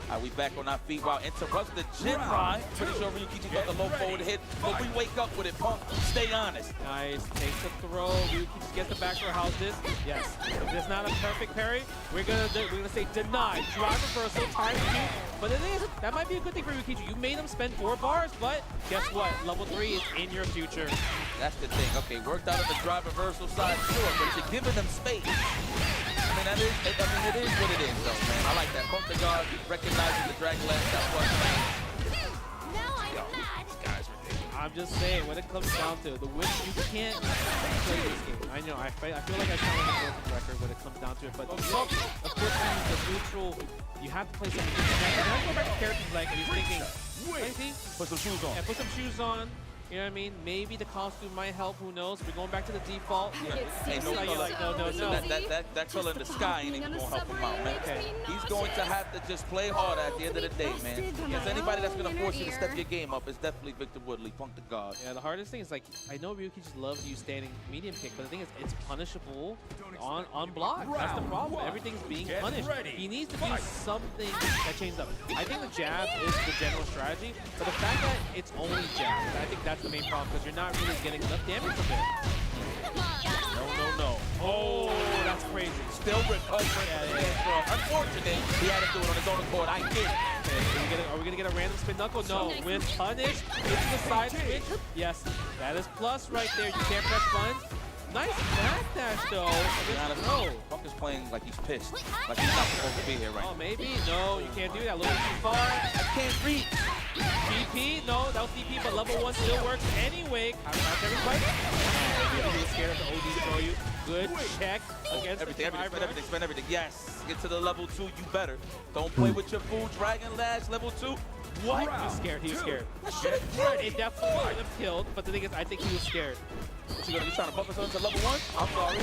All right, we back on our feet while interrupts the Jin ride. Pretty sure Ryukichi got the low forward hit, but we wake up with it. Punk, stay honest. Nice, takes a throw. Ryukichi gets the back row. How's this? Yes. If it's not a perfect parry, we're gonna say denied. Drive reversal, time to you. But it is. That might be a good thing for Ryukichi. You made him spend 4 bars, but guess what? Level 3 is in your future. That's the thing. Okay, worked out on the drive reversal side, sure, but you're giving them space. I mean, it is what it is, though, man. I like that. Pump the guard, recognizing the Dragon Lance. That's what's playing. Now I'm mad. I'm just saying, when it comes down to the win, you can't play this game. I know, I feel like I sound like a broken record when it comes down to it, but of course, the neutral, you have to play something different. And I go back to characters like, he's thinking, hey, Put some shoes on. yeah, put some shoes on. You know what I mean? Maybe the costume might help. Who knows? We're going back to the default. Hey, no Like, color. like, no. Listen, that color in the sky ain't even gonna help him out, man. Okay. He's going to have to just play harder at the end of the day, man. Because anybody that's gonna force you to step your game up is definitely Victor Woodley, Punk the guard. Yeah, the hardest thing is like, I know Ryukichi just loves you standing medium kick, but the thing is, it's punishable on block. That's the problem. Everything's being punished. He needs to do something that changes up. I think the jab is the general strategy, but the fact that it's only jab, I think that's the main problem because you're not really getting enough damage from it. No. Oh, that's crazy. Still recovering. Unfortunate, he had to do it on his own accord. I get it. Okay, are we gonna get a random spin knuckle? No. With punish into the side switch. Yes, that is plus right there. You can't press buttons. Nice backdash though. No. Punk is playing like he's pissed. Like he's not supposed to be here right Oh, now. maybe. No, you can't do that. A little too far. I can't reach. DP, no, that was DP, but level 1 still works anyway. How about everybody? You're scared of the OD throw you. Good check against Everything, spend everything. Yes, get to the level 2, you better. Don't play with your fool, Dragon Lash, level 2. What? He was scared, he was scared. It definitely would have killed, but the thing is, I think he was scared. What you gonna be trying to bump us into level 1? I'm sorry.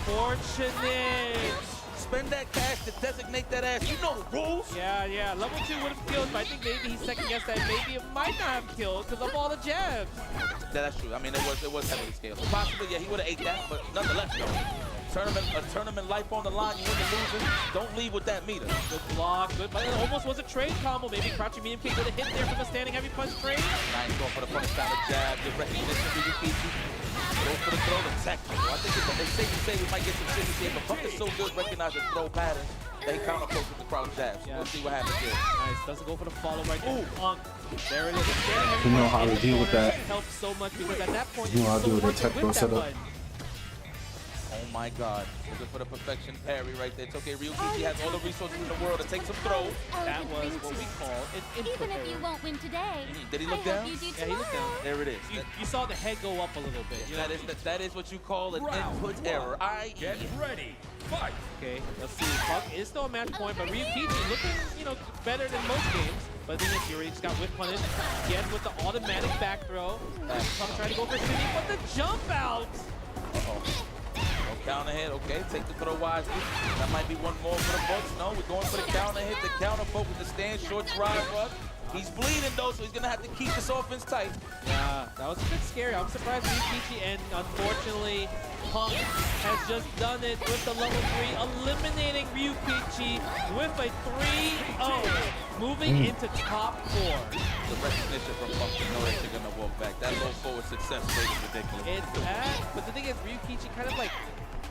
Unfortunate. Spend that cash to designate that ass. You know the rules. Yeah, level 2 would have killed, but I think maybe he second-guessed that maybe it might not have killed because of all the jabs. That's true. I mean, it was heavily scaled. Possibly, yeah, he would have ate that, but nonetheless, though. A tournament life on the line, you win or losing. Don't leave with that meter. Good block, good, but it almost was a trade combo. Maybe crouching medium kick with a hit there from a standing heavy punch trade. Nice going for the punch down the jab. Good recognition for Ryukichi. Go for the throw, the technical. I think it's safe to say we might get some shit here, but Punk is so good recognizing throw pattern that he counter approach with the crouch jabs. Yeah. We'll see what happens here. Nice, doesn't go for the follow right there. Punk. There it is. You know how to deal with that. Helps so much because at that point, You know how to deal with so that technical with that setup. button. Oh my God. Looking for the perfection parry right there. It's okay. Ryukichi has all the resources in the world to take some throws. That was what we call an input Even if you error. won't win today, Did he look I down? hope you do Yeah, he looked tomorrow. down. There it is. You saw the head go up a little bit. You know? That is what you call an Round input one. error. Get ready. Fight. Okay, let's see. Punk is still a match point, but Ryukichi looking, better than most games. But the thing is, Yuri just got whip punished. Again with the automatic back throw. Punk trying to go for City, but the jump out. Uh-oh. Counter hit, okay, take the throw wisely. That might be one more for the books. No, we're going for the counter hit, the counter poke with the stand, short drive rush. He's bleeding though, so he's gonna have to keep this offense tight. Yeah, that was a bit scary. I'm surprised Ryukichi, and unfortunately, Punk has just done it with the level 3, eliminating Ryukichi with a 3-0, moving into top 4. The recognition from Punk, you know that you're gonna walk back. That low forward success rate is ridiculous. It's that, but the thing is, Ryukichi kind of like,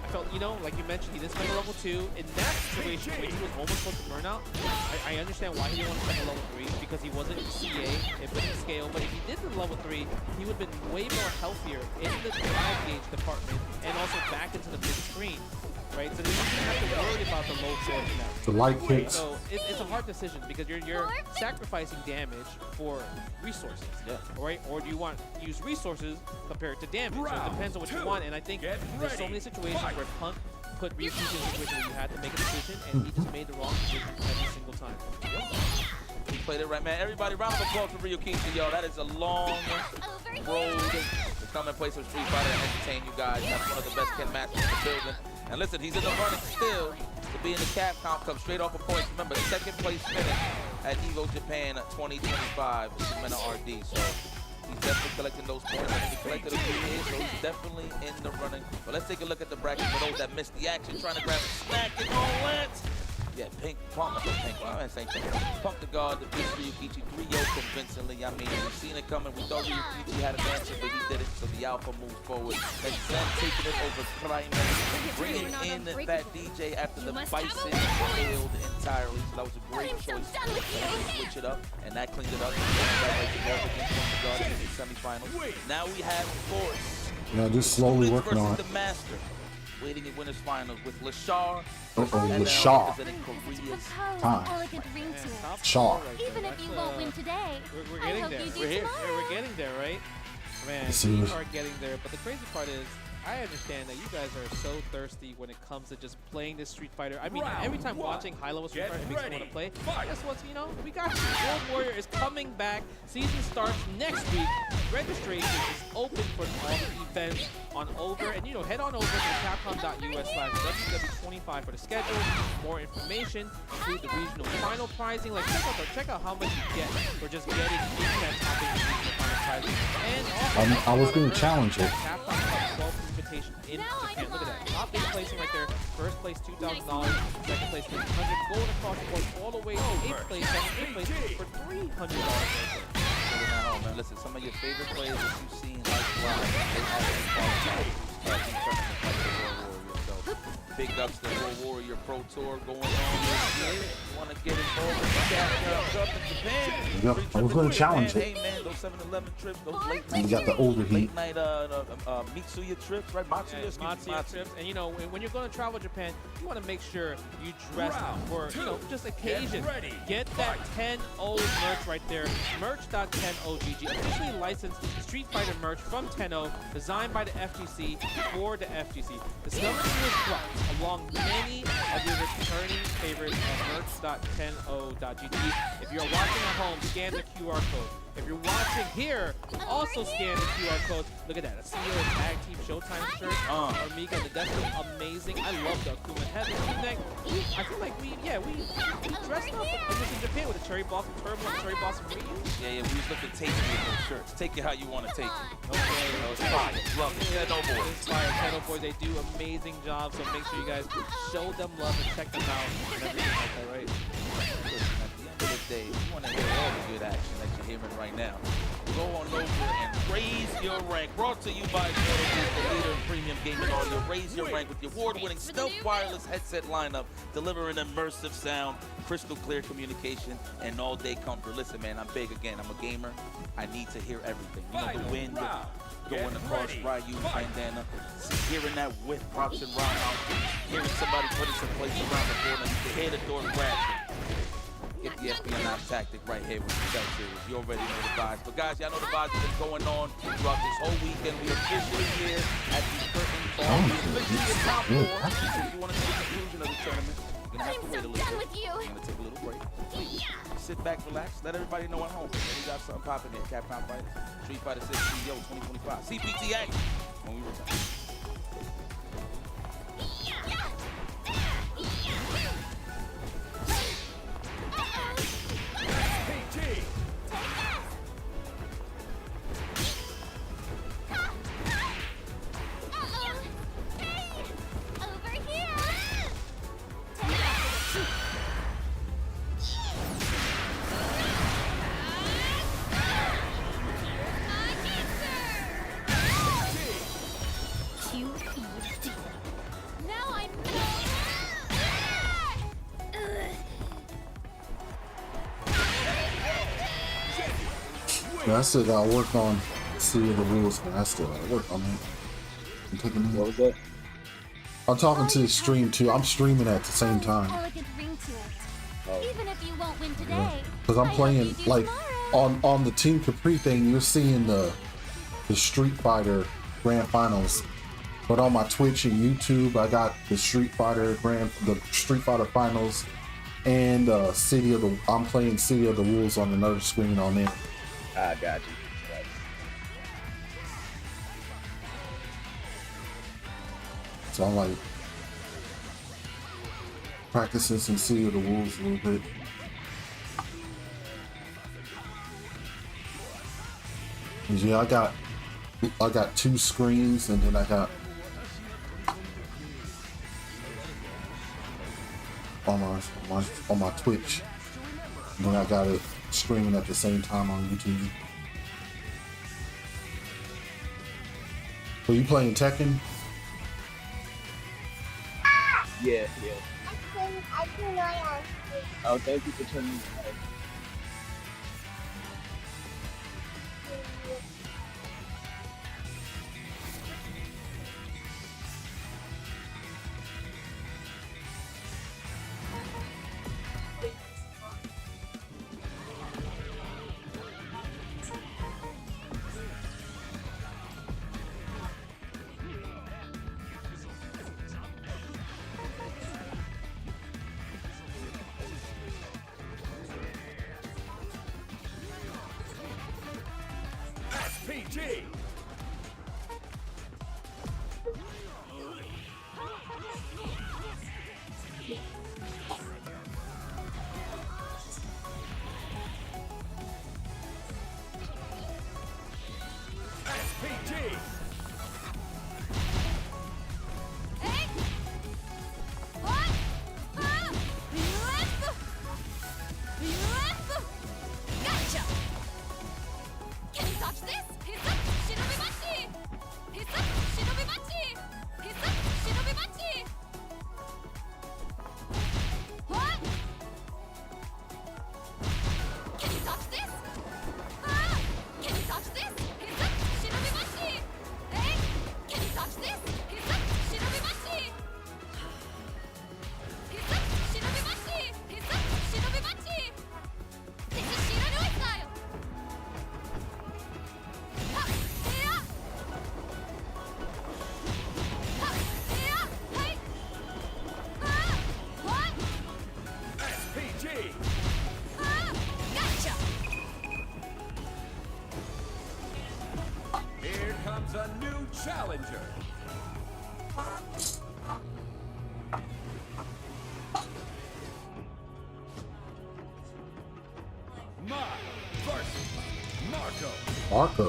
I felt, like you mentioned, he didn't spend a level 2. In that situation, when he was almost close to burnout, I understand why he didn't want to spend a level 3, because he wasn't CA, it wouldn't scale, but if he did the level 3, he would have been way more healthier in the drive gauge department, and also back into the big screen, right? So then you didn't have to worry about the low force now. The light kicks. So it's a hard decision because you're sacrificing damage for resources, right? Or do you want to use resources compared to damage? So it depends on what you want. And I think there's so many situations where Punk put Ryukichi in a situation where you had to make a decision, and he just made the wrong decision every single time. He played it right, man. Everybody, round of applause for Ryukichi, yo. That is a long road to come and play some Street Fighter and entertain you guys. That's one of the best Ken Masters in the building. And listen, he's in the running still to be in the Capcom Cup straight off of points. Remember, second place finish at EVO Japan 2025 with Jimena RD. So He's definitely collecting those points. And he collected a few here, so he's definitely in the running. But let's take a look at the bracket for those that missed the action, trying to grab a snack and all that. Yeah, Pink, Punk, Punk the guard, the big Ryukichi 3-0 convincingly. I mean, we've seen it coming. We thought Ryukichi had an answer, but he did it, so the Alpha moves forward. And Zen taking it over Prime, bringing in that DJ after the Bison failed entirely. So that was a great choice. Switch it up, and that cleaned it up. That right to go against Punk the guard in the semifinals. Now we have Force. Yeah, just slowly working on it. The Master. Waiting in winners finals with Lashar. Lashar. Time. Shar. Even if you won't win today, We're I getting hope there. you do We're here. tomorrow. We're getting there, right? Man, Yes, we it is. are getting there. But the crazy part is, I understand that you guys are so thirsty when it comes to just playing this Street Fighter. I mean, every time watching high-level Street Fighter, it makes me want to play. Guess what? You know, we got you. World Warrior is coming back. Season starts next week. Registration is open for all the events on over. And, you know, head on over to capcom.us/WW25 for the schedule. More information, include the regional final pricing. Like, check out how much you get for just getting into that top 8 regional final pricing. And also, I was going to challenge it. Capcom Cup 12 invitation in Japan. Look at that. Top 8 placing right there. First place $2,000. Second place $300. Going across the board all the way to 8th place. 7th place for $300 right there. Oh, man, listen, some of your favorite players that you've seen like live, they have big ups to World Warrior Pro Tour going on this year. You want to get involved in the Capcom Cup in Japan? Yep, I was going to challenge it. Hey man, those 7-Eleven trips, those late You got the overheat. late night Mitsuya trips, right? Matsuya, excuse me, Matsuya trips. And you know, when you're going to travel to Japan, you want to make sure you dress for, you know, just occasion. Get that 10-0 merch right there. Merch.10OGG. Officially licensed Street Fighter merch from 10-0, designed by the FGC for the FGC. The summer is dropped along many of your returning favorites at merch.10o.gg. If you're watching at home, scan the QR code. If you're watching here, also scan the QR code. Look at that. A CEO Tag Team Showtime shirt. Armika, that's amazing. I love the Akuma head neck. I feel like we dressed up in Japan with a Cherry Blossom Turbo and Cherry Blossom Ryu. Yeah, we was looking tasty with those shirts. Take it how you want to take it. Okay, That was fire. Love it. Yeah, no boys. Inspire Channel Boys, they do amazing jobs, so make sure you guys show them love and check them out and everything like that, right? Listen, at the end of the day, if you want to hear all the good action that you're hearing right now, go on over and raise your rank. Brought to you by Portable, the leader in premium gaming audio. Raise your rank with your award-winning stealth wireless headset lineup, delivering immersive sound, crystal clear communication, and all-day comfort. Listen, man, I'm big again. I'm a gamer. I need to hear everything. You know, the wind going across Ryu, bandana, hearing that whiff props and roundhouse, hearing somebody put us in place around the corner, you can hear the door crashing. Get the espionage tactic right here with the Cell Series. You already know the vibes. But guys, y'all know the vibes have been going on throughout this whole weekend. We officially here at the curtain call. We officially in top 4. If you want to see the conclusion of the tournament, you're going to have to wait a little bit. We're going to take a little break. Please sit back, relax, let everybody know at home. We got something popping here. Capcom Fighter, Street Fighter 6 CEO 2025. CPTA when we return. I said I'll work on City of the Rules, but I still gotta work on it. I'm taking it. What was that? I'm talking to the stream too. I'm streaming at the same time. Elegant ring to it. Even if you won't win today, Yeah. Because I'm I hope playing you do like tomorrow. on the Team Capri thing, you're seeing the Street Fighter Grand Finals. But on my Twitch and YouTube, I got the Street Fighter Finals and I'm playing City of the Wolves on another screen on there. I got you. So I'm like practicing some City of the Wolves a little bit. Yeah, I got 2 screens, and then I got on my Twitch. And then I got it streaming at the same time on YouTube. Were you playing Tekken? Yeah. Oh, thank you for turning me back. SPG. SPG. Hey! What? Ah! Gotcha! Can you touch this? Hisa Shinobi Machi! Hisa Shinobi Machi! Hisa Shinobi Machi! What? Can you touch this? Ah! Can you touch this? Hisa Shinobi Machi! Hey! Can you touch this? Hisa Shinobi Machi! Hisa Shinobi Machi! Hisa Shinobi Machi! This is Shiranui style! Ha! Yeah! Ha! Yeah! Hey! Ah! What? SPG. Ah! Gotcha! Here comes a new challenger. Ma versus Marco. Marco.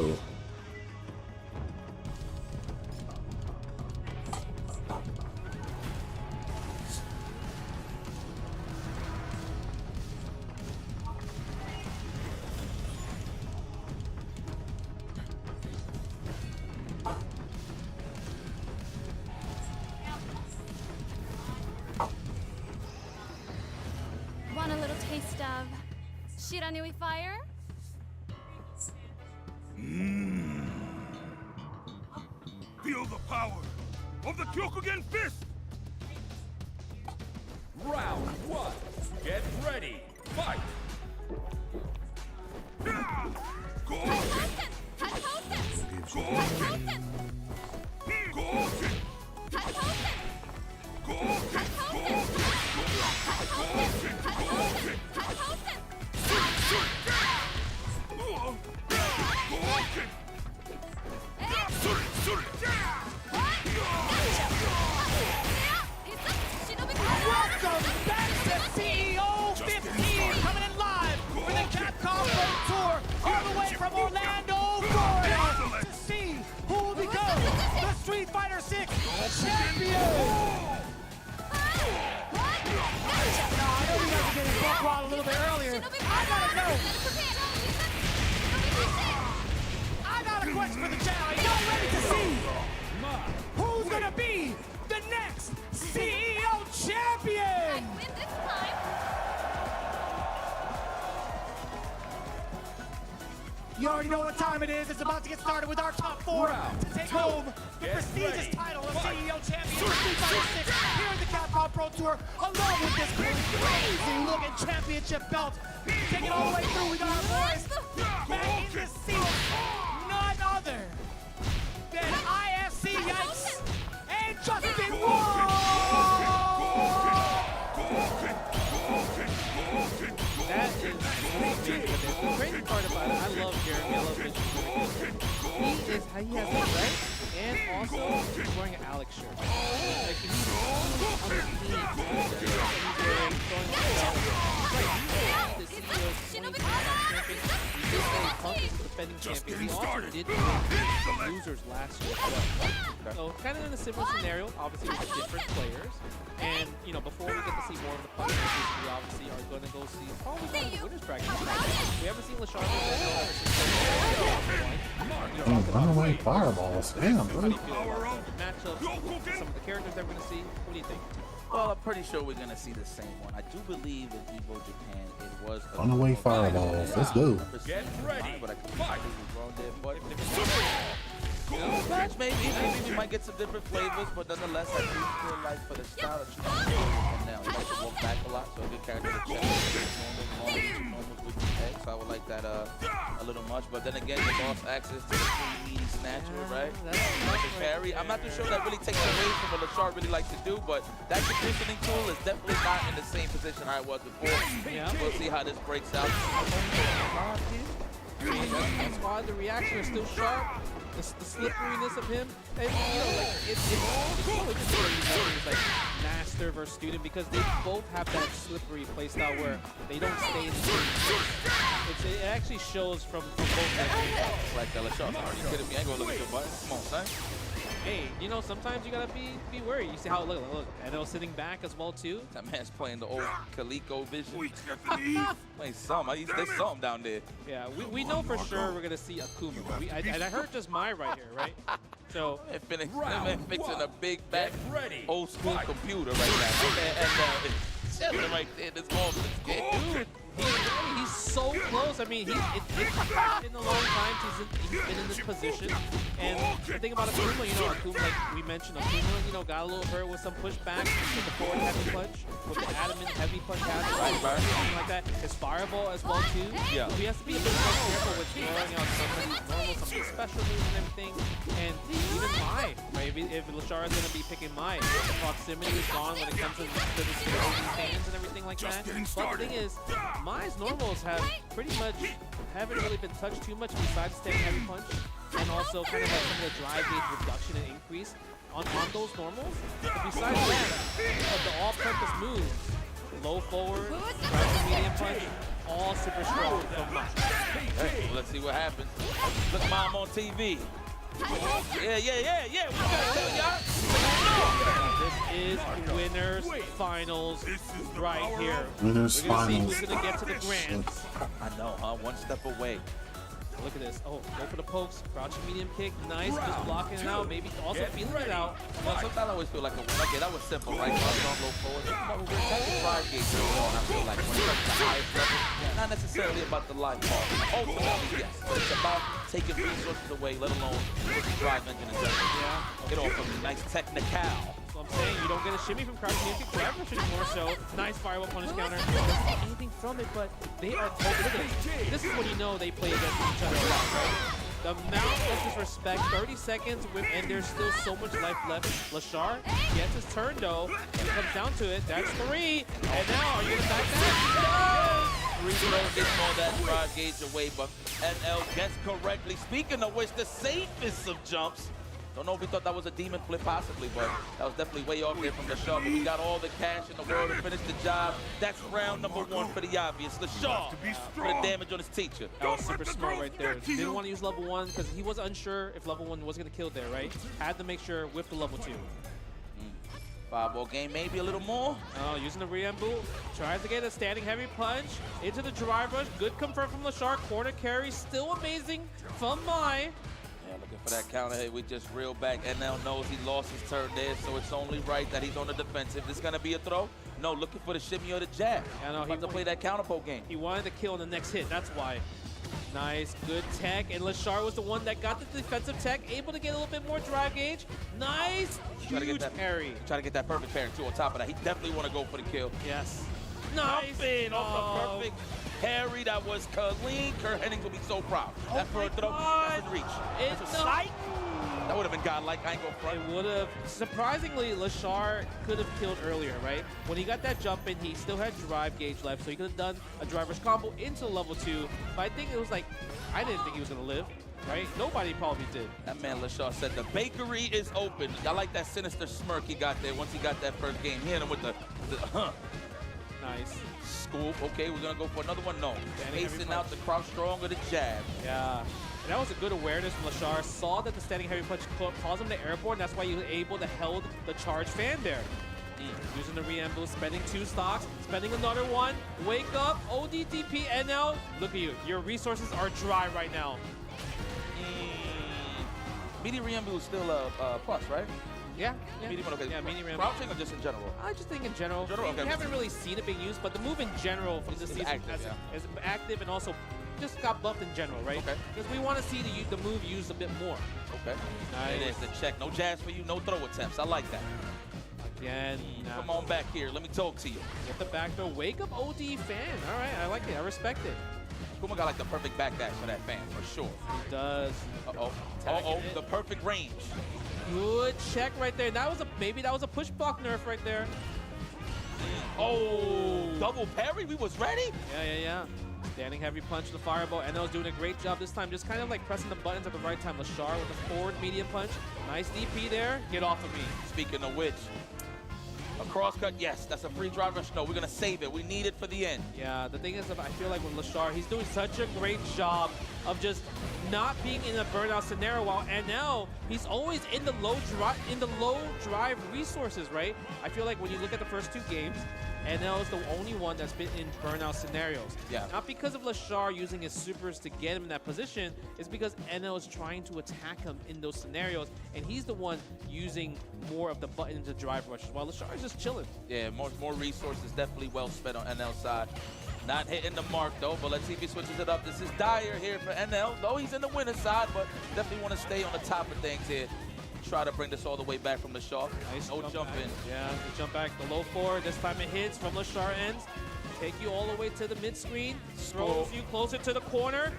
Want a little taste of Shiranui fire? Feel the power of the Kyokugen fist. Round 1. Get ready. Fight. Hadouken! Hadouken! Gives you Hadouken! Hadouken! Hadouken! Hadouken! Hadouken! Hadouken! Welcome back to CEO 15, coming in live for the Capcom Pro Tour, all the way from Orlando, Florida, to see who will become the Street Fighter 6 champion. Now, I know you guys are getting buck wild a little bit earlier. I gotta know. I got a question for the channel. Are y'all ready to see who's gonna be the next CEO champion? Win this time. You already know what time it is. It's about to get started with our top 4 Round to take two. home the Get prestigious ready. title of Fight. CEO champion of Street Fighter 6 here at the Capcom Pro Tour, along with this crazy looking championship belt. Take it all the way through. We got our boys back in the seat. None other than IFC Yikes and Justin Wong. That is amazing. The crazy part about it, I love Jeremy. I love Vince. He has the red and also he's wearing an Alex shirt. Like he's on the team. He's wearing throwing himself. Like he's the CEO champion. He did say Punk is the defending champion. He also did win losers last year as well. So kind of in a similar scenario, obviously with different players. And, you know, before we get to see more of the Punk matches, we obviously are going to go see probably one of the winners bracket. We haven't seen LaShawn Runaway fireballs. Damn, How do bro. you feel about the matchups, some of the characters that we're going to see? What do you think? Well, I'm pretty sure we're gonna see the same one. I do believe in Evo Japan it was a Runaway fireballs. Let's go. Get ready. But I could be wrong there. But match maybe we might get some different flavors, but nonetheless, I do feel like for the style of and now he likes to walk back a lot, so a good character to check. Normal with the X, so I would like that a little much. But then again, the lost access to the free meaty snatcher, right? The carry. I'm not too sure that really takes away from what LaShawn really likes to do, but that conditioning tool is definitely not in the same position I was before. Yeah. We'll see how this breaks out. That's why the reaction is still sharp. The slipperiness of him, and you know, like it's so interesting. It's like master versus student because they both have that slippery playstyle where they don't stay in the same. It actually shows from both ends. Like LaShawn, are you kidding me? I ain't gonna look at your butt. Come on, son. Hey, you know, sometimes you gotta be worried. You see how look, and sitting back as well too. That man's playing the old Coleco vision. Wait, Stephanie. Playing something. There's something down there. Yeah, we know for sure we're gonna see Akuma. And I heard just Mai right here, right? So Man, fixing a big back, ready. old school computer right now. And chilling right there. This moment, dude, he's so close. I mean, it's been a long time since he's been in this position. And the thing about Akuma, you know, Akuma, like we mentioned, Akuma, you know, got a little hurt with some pushback with the forward heavy punch, with the adamant heavy punch hazard, something like that. His fireball as well too. Yeah. So he has to be a bit more careful with throwing out some of these normal, some of these special moves and everything. And even Mai, right? If LaShawn is gonna be picking Mai, the proximity is gone when it comes to the hands and everything like that. But the thing is, Mai's normals have pretty much haven't really been touched too much besides standing heavy punch and also kind of like some of the drive gauge reduction and increase on those normals. But besides that, the all-purpose moves, low forward, right to medium punch, all super strong from Mai. hey, well, let's see what happens. Look, Mom on TV. Yeah. We gotta tell y'all. This is winners finals right here. Winners We're gonna see finals. who's gonna get to the grands. I know, huh? One step away. Look at this. Oh, go for the pokes. Crouching medium kick. Nice. Just blocking it out. Maybe also feeling it out. Well, sometimes I always feel like that was simple, right? Crossing on low forward. We're attacking drive gauge early on. I feel like when it comes to the highest level, not necessarily about the life part. Ultimately, yes, but it's about taking resources away, let alone put the drive engine in there. Yeah. Get off of me. Nice technical. So I'm saying you don't get a shimmy from crouching medium kick. Driver should more so. Nice fireball punish counter. Doesn't see anything from it, but they are totally. Look at this. This is when you know they play against each other a lot, right? The amount of disrespect, 30 seconds, and there's still so much life left. LaShawn gets his turn though. When it comes down to it, that's 3. And now, are you gonna back that? Free throw getting all that drive gauge away, but NL gets correctly. Speaking of which, the safest of jumps. Don't know if we thought that was a demon flip possibly, but that was definitely way off there from LaShawn. But we got all the cash in the world to finish the job. That's round number 1 for the obvious. LaShawn for the damage on his teacher. That was super smart right there. Didn't want to use level 1 because he was unsure if level 1 was going to kill there, right? Had to make sure with the level 2. 5-ball game, maybe a little more. Oh, using the Riembu. Tries to get a standing heavy punch into the drive rush. Good confirm from LaShawn. Corner carry still amazing from Mai. Yeah, looking for that counter hit. We just reeled back. NL knows he lost his turn there, so it's only right that he's on the defensive. This gonna be a throw? No, looking for the shimmy or the jab. I know, He's about to play that counterpole game. He wanted to kill on the next hit, that's why. Nice, good tech, and LaShawn was the one that got the defensive tech, able to get a little bit more drive gauge. Nice, huge parry. Try to get that perfect parry too on top of that. He definitely want to go for the kill. Yes. Nice. Jumping off the perfect parry that was clean. Kurt Hennings will be so proud. That for a throw, that's in reach. That's a sight. That would have been godlike. I ain't gonna front. It would have. Surprisingly, LaShawn could have killed earlier, right? When he got that jump in, he still had drive gauge left, so he could have done a driver's combo into level 2. But I think it was like, I didn't think he was gonna live, right? Nobody probably did. That man LaShawn said the bakery is open. I like that sinister smirk he got there once he got that first game. He hit him with the Nice. Scoop. Okay, we're going to go for another one. No. Standing heavy Spacing out punch. the crouch strong with a jab. Yeah. And that was a good awareness from Lashar. Saw that the standing heavy punch caused him to airborne. That's why he was able to held the charge fan there. Using the re-ambush, spending 2 stocks, spending another one. Wake up, ODTP, NL. Look at you. Your resources are dry right now. Medium Ryambu is still a plus, right? Yeah. Medium, okay. Yeah, medium Ryambu. Crouching or just in general? I just think in general. General, okay. We haven't really seen it being used, but the move in general from this It's season active, is active and also just got buffed in general, right? Okay. Because we want to see the move used a bit more. Okay. Nice. It is the check. No jazz for you, no throw attempts. I like that. Again. Come on back here. Let me talk to you. Get the backdoor. Wake up OD fan. All right, I like it. I respect it. Kuma got like the perfect backdash for that fan, for sure. He does. Uh-oh. Tagging Uh-oh. it. The perfect range. Good check right there. That was maybe that was a push block nerf right there. Oh, double parry. We was ready. Yeah. Standing heavy punch to the fireball. And was doing a great job this time, just kind of like pressing the buttons at the right time. Lashar with the forward medium punch. Nice DP there. Get off of me. Speaking of which, a cross cut. Yes, that's a free drive rush. No, we're gonna save it. We need it for the end. Yeah, the thing is, I feel like with Lashar, he's doing such a great job of just not being in a burnout scenario. While NL, he's always in the low drive resources, right? I feel like when you look at the first 2 games, NL is the only one that's been in burnout scenarios. Yeah. Not because of Lashar using his supers to get him in that position, it's because NL is trying to attack him in those scenarios, and he's the one using more of the buttons to drive rushes, while Lashar is just chilling. Yeah, more resources, definitely well spent on NL side. Not hitting the mark though, but let's see if he switches it up. This is Dyer here for NL, though he's in the winner's side, but definitely want to stay on the top of things here. Try to bring this all the way back from Lashar. Nice No jump back. in. Yeah, the jump back, the low forward. This time it hits from Lashar ends. Take you all the way to the mid screen. Throws you closer to the corner.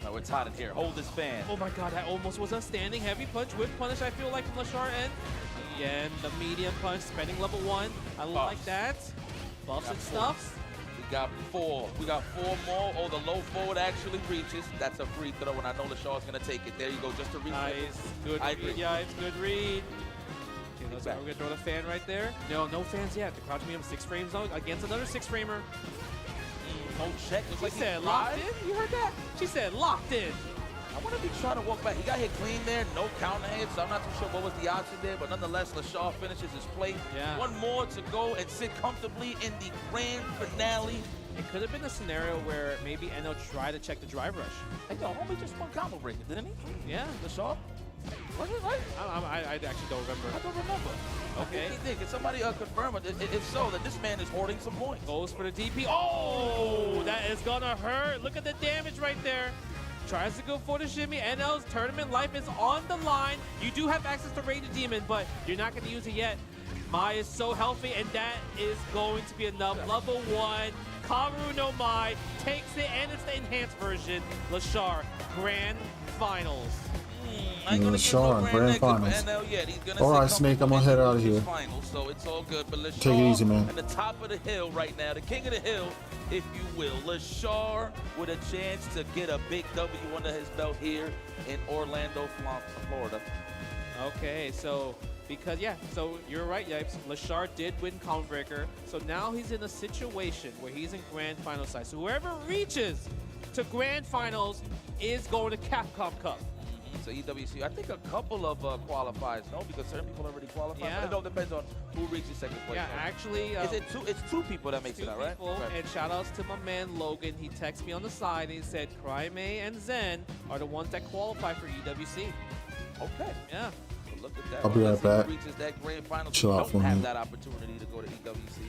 No, it's hot in here. Hold this fan. Oh my god, that almost was a standing heavy punch with punish, I feel like, from Lashar end. Again, the medium punch, spending level 1. I like that. Buffs and stuffs. We got 4. We got 4 more. Oh, the low forward actually reaches. That's a free throw, and I know Lashar's going to take it. There you go, just to reach. Nice. Good I read. agree. Yeah, it's good read. Okay, let's go. back. We're going to throw the fan right there. No fans yet. The crouch medium 6 frames out against another 6 framer. No check. Looks She like he said locked tried. in. You heard that? She said locked in. I wonder if he's trying to walk back. He got hit clean there, no counter hit, so I'm not too sure what was the option there, but nonetheless, Lashar finishes his play. Yeah. 1 more to go and sit comfortably in the grand finale. It could have been a scenario where maybe NL tried to check the drive rush. Hey, yo, homie just won combo breaker, didn't he? Yeah. Lashar? Was it right? I actually don't remember. I don't remember. Okay. I think he did. Can somebody confirm it? If so, that this man is hoarding some points. Goes for the DP. Oh, that is gonna hurt. Look at the damage right there. Tries to go for the shimmy. NL's tournament life is on the line. You do have access to Raging Demon, but you're not gonna use it yet. Mai is so healthy, and that is going to be enough. Level 1, Kaworu no Mai takes it, and it's the enhanced version. Lashar, Grand Finals. I ain't gonna give Lashar no in grand exit for finals. NL yet. He's gonna All sit right, Snake, I'm comfortable gonna head in out of his here. Finals, so it's all good. But Lashar Take it easy, man. at the top of the hill right now, the king of the hill, if you will. Lashar with a chance to get a big W under his belt here in Orlando, Florida. Okay, so so you're right, Yipes. Lashar did win Count Breaker, so now he's in a situation where he's in Grand Final side. So whoever reaches to Grand Finals is going to Capcom Cup. So EWC, I think a couple of qualifiers, no, because certain people already qualified. Yeah. But it all depends on who reaches second place. Yeah, no? actually, Is it two? It's 2 people that makes two it out, right? people, and shout outs to my man Logan. He texted me on the side and he said Cryme and Zen are the ones that qualify for EWC. Okay. Yeah. So look at that. I'll be Let's right see who back. reaches that grand final. Chill out Don't for a have minute. that opportunity to go to EWC.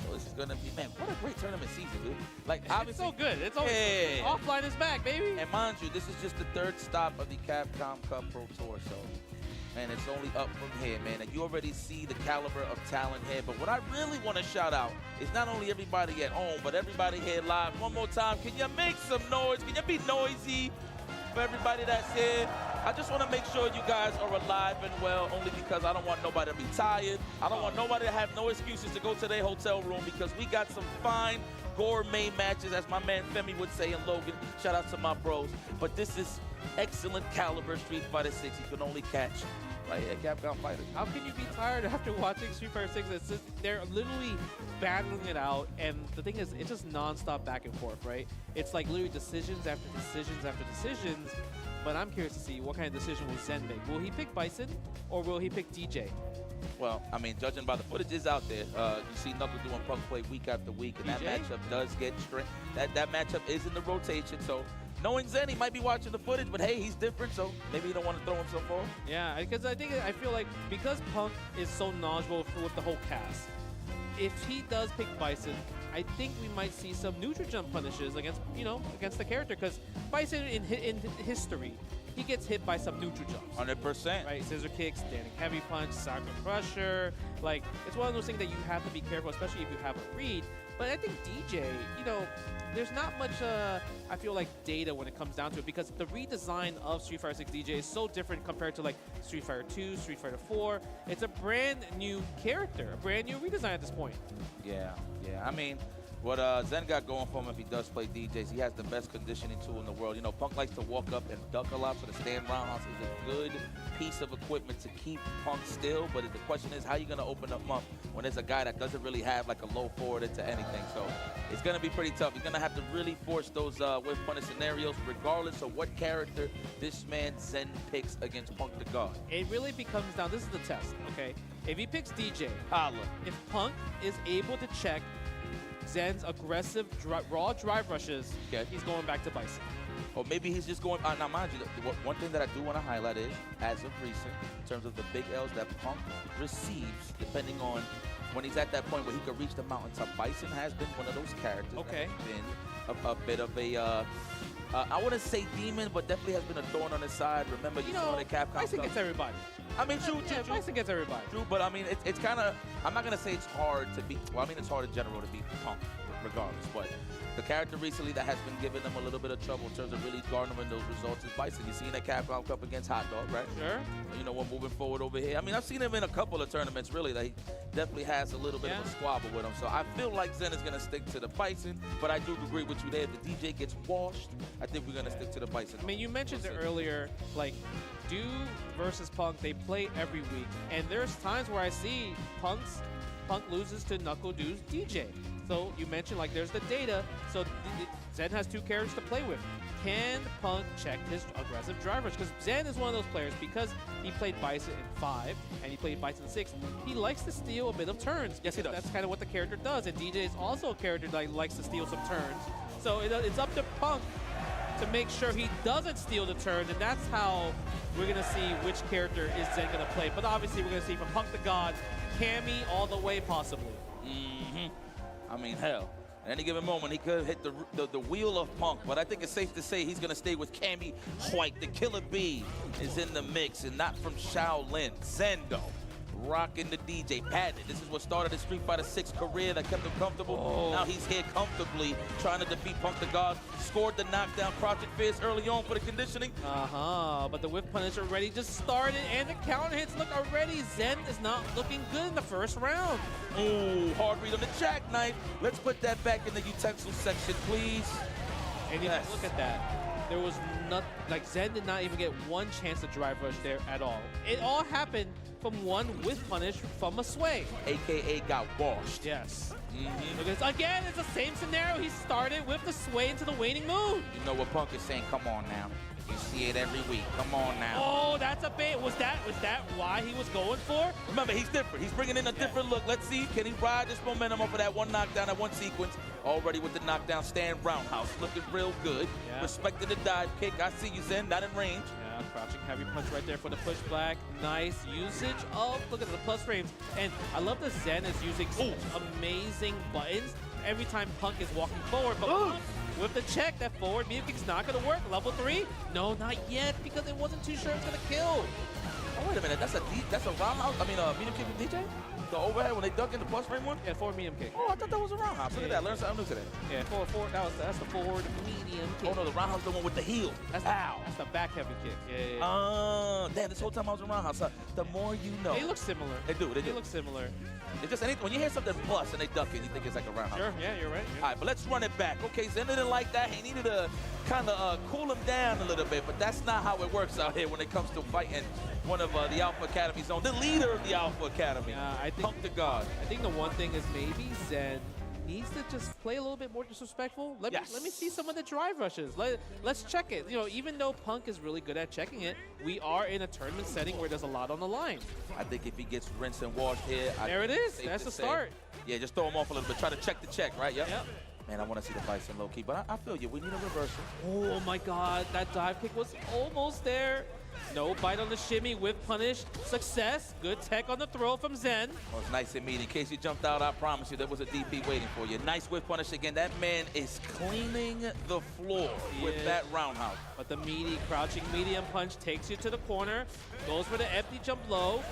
So this is gonna be, man, what a great tournament season, dude. Like It's obviously, so good. It's always Yeah. offline is back, baby. and mind you, this is just the 3rd stop of the Capcom Cup Pro Tour, so man, it's only up from here, man. And you already see the caliber of talent here. But what I really want to shout out is not only everybody at home, but everybody here live. One more time, can you make some noise? Can you be noisy for everybody that's here? I just want to make sure you guys are alive and well, only because I don't want nobody to be tired. I don't want nobody to have no excuses to go to their hotel room, because we got some fine gourmet matches, as my man Femi would say, and Logan. Shout out to my bros. But this is excellent caliber Street Fighter 6 you can only catch right here, Capcom Fighters. How can you be tired after watching Street Fighter 6? It's just, they're literally battling it out, and the thing is, it's just non-stop back and forth, right? It's like literally decisions after decisions after decisions, but I'm curious to see what kind of decision will Zen make. Will he pick Bison, or will he pick DJ? Well, I mean, judging by the footage is out there, you see Knuckles doing Punk play week after week, and that DJ? matchup does get straight. That matchup is in the rotation, so knowing Zen, he might be watching the footage, but hey, he's different, so maybe he don't want to throw himself off. Yeah, because I feel like because Punk is so knowledgeable with the whole cast, if he does pick Bison, I think we might see some neutral jump punishes against the character, because Bison in history, he gets hit by some neutral jumps. 100%. Right, scissor kick, standing heavy punch, Sakura crusher. Like, it's one of those things that you have to be careful, especially if you have a read. But I think DJ, there's not much, I feel like, data when it comes down to it, because the redesign of Street Fighter 6 DJ is so different compared to like Street Fighter 2, Street Fighter 4. It's a brand new character, a brand new redesign at this point. Yeah. I mean, what Zen got going for him if he does play DJs, he has the best conditioning tool in the world. Punk likes to walk up and duck a lot, so the stand roundhouse is a good piece of equipment to keep Punk still. But the question is, how are you going to open him up when there's a guy that doesn't really have like a low forward into anything? So it's going to be pretty tough. He's going to have to really force those whip punish scenarios, regardless of what character this man Zen picks against Punk the God. It really becomes down, this is the test, okay? If he picks DJ, Holla. if Punk is able to check Zen's aggressive raw drive rushes, he's going back to Bison. Or maybe he's just going, now mind you, one thing that I do want to highlight is, as of recent, in terms of the big L's that Punk receives, depending on when he's at that point where he could reach the mountaintop, Bison has been one of those characters that has been a bit of a, I wouldn't say demon, but definitely has been a thorn on his side. Remember, you saw the Capcom Bison stuff. gets everybody. I mean, true. Bison gets everybody. True, but I mean, it's kind of, I'm not going to say it's hard to beat, well, I mean, it's hard in general to beat Punk, regardless, but the character recently that has been giving them a little bit of trouble in terms of really garnering those results is Bison. You've seen that Capcom Cup against Hot Dog, right? Sure. We're moving forward over here. I mean, I've seen him in a couple of tournaments, really, that he definitely has a little bit of a squabble with him. So I feel like Zen is going to stick to the Bison, but I do agree with you there. If the DJ gets washed, I think we're going to stick to the Bison. I mean, you mentioned it earlier, like, Do versus Punk, they play every week, and there's times where I see Punk loses to Knuckle Do's DJ. So you mentioned, like, there's the data, so Zen has two characters to play with. Can Punk check his aggressive drivers? Because Zen is one of those players, because he played Bison in 5 and he played Bison in 6, he likes to steal a bit of turns. Yes, he does. That's kind of what the character does, and DJ is also a character that likes to steal some turns. So it's up to Punk to make sure he doesn't steal the turn, and that's how we're going to see which character is Zen going to play. But obviously, we're going to see from Punk the God, Cammy all the way, possibly. I mean, hell, at any given moment, he could hit the wheel of Punk, but I think it's safe to say he's going to stay with Cammy White. The Killer Bee is in the mix, and not from Shaolin. Zendo, rocking the DJ. Patent. This is what started his Street Fighter 6 career that kept him comfortable. Now he's here comfortably trying to defeat Punk the God. Scored the knockdown, crouching fierce early on for the conditioning. But the whip punish already just started, and the counter hits look already. Zen is not looking good in the first round. Ooh, hard read on the jackknife. Let's put that back in the utensil section, please. And if you look at that, there was not, like, Zen did not even get one chance to drive rush there at all. It all happened from one whip punish from a sway. AKA got washed. Yes. Look at this. Again, it's the same scenario. He started with the sway into the waning moon. You know what Punk is saying? Come on now. You see it every week. Come on now. Oh, that's a bait. Was that why he was going for? Remember, he's different. He's bringing in a different look. Let's see. Can he ride this momentum off of that one knockdown, that one sequence? Already with the knockdown stand roundhouse. Looking real good. Yeah. Respecting the dive kick. I see you, Zen. Not in range. Yeah, crouching heavy punch right there for the push back. Nice usage of, look at the plus frames. And I love that Zen is using such amazing buttons every time Punk is walking forward. But with the check, that forward medium kick's not going to work. Level 3? No, not yet, because it wasn't too sure it's going to kill. Oh, wait a minute. That's a roundhouse? I mean, medium kick with DJ? The overhead when they duck in the plus frame one? Yeah, forward medium kick. Oh, I thought that was a roundhouse. Look at that. Learn something new today. Yeah, forward. That's the forward medium kick. Oh, no, the roundhouse the one with the heel. That's the back heavy kick. Yeah. Damn, this whole time I was in roundhouse. The more you know. They look similar. They do. They look similar. It's just anything. When you hear something plus and they duck it, you think it's like a roundhouse. Sure, yeah, you're right. All right, but let's run it back. Okay, Zen didn't like that. He needed to kind of cool him down a little bit, but that's not how it works out here when it comes to fighting one of the Alpha Academy zone, the leader of the Alpha Academy. Yeah, I think Punk the God. I think the one thing is maybe Zen needs to just play a little bit more disrespectful. Let me see some of the drive rushes. Let's check it. You know, even though Punk is really good at checking it, we are in a tournament setting where there's a lot on the line. I think if he gets rinsed and washed here, There it is. safe That's to the say- start. Yeah, just throw him off a little bit. Try to check the check, right? Yep. Yep. Man, I want to see the Bison low key, but I feel you. We need a reversal. Oh my God, that dive kick was almost there. No bite on the shimmy with punish. Success. Good tech on the throw from Zen. Oh, it's nice and meaty. In case you jumped out, I promise you there was a DP waiting for you. Nice whip punish again. That man is cleaning the floor with Yeah. that roundhouse. But the meaty, crouching medium punch takes you to the corner. Goes for the empty jump low.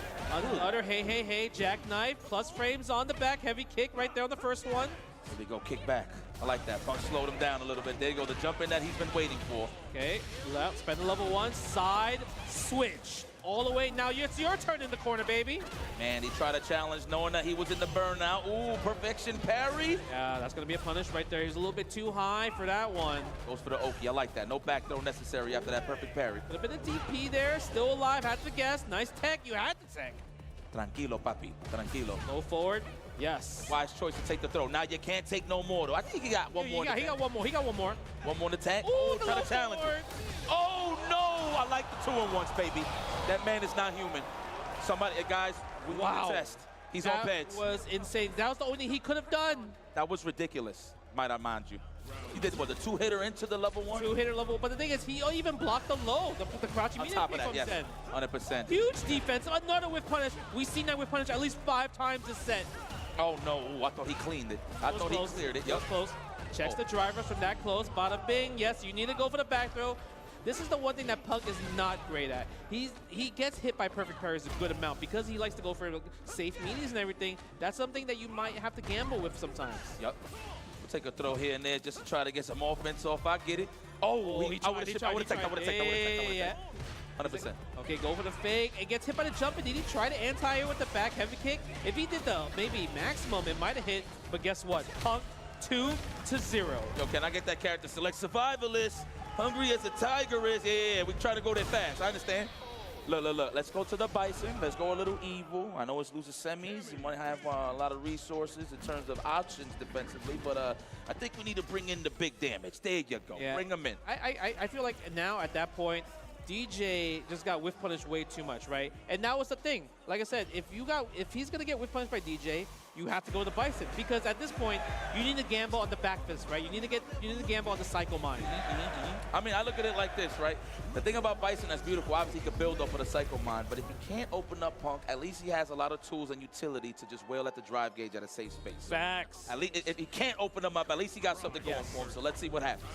Utter hey, jackknife. Plus frames on the back. Heavy kick right there on the first one. Here we go, kick back. I like that. Punk slowed him down a little bit. There you go, the jump in that he's been waiting for. Okay, left, spend the level 1, side, switch. All the way, now it's your turn in the corner, baby. Man, he tried to challenge knowing that he was in the burnout. Ooh, perfection parry. Yeah, that's gonna be a punish right there. He's a little bit too high for that one. Goes for the Oki, I like that. No back throw necessary after that perfect parry. A bit of DP there, still alive, had to guess. Nice tech, you had to tech. Tranquilo, papi, tranquilo. Go forward, yes. Wise choice to take the throw. Now you can't take no more, though. I think he got one more. He got one more, he got one more. One more in the tank. Ooh, the try low to challenge forward. him. Oh, no! I like the 2-in-1s, baby. That man is not human. Somebody, guys, we need Wow. to test. He's on beds. That was insane. That was the only thing he could have done. That was ridiculous, might I mind you. He did, what, the 2-hitter into the level 1? 2-hitter level, but the thing is, he even blocked the low, the crouching On medium top of kick that, from yes, Zen. 100%. Huge defense, another whip punish. We've seen that whip punish at least 5 times this set. Oh, no, ooh, I thought he cleaned it. I thought he cleared it. That was Yep. close. Checks the driver from that close. Bada bing. Yes, you need to go for the back throw. This is the one thing that Punk is not great at. He gets hit by perfect parries a good amount because he likes to go for safe medias and everything. That's something that you might have to gamble with sometimes. Yep. We'll take a throw here and there just to try to get some offense off. I get it. Oh, I would have checked. Yeah. 100%. Okay, go for the fake. It gets hit by the jump, and did he try to anti-air with the back heavy kick? If he did the maybe maximum, it might have hit. But guess what? Punk 2-0. Yo, can I get that character select? Survivalist, hungry as a tiger is. Yeah, we try to go there fast. I understand. Look. Let's go to the Bison. Let's go a little evil. I know it's losing semis. You might have a lot of resources in terms of options defensively, but I think we need to bring in the big damage. There you go. Yeah. Bring them in. I feel like now at that point, DJ just got whiff punished way too much, right? And that was the thing. Like I said, if he's gonna get whiff punished by DJ, you have to go to Bison because at this point you need to gamble on the back fist, right? You need to gamble on the Psycho Mind. I mean, I look at it like this, right? The thing about Bison that's beautiful, obviously he can build up for the Psycho Mind, but if he can't open up Punk, at least he has a lot of tools and utility to just wail at the drive gauge at a safe space. Facts. At least if he can't open them up, at least he got something going for him. So let's see what happens.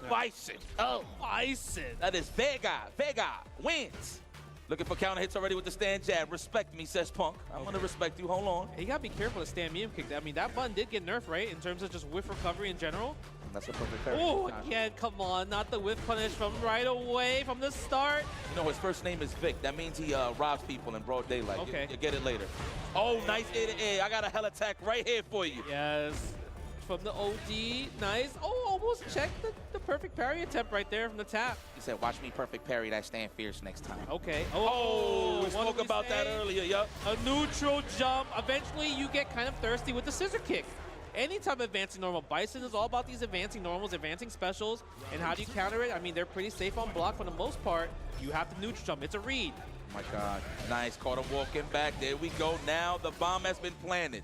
Bison. Oh, Bison. that is Vega. Vega wins. Looking for counter hits already with the stand jab. Respect me, says Punk. I'm going to respect you. Hold on. You gotta be careful to stand medium kick. I mean, that button did get nerfed, right? In terms of just whiff recovery in general. That's a perfect parry. Oh, again, come on. Not the whiff punish from right away from the start. You know, his first name is Vic. That means he robs people in broad daylight. Okay. You get it later. Oh, nice A-to-A. I got a hell attack right here for you. Yes. From the OD. Nice. Oh, almost checked the perfect parry attempt right there from the tap. He said, watch me perfect parry that stand fierce next time. Okay. Oh, we what spoke did about that say? earlier, yup. A neutral jump. Eventually, you get kind of thirsty with the scissor kick. Anytime advancing normal, Bison is all about these advancing normals, advancing specials, and how do you counter it? I mean, they're pretty safe on block for the most part. You have to neutral jump. It's a read. Oh my God. Nice. Caught him walking back. There we go. Now the bomb has been planted.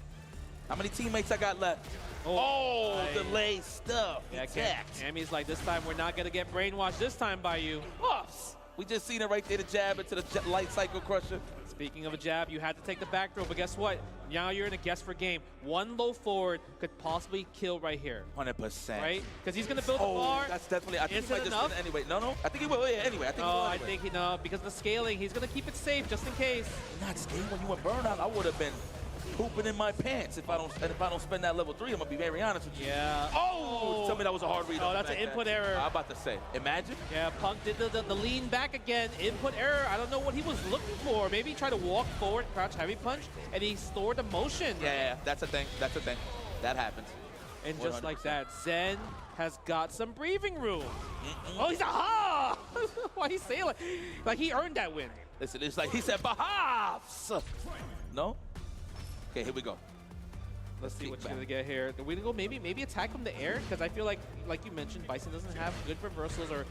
How many teammates I got left? Oh, nice. delay stuff. Yeah, Attacked. Cammy's like, this time we're not going to get brainwashed this time by you. Puffs. We just seen it right there, the jab into the light cycle crusher. Speaking of a jab, you had to take the back throw, but guess what? Now you're in a guess for game. One low forward could possibly kill right here. 100%. Right? Because he's going to build a Oh, bar. that's definitely, I think Is he it might just enough? win it anyway. No. I think he will, yeah, anyway. I think he will Oh, I anyway. think because of the scaling, he's going to keep it safe just in case. Not scared when you went burnout. I would have been pooping in my pants if I don't spend that level 3. I'm gonna be very honest with you. Yeah. Oh! Tell me that was a hard read. Oh, on the that's an back input there. error. I'm about to say. Imagine. Yeah, Punk did the lean back again. Input error. I don't know what he was looking for. Maybe he tried to walk forward, crouch heavy punch, and he stored the motion. Yeah, that's a thing. That's a thing. That happens. And just like 100%. that, Zen has got some breathing room. Oh, he's a ha! Why he say like he earned that win? Listen, it's like he said, Bahavs! No? Okay, here we go. Let's see kick what back. you're gonna get here. We're gonna go maybe attack from the air, because I feel like you mentioned, Bison doesn't have good reversals or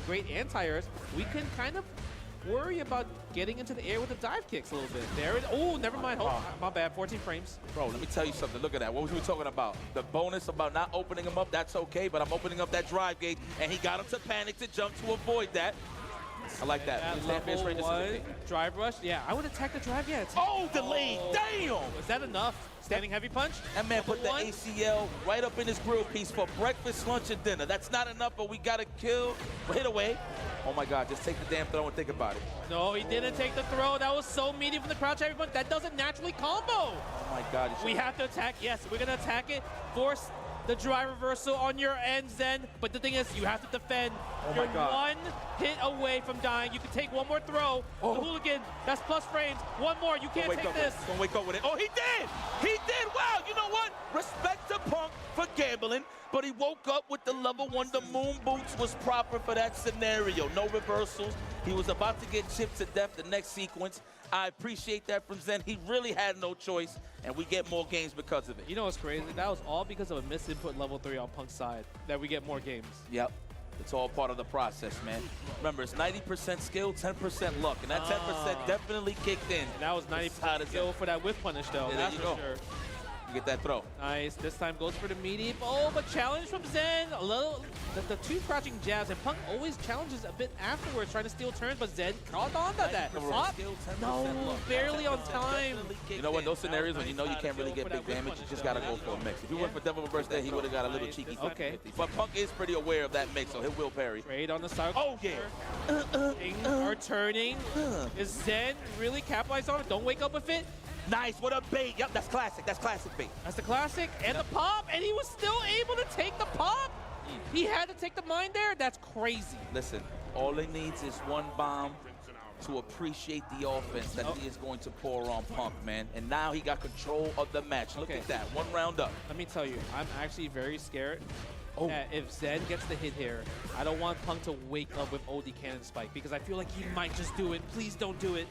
great anti-airs. We can kind of worry about getting into the air with the dive kicks a little bit. There it. Oh, never mind. Oh, my bad. 14 frames. Bro, let me tell you something. Look at that. What was we talking about? The bonus about not opening him up, that's okay, but I'm opening up that drive gate, and he got him to panic to jump to avoid that. I like that. At Stand fierce level range is 1, okay. drive rush. Yeah, I would attack the drive. Yeah. Oh, delayed. Damn! Is that enough? Standing heavy punch? That man put the Level 1? ACL right up in his grill piece for breakfast, lunch, and dinner. That's not enough, but we got to kill. Hit away. Oh, my God. Just take the damn throw and think about it. No, he didn't take the throw. That was so meaty from the crouch heavy punch. That doesn't naturally combo. Oh, my God. We have to attack. Yes, we're going to attack it. Force the drive reversal on your end, Zen. But the thing is, you have to defend. Oh, You're my God. one hit away from dying. You can take one more throw. Oh. The hooligan, that's plus frames. One more. You can't take this. Don't wake up with it. Oh, he did! He did! Wow, you know what? Respect to Punk for gambling, but he woke up with the level 1. The moon boots was proper for that scenario. No reversals. He was about to get chipped to death the next sequence. I appreciate that from Zen. He really had no choice, and we get more games because of it. You know what's crazy? That was all because of a misinput level 3 on Punk's side that we get more games. Yep. It's all part of the process, man. Remember, it's 90% skill, 10% luck, and that 10% definitely kicked in. And that was 90% Decided skill to- for that whiff punish, though. Yeah, there That's you for go. sure. You get that throw. Nice. This time goes for the meaty. Oh, but challenge from Zen. A little, the two crouching jabs, and Punk always challenges a bit afterwards, trying to steal turns, but Zen caught on to that. 90% Flop? skill, 10% No, luck. barely on 10% time. definitely kicked in. Those scenarios when you know you can't really get big damage, you just got to go for a mix. If you went for Devil Reverse there, he would have got a little cheeky. Okay. 50-50. But Punk is pretty aware of that mix, so he will parry. Trade on the side. Oh, yeah. Or turning. Is Zen really capitalized on it? Don't wake up with it. Nice. What a bait. Yep, that's classic. That's classic bait. That's the classic. And the pop. And he was still able to take the pop. He had to take the mine there. That's crazy. Listen, all he needs is one bomb to appreciate the offense that he is going to pour on Punk, man. And now he got control of the match. Look Okay. at that. One round up. Let me tell you, I'm actually very scared that if Zen gets the hit here, I don't want Punk to wake up with OD Cannon Spike, because I feel like he might just do it. Please don't do it.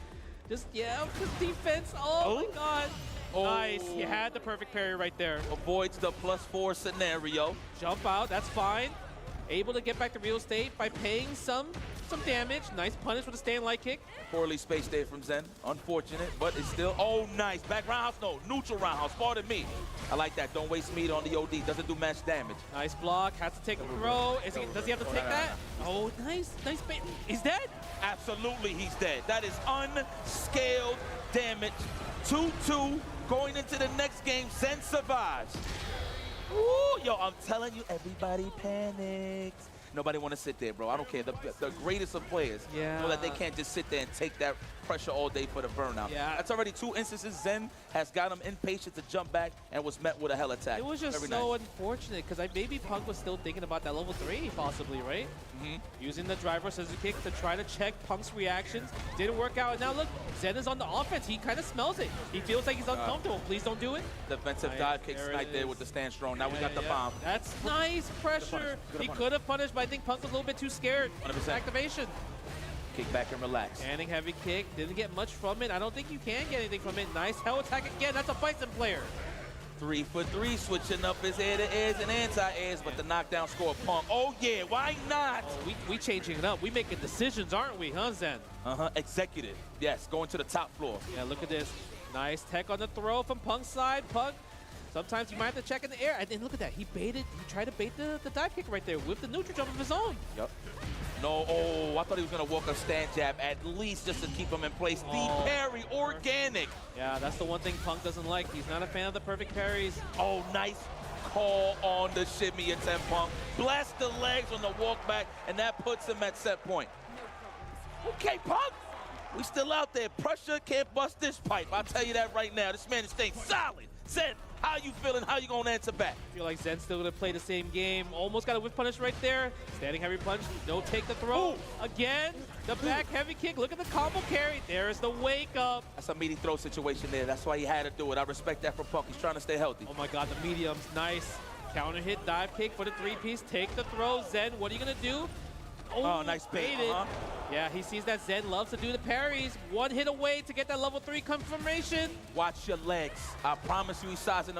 Just, yeah, just defense. Oh, my God. Oh. Nice. He had the perfect parry right there. Avoids the +4 scenario. Jump out. That's fine. Able to get back to real estate by paying some damage. Nice punish with a stand light kick. Poorly spaced there from Zen. Unfortunate, but it's still, oh, nice. Back roundhouse, no. Neutral roundhouse. Pardon me. I like that. Don't waste meat on the OD. Doesn't do match damage. Nice block. Has to take the throw. Does he have to take that? Oh, nice. Nice bait. He's dead? Absolutely, he's dead. That is unscaled damage. 2-2 going into the next game. Zen survives. Ooh, yo, I'm telling you, everybody panics. Nobody want to sit there, bro. I don't care. The greatest of players know that they can't just sit there and take that pressure all day for the burnout. Yeah. That's already 2 instances. Zen has got him impatient to jump back and was met with a hell attack. It was just Very so nice. unfortunate, because maybe Punk was still thinking about that level 3, possibly, right? Using the driver scissor kick to try to check Punk's reactions. Didn't work out. Now look, Zen is on the offense. He kind of smells it. He feels like he's uncomfortable. Please don't do it. Defensive Nice. dive kick There it snipe there is. with the stand strong. Now we Yeah, got the yeah. bomb. That's nice pressure. Good He punish. could have punished, but I think Punk was a little bit too scared. 100%. Activation. Kick back and relax. Standing heavy kick. Didn't get much from it. I don't think you can get anything from it. Nice hell attack again. That's a Bison player. 3 for 3, switching up his air-to-airs and anti-airs, but the knockdown score of Punk. Oh, yeah, why not? We changing it up. We making decisions, aren't we, huh, Zen? Executive. Yes, going to the top floor. Yeah, look at this. Nice tech on the throw from Punk's side. Punk, sometimes you might have to check in the air. And then look at that. He tried to bait the dive kick right there with the neutral jump of his own. Yep. No, oh, I thought he was going to walk a stand jab at least just to keep him in place. Oh. The parry, organic. Yeah, that's the one thing Punk doesn't like. He's not a fan of the perfect parries. Oh, nice call on the shimmy attempt, Punk. Blast the legs on the walk back, and that puts him at set point. Okay, Punk. We still out there. Pressure can't bust this pipe. I'll tell you that right now. This man is staying solid. Zen, how you feeling? How you going to answer back? I feel like Zen's still going to play the same game. Almost got a whip punish right there. Standing heavy punch. No take the throw. Ooh. Again, the back heavy kick. Look at the combo carry. There's the wake up. That's a meaty throw situation there. That's why he had to do it. I respect that from Punk. He's trying to stay healthy. Oh my God, the medium's nice. Counter hit, dive kick for the 3-piece. Take the throw. Zen, what are you going to do? Oh, nice bait. baited. Yeah, he sees that Zen loves to do the parries. One hit away to get that level 3 confirmation. Watch your legs. I promise you he's sizing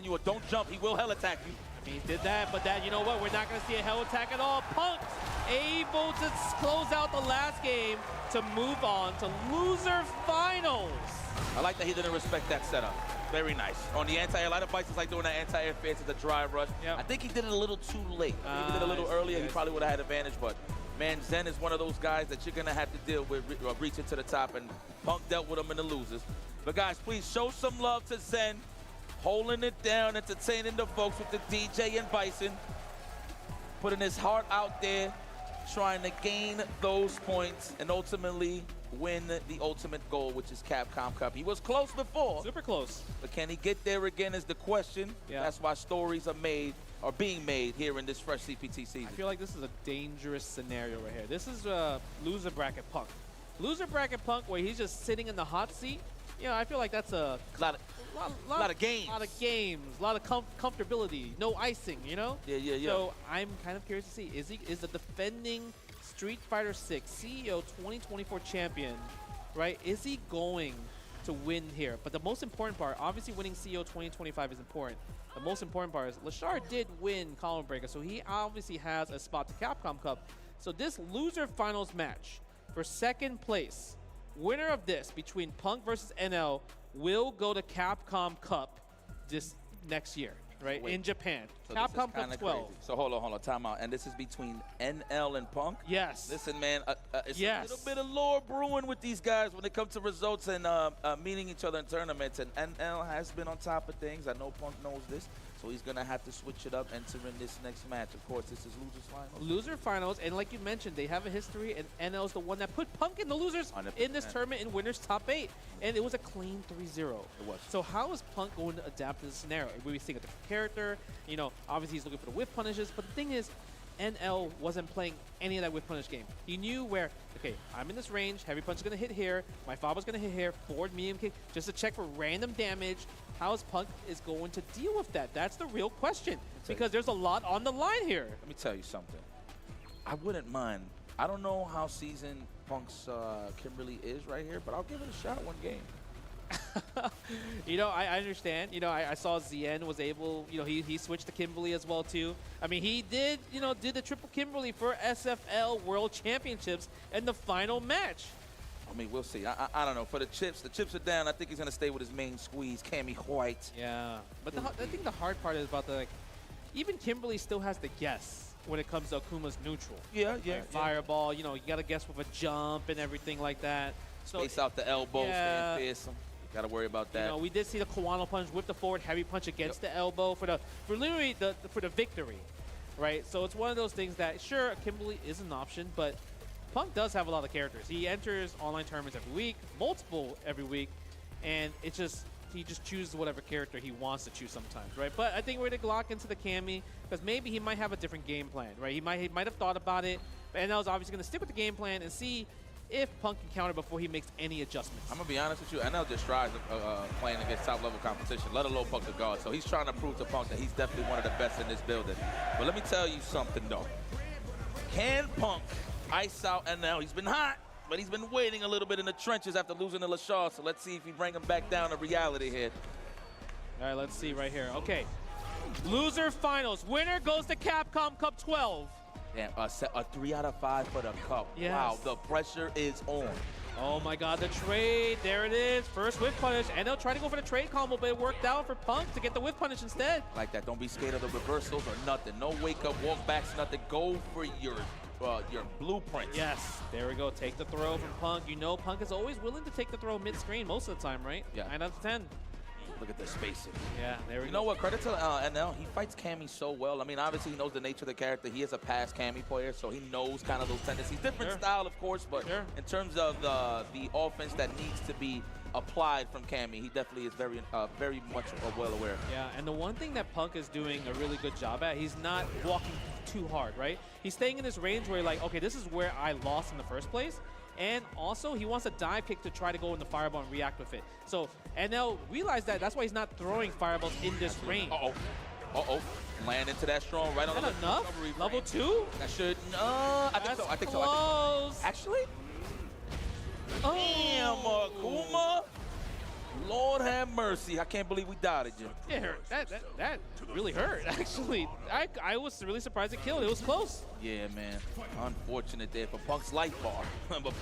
you. Or don't jump. He will hell attack you. I mean, he did that, but that, you know what? We're not going to see a hell attack at all. Punk able to close out the last game to move on to loser finals. I like that he didn't respect that setup. Very nice. On the anti-air, a lot of fights is like doing that anti-air fence as a dry rush. Yep. I think he did it a little too late. If he did it a little earlier, he probably would have had advantage. But, man, Zen is one of those guys that you're going to have to deal with reaching to the top, and Punk dealt with him in the losers. But, guys, please show some love to Zen, holding it down, entertaining the folks with the DJ and Bison, putting his heart out there, trying to gain those points and ultimately win the ultimate goal, which is Capcom Cup. He was close before. Super close. But can he get there again is the question. Yeah. That's why stories are being made here in this fresh CPT season. I feel like this is a dangerous scenario right here. This is loser bracket Punk. Loser bracket Punk where he's just sitting in the hot seat. You know, I feel like that's a lot of games. A lot of games, a lot of comfortability, no icing, you know? Yeah. So I'm kind of curious to see, is the defending Street Fighter 6 CEO 2024 champion, right? Is he going to win here? But the most important part, obviously winning CEO 2025 is important. The most important part is Lashard did win Column Breaker, so he obviously has a spot to Capcom Cup. So this loser finals match for second place, winner of this between Punk versus NL will go to Capcom Cup this next year, right? Wait. In Japan. So this is Capcom kinda Cup 12. crazy. So hold on, time out. And this is between NL and Punk? Yes. Listen, man, it's Yes. a little bit of lore brewing with these guys when it comes to results and meeting each other in tournaments. And NL has been on top of things. I know Punk knows this. So he's going to have to switch it up, entering this next match. Of course, this is losers finals. Loser finals, and like you mentioned, they have a history, and NL's the one that put Punk in the losers 100%. in this tournament in winners top 8, and it was a clean 3-0. It was. So how is Punk going to adapt to this scenario? Will we see a different character? You know, obviously he's looking for the whiff punishes, but the thing is, NL wasn't playing any of that whiff punish game. He knew where, okay, I'm in this range, heavy punch is going to hit here, my fobble's going to hit here, forward medium kick, just to check for random damage. How is Punk is going to deal with that? That's the real question, because there's a lot on the line here. Let me tell you something. I wouldn't mind. I don't know how seasoned Punk's Kimberly is right here, but I'll give it a shot one game. You know, I understand. You know, I saw Zien was able, you know, he switched to Kimberly as well, too. I mean, he did, you know, did the triple Kimberly for SFL World Championships in the final match. I mean, we'll see. I don't know. For the chips are down. I think he's going to stay with his main squeeze, Cammy White. Yeah. But I think the hard part is about the, like, even Kimberly still has to guess when it comes to Akuma's neutral. Yeah. Fireball, you know, you got to guess with a jump and everything like that. So, Space out the elbow, yeah. stand fearsome. Got to worry about that. You know, we did see the Kawano punch with the forward heavy punch against the elbow for literally for the victory, right? So it's one of those things that, sure, Kimberly is an option, but Punk does have a lot of characters. He enters online tournaments every week, multiple every week, and he just chooses whatever character he wants to choose sometimes, right? But I think we're going to lock into the Cammy because maybe he might have a different game plan, right? He might have thought about it, but NL's obviously going to stick with the game plan and see if Punk can counter before he makes any adjustments. I'm going to be honest with you. NL just strives playing against top-level competition, let alone Punk to guard. So he's trying to prove to Punk that he's definitely one of the best in this building. But let me tell you something, though. Can Punk ice out NL? He's been hot, but he's been waiting a little bit in the trenches after losing to Lashard. So let's see if he bring him back down to reality here. All right, let's see right here. Okay, loser finals. Winner goes to Capcom Cup 12. Damn, a 3 out of 5 for the cup. Yes. Wow, the pressure is on. Oh my God, the trade, there it is. First whiff punish, and they'll try to go for the trade combo, but it worked out for Punk to get the whiff punish instead. Like that, don't be scared of the reversals or nothing. No wake up, walk backs, nothing. Go for your blueprint. Yes, there we go. Take the throw from Punk. You know Punk is always willing to take the throw mid-screen most of the time, right? Yeah. 9 out of 10. Look at the spacing. Yeah, there we go. You know what? Credit to NL. He fights Cammy so well. I mean, obviously, he knows the nature of the character. He is a past Cammy player, so he knows kind of those tendencies. Different style, of course, but in terms of the offense that needs to be applied from Cammy, he definitely is very much well aware. Yeah, and the one thing that Punk is doing a really good job at, he's not walking too hard, right? He's staying in this range where, like, okay, this is where I lost in the first place. And also, he wants a dive kick to try to go in the fireball and react with it. So NL realized that. That's why he's not throwing fireballs in this range. Uh-oh. Uh-oh. Land into that strong right on Is the that enough? recovery Level frame. 2? That should, no, I think so, I think so. Close. Actually? Oh. Damn, Akuma. Lord have mercy. I can't believe we dotted you. It hurt. That really hurt, actually. I was really surprised it killed. It was close. Yeah, man. Unfortunate there for Punk's life bar. But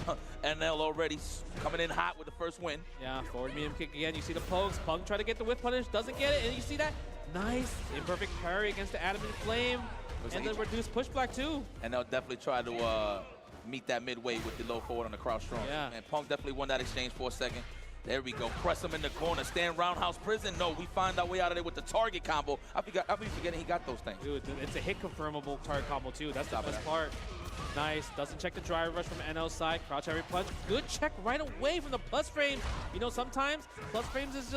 NL already coming in hot with the first win. Yeah, forward medium kick again. You see the pokes. Punk try to get the whip punish, doesn't get it, and you see that nice imperfect parry against the adamant flame, and the reduced pushback too. And they'll definitely try to meet that midway with the low forward on the crouch strong. Yeah. And Punk definitely won that exchange for a second. There we go. Press him in the corner. Stand roundhouse prison. No, we find our way out of there with the target combo. I be forgetting he got those things. Dude, it's a hit confirmable target combo too. That's the best part. Nice. Doesn't check the drive rush from NL's side. Crouch heavy punch. Good check right away from the plus frame. You know, sometimes plus frames is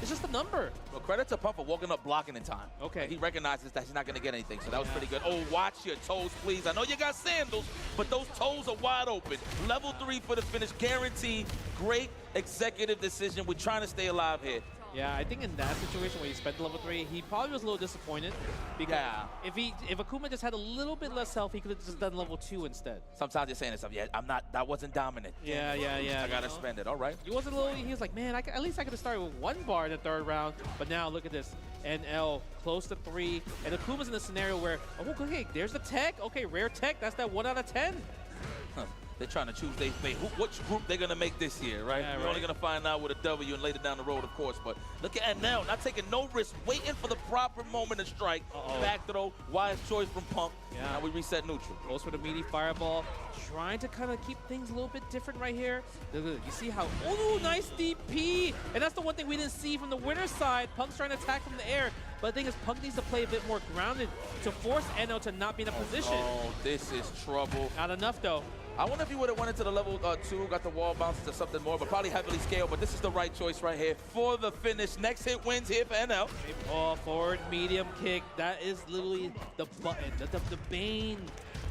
it's just a number. Well, credit to Punk for walking up blocking in time. Okay. He recognizes that he's not going to get anything, so that was pretty good. Oh, watch your toes, please. I know you got sandals, but those toes are wide open. Level 3 for the finish, guaranteed. Great executive decision. We're trying to stay alive here. Yeah, I think in that situation where he spent the level 3, he probably was a little disappointed. Because if Akuma just had a little bit less health, he could have just done level 2 instead. Sometimes you're saying to yourself, yeah, that wasn't dominant. Yeah. I got to spend it. All right. He was like, man, at least I could have started with 1 bar in the 3rd round. But now look at this. NL close to 3. And Akuma's in a scenario where, oh, okay, there's the tech. Okay, rare tech. That's that 1 out of 10. They're trying to choose which group they're going to make this year, right? Yeah, We're only going to find out with a W and later down the road, of course. But look at NL, not taking no risk, waiting for the proper moment to strike. Back throw, wise choice from Punk. Yeah. Now we reset neutral. Goes for the meaty fireball. Trying to kind of keep things a little bit different right here. You see how, oh, nice DP. And that's the one thing we didn't see from the winner's side. Punk's trying to attack from the air. But the thing is, Punk needs to play a bit more grounded to force NL to not be in a position. Oh, this is trouble. Not enough, though. I wonder if he would have went into the level 2, got the wall bounces or something more, but probably heavily scaled. But this is the right choice right here for the finish. Next hit wins here for NL. Oh, forward medium kick. That is literally the button, the bane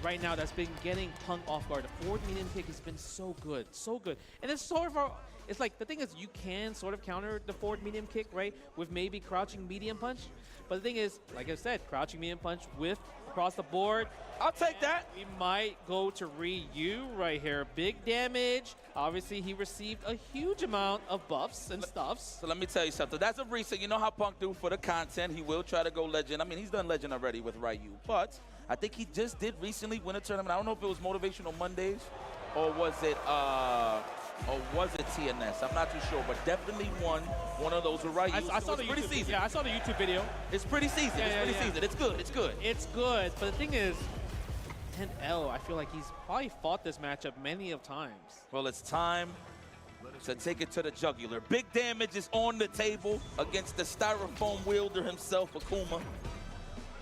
right now that's been getting Punk off guard. The forward medium kick has been so good, so good. And it's sort of it's like, the thing is, you can sort of counter the forward medium kick, right, with maybe crouching medium punch. But the thing is, like I said, crouching medium punch with across the board. I'll take that. We might go to Ryu right here. Big damage. Obviously, he received a huge amount of buffs and stuffs. So let me tell you something. That's a reset. You know how Punk do for the content. He will try to go legend. I mean, he's done legend already with Ryu. But I think he just did recently win a tournament. I don't know if it was Motivational Mondays or was it TNS? I'm not too sure, but definitely won one of those with Ryu. I saw the pretty YouTube, seasoned. yeah, I saw the YouTube video. It's pretty seasoned. Yeah, it's yeah, pretty yeah. seasoned. It's good. It's good. It's good, but the thing is, NL, I feel like he's probably fought this matchup many of times. Well, it's time to take it to the jugular. Big damage is on the table against the styrofoam wielder himself, Akuma.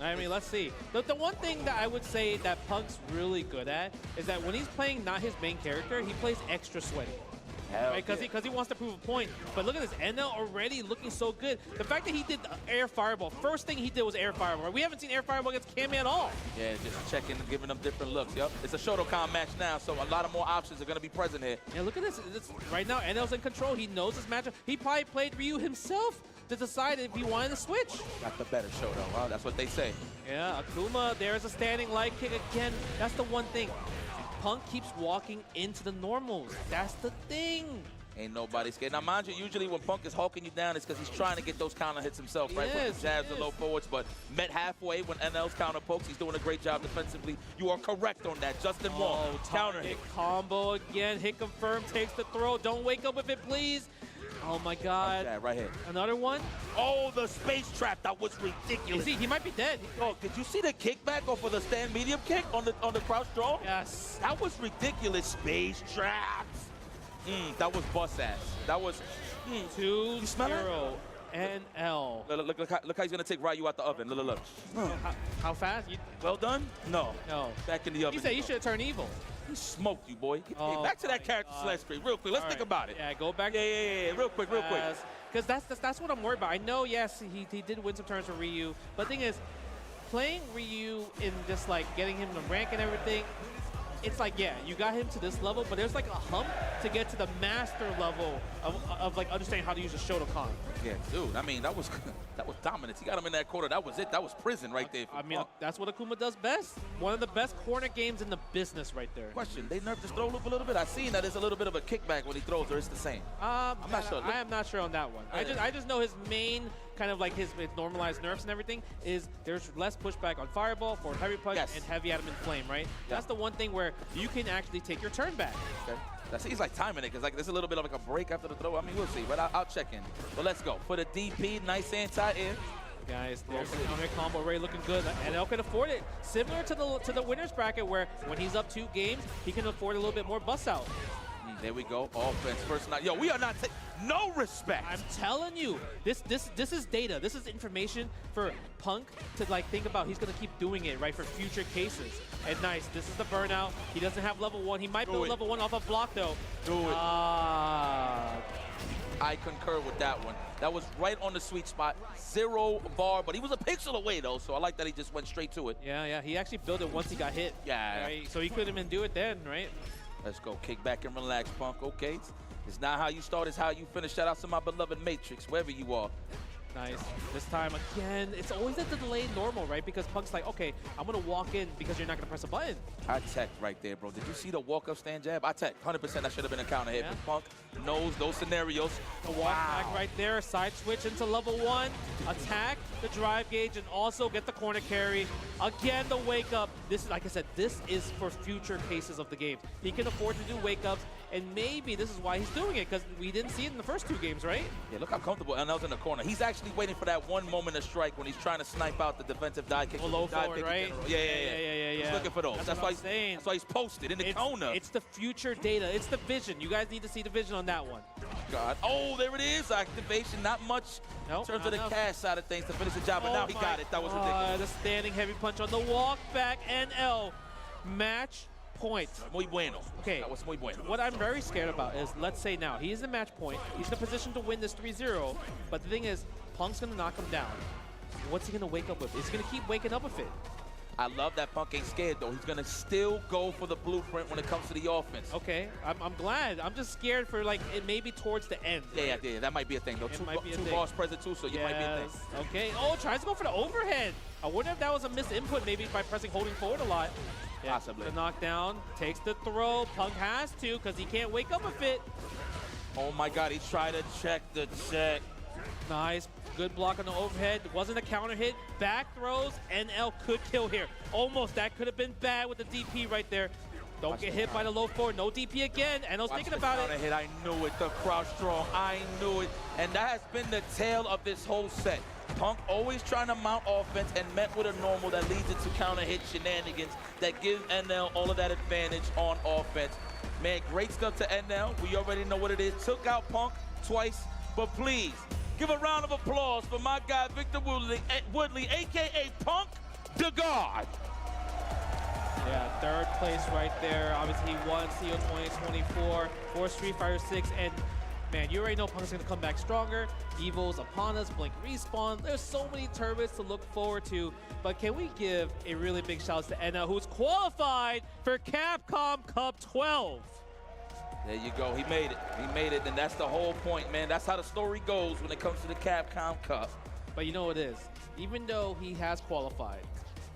I mean, let's see. The one thing that I would say that Punk's really good at is that when he's playing not his main character, he plays extra sweaty. Right? Because he wants to prove a point. But look at this, NL already looking so good. The fact that he did the air fireball, first thing he did was air fireball. We haven't seen air fireball against Cammy at all. Yeah, just checking and giving them different looks. Yep, it's a Shotokan match now, so a lot of more options are going to be present here. Yeah, look at this. Right now, NL's in control. He knows this matchup. He probably played Ryu himself to decide if he wanted to switch. Got the better Shoto, huh? That's what they say. Yeah, Akuma, there's a standing light kick again. That's the one thing. Punk keeps walking into the normals. That's the thing. Ain't nobody scared. Now, mind you, usually when Punk is hulking you down, it's because he's trying to get those counter hits himself, right? Yes, With the jabs and low forwards, but met halfway when NL's counter pokes. He's doing a great job defensively. You are correct on that. Justin Wong, counter hit. Combo again. Hit confirm, takes the throw. Don't wake up with it, please. Oh my God. Yeah, right here. Another one. Oh, the space trap. That was ridiculous. He might be dead. Oh, did you see the kickback off of the stand medium kick on the crouch draw? Yes. That was ridiculous. Space traps. That was bust ass. That was 2-0 it? NL. Look how he's gonna take Ryu out the oven. Look. How fast? Well done? No. No. Back in the oven. He said you should have turned evil. He smoked you, boy. Oh, Hey, back to that character select screen real quick. Let's think about it. Yeah, go back. Yeah. Real quick. Because that's what I'm worried about. I know, yes, he did win some turns for Ryu, but the thing is, playing Ryu in just like getting him the rank and everything, it's like, yeah, you got him to this level, but there's like a hump to get to the master level of like understanding how to use a Shotokan. Yeah, dude. I mean, that was dominance. He got him in that corner. That was it. That was prison right there. I mean, that's what Akuma does best. One of the best corner games in the business right there. Question: they nerfed his throw loop a little bit. I've seen that there's a little bit of a kickback when he throws, or it's the same. I'm not sure. I am not sure on that one. I just know his main kind of like his normalized nerfs and everything is there's less pushback on Fireball, forward heavy punch, Yes. and heavy adamant flame, right? Yeah. That's the one thing where you can actually take your turn back. Okay. He's like timing it because like there's a little bit of like a break after the throw. I mean, we'll see, but I'll check in. But let's go for the DP. Nice anti-air. Guys, there's the counter combo already looking good, and NL can afford it. Similar to the winner's bracket, where when he's up 2 games, he can afford a little bit more bust out. There we go. Offense first night. Yo, we are not no respect. I'm telling you, this is data. This is information for Punk to like think about. He's gonna keep doing it right for future cases. And nice, this is the burnout. He doesn't have level 1. He might build level 1 off a block though. Do it. I concur with that one. That was right on the sweet spot. 0 bar, but he was a pixel away though, so I like that he just went straight to it. Yeah. He actually built it once he got hit. Yeah. Right? So he couldn't even do it then, right? Let's go. Kick back and relax, Punk. Okay. It's not how you start, it's how you finish. Shout out to my beloved Matrix, wherever you are. Nice. This time again, it's always at the delayed normal, right? Because Punk's like, okay, I'm gonna walk in because you're not gonna press a button. I tech right there, bro. Did you see the walk-up stand jab? I tech. 100% that should have been a counter hit. Yeah. But Punk knows those scenarios. The walk back right there, side switch into level 1, attack the drive gauge, and also get the corner carry. Again, the wake up. This is, like I said, this is for future cases of the game. He can afford to do wake ups, and maybe this is why he's doing it, because we didn't see it in the first 2 games, right? Yeah, look how comfortable NL's in the corner. He's actually waiting for that one moment of strike when he's trying to snipe out the defensive dive kick. Low forward, right? Yeah. He's looking for those. That's why he's posted in the corner. It's the future data. It's the vision. You guys need to see the vision on that one. God. Oh, there it is. Activation. Not much in terms of the cash side of things to finish the job, but now he got it. That was ridiculous. The standing heavy punch on the walk back. NL match point. Muy bueno. Okay. That was muy bueno. What I'm very scared about is, let's say now, he's in match point. He's in a position to win this 3-0. But the thing is, Punk's going to knock him down. What's he going to wake up with? Is he going to keep waking up with it? I love that Punk ain't scared, though. He's going to still go for the blueprint when it comes to the offense. Okay. I'm glad. I'm just scared for, like, it maybe towards the end. Yeah, that might be a thing, though. Two bars present, too, so you might be a thing. Okay. Oh, tries to go for the overhead. I wonder if that was a missed input, maybe by pressing holding forward a lot. Yeah, possibly. The knockdown, takes the throw. Punk has to, because he can't wake up with it. Oh, my God. He tried to check the check. Nice. Good block on the overhead. Wasn't a counter hit. Back throws. NL could kill here. Almost. That could have been bad with the DP right there. Don't get hit by the low forward. No DP again. NL's thinking about it. Hit. I knew it. The crouch strong. I knew it. And that has been the tale of this whole set. Punk always trying to mount offense and met with a normal that leads it to counter hit shenanigans that gives NL all of that advantage on offense. Man, great stuff to NL. We already know what it is. Took out Punk twice, but please give a round of applause for my guy Victor Woodley, aka Punk the God. Yeah, 3rd place right there. Obviously, he won CO 2024 for Street Fighter 6, and man, you already know Punk's gonna come back stronger. Evil's upon us, Blink respawn. There's so many tournaments to look forward to, but can we give a really big shout out to NL, who's qualified for Capcom Cup 12? There you go. He made it. He made it, and that's the whole point, man. That's how the story goes when it comes to the Capcom Cup. But you know what it is? Even though he has qualified,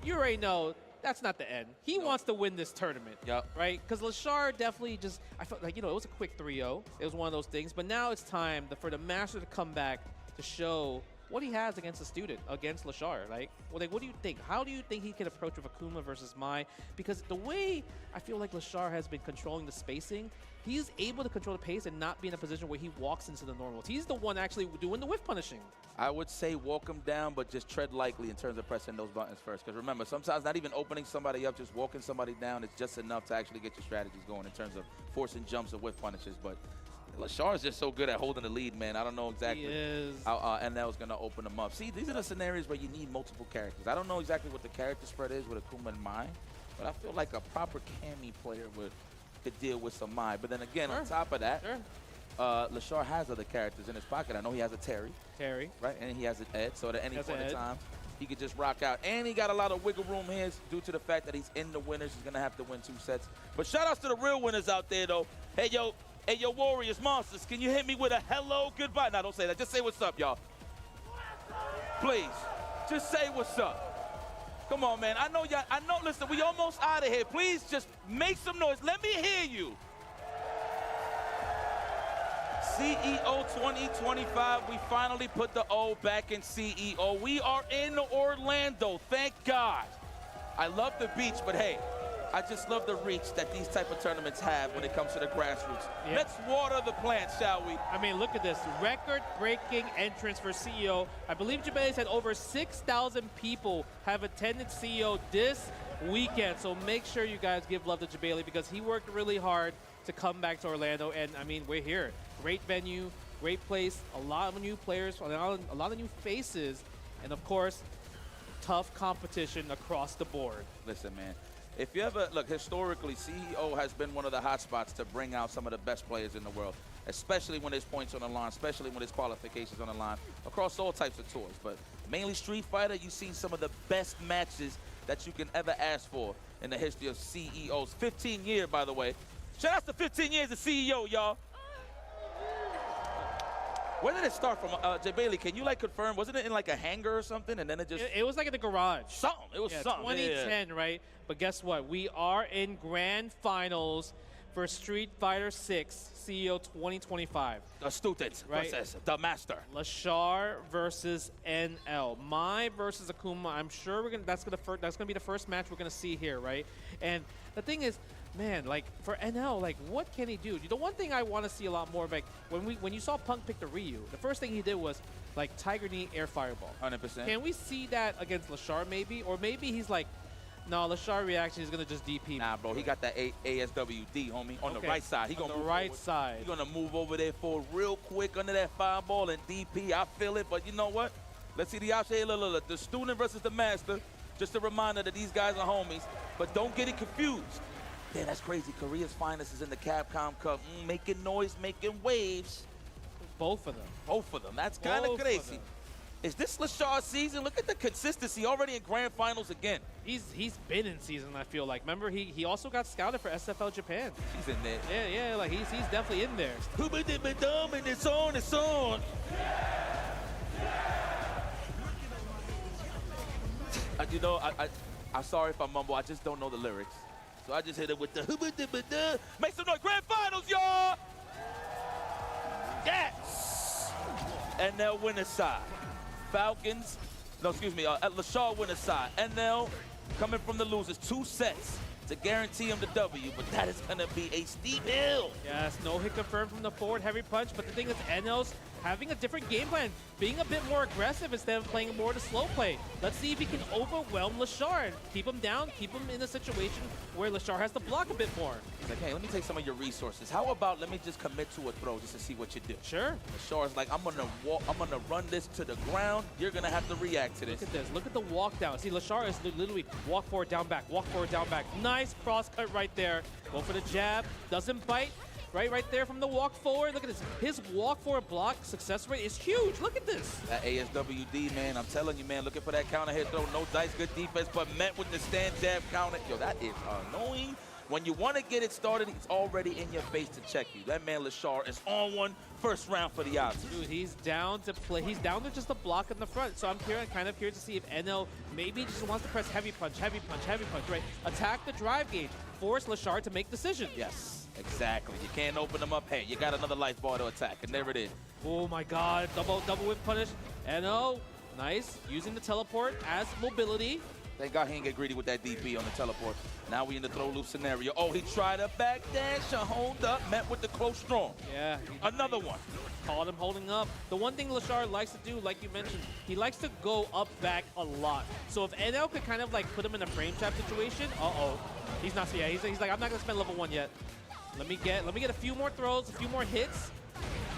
you already know that's not the end. He wants to win this tournament, right? Because Lashar definitely just, I felt like, you know, it was a quick 3-0. It was one of those things. But now it's time for the Master to come back to show what he has against the student, against Lashar. Like, what do you think? How do you think he can approach with Akuma versus Mai? Because the way I feel like Lashar has been controlling the spacing, he's able to control the pace and not be in a position where he walks into the normals. He's the one actually doing the whiff punishing. I would say walk him down, but just tread lightly in terms of pressing those buttons first. Because remember, sometimes not even opening somebody up, just walking somebody down is just enough to actually get your strategies going in terms of forcing jumps or whiff punishes. But Lashar is just so good at holding the lead, man. I don't know exactly how NL is going to open them up. See, these are the scenarios where you need multiple characters. I don't know exactly what the character spread is with Akuma and Mai, but I feel like a proper Kami player could deal with some Mai. But then again, on top of that, Lashar has other characters in his pocket. I know he has a Terry. Terry. Right, and he has an Ed, so at any point in time, he could just rock out. And he got a lot of wiggle room here due to the fact that he's in the winners. He's going to have to win 2 sets. But shout outs to the real winners out there, though. Hey, yo, Warriors, Monsters, can you hit me with a hello, goodbye? Now, don't say that. Just say what's up, y'all. Please, just say what's up. Come on, man. I know, listen, we almost out of here. Please just make some noise. Let me hear you. CEO 2025, we finally put the O back in CEO. We are in Orlando, thank God. I love the beach, but hey, I just love the reach that these type of tournaments have when it comes to the grassroots. Yeah. Let's water the plant, shall we? I mean, look at this. Record-breaking entrance for CEO. I believe Jabali said over 6,000 people have attended CEO this weekend. So make sure you guys give love to Jabali because he worked really hard to come back to Orlando. And, I mean, we're here. Great venue, great place, a lot of new players, a lot of new faces, and, of course, tough competition across the board. Listen, man. If you ever, look, historically, CEO has been one of the hot spots to bring out some of the best players in the world, especially when there's points on the line, especially when there's qualifications on the line, across all types of tours. But mainly Street Fighter, you've seen some of the best matches that you can ever ask for in the history of CEOs. 15 years, by the way. Shout out to 15 years of CEO, y'all. Where did it start from? Jay Bailey, can you, like, confirm? Wasn't it in, like, a hangar or something, and then it just... It was, like, in the garage. Something. It was something. 2010, yeah. right? But guess what? We are in grand finals for Street Fighter 6 CEO 2025. The student right? versus the master. Lashar versus NL. Mai versus Akuma. I'm sure that's gonna be the first match we're gonna see here, right? And the thing is, man, like for NL, like what can he do? The one thing I want to see a lot more, like when you saw Punk pick the Ryu, the first thing he did was like Tiger Knee air fireball. 100%. Can we see that against Lashar maybe, or maybe he's like, no, Lashar reaction is gonna just DP. Nah, bro, he got that ASWD, homie, on the right side. He gonna move right side. He's gonna move over there for real quick under that fireball and DP. I feel it, but you know what? Let's see the option. Look, the student versus the master. Just a reminder that these guys are homies, but don't get it confused. Yeah, that's crazy. Korea's finest is in the Capcom Cup, making noise, making waves. Both of them. Both of them. That's kind of crazy. Is this Lashar's season? Look at the consistency already in grand finals again. He's been in season, I feel like. Remember, he also got scouted for SFL Japan. He's in there. Yeah, like he's definitely in there. And it's on, it's on. You know, I'm sorry if I mumble. I just don't know the lyrics. So I just hit it with the make some noise. Grand finals, y'all! Yes! NL winner side. Falcons, no, excuse me, Lashar winner side. NL coming from the losers, 2 sets to guarantee him the W, but that is gonna be a steep hill. Yes, no hit confirmed from the forward heavy punch, but the thing is NL's having a different game plan, being a bit more aggressive instead of playing more to slow play. Let's see if he can overwhelm Lashar and keep him down, keep him in a situation where Lashar has to block a bit more. He's like, hey, let me take some of your resources. How about let me just commit to a throw just to see what you do? Sure. Lashar's like, I'm gonna run this to the ground. You're gonna have to react to this. Look at this. Look at the walk down. See, Lashar is literally walk forward, down, back, walk forward, down, back. Nice cross cut right there. Go for the jab. Doesn't bite. Right there from the walk forward. Look at this. His walk forward block success rate is huge. Look at this. That ASWD, man, I'm telling you, man, looking for that counter hit throw. No dice, good defense, but met with the stand jab counter. Yo, that is annoying. When you want to get it started, he's already in your face to check you. That man, Lashar, is on one. First round for the odds. Dude, he's down to play. He's down to just a block in the front. So I'm kind of curious to see if NL maybe just wants to press heavy punch, right? Attack the drive gauge. Force Lashar to make decisions. Yes. Exactly. You can't open them up. Hey, you got another life bar to attack, and there it is. Oh my God! Double whip punish. NO, nice. Using the teleport as mobility. Thank God he didn't get greedy with that DP on the teleport. Now we in the throw loop scenario. Oh, he tried a backdash, hold up, met with the close strong. Yeah. Another one. Caught him holding up. The one thing Lashar likes to do, like you mentioned, he likes to go up back a lot. So if NL could kind of like put him in a frame trap situation, he's not. Yeah, he's like, I'm not gonna spend level 1 yet. Let me get a few more throws, a few more hits.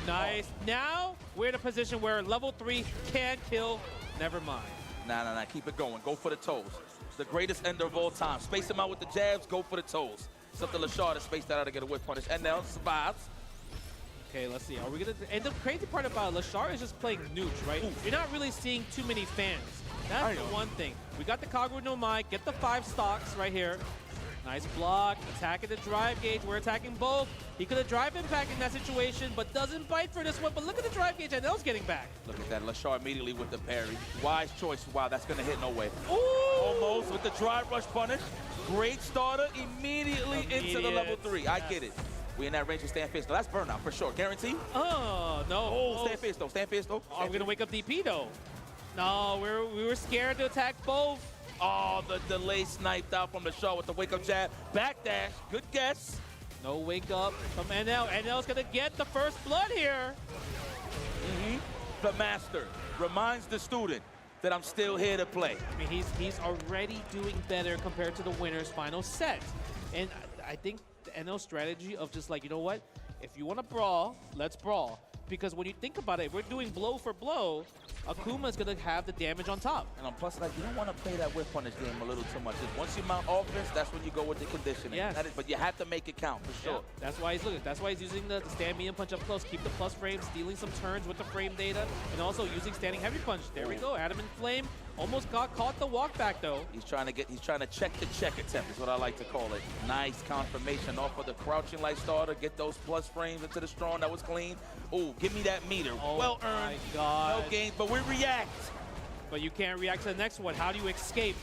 Nice. Now we're in a position where level 3 can't kill. Never mind. Nah. Keep it going. Go for the toes. The greatest ender of all time. Space him out with the jabs. Go for the toes. It's up to Lashar to space that out to get a whip punish. And now survives. Okay, let's see. Are we gonna? And the crazy part about Lashar is just playing neutral, right? You're not really seeing too many fans. That's the one thing. We got the Kagura no Mai, get the 5 stocks right here. Nice block, attacking the drive gauge. We're attacking both. He could have drive impact in that situation, but doesn't bite for this one. But look at the drive gauge, and Nell's getting back. Look at that. Lashar immediately with the parry. Wise choice. Wow, that's going to hit no way. Ooh! Almost with the drive rush punish. Great starter immediately into the level 3. I get it. We in that range of stand face. No, that's burnout for sure. Guarantee? Oh, no. Oh, stand face though. Stand face though. Are we going to wake up DP, though? No, we were scared to attack both. Oh, the delay sniped out from Lashar with the wake up jab. Backdash. Good guess. No wake up from NL. NL's going to get the first blood here. The master reminds the student that I'm still here to play. I mean, he's already doing better compared to the winner's final set. And I think the NL strategy of just like, you know what? If you want to brawl, let's brawl. Because when you think about it, we're doing blow for blow. Akuma's going to have the damage on top. And on plus, like, you don't want to play that whip punish game a little too much. Once you mount offense, that's when you go with the conditioning. Yes. But you have to make it count, for sure. Yeah, that's why he's using the stand medium punch up close, keep the plus frame, stealing some turns with the frame data, and also using standing heavy punch. There we go, Adamant Flame. Almost got caught the walk back though. He's trying to check the check attempt is what I like to call it. Nice confirmation off of the crouching light starter. Get those plus frames into the strong. That was clean. Oh, give me that meter. Oh, well my earned. God. No gains, but we react. But you can't react to the next one. How do you escape?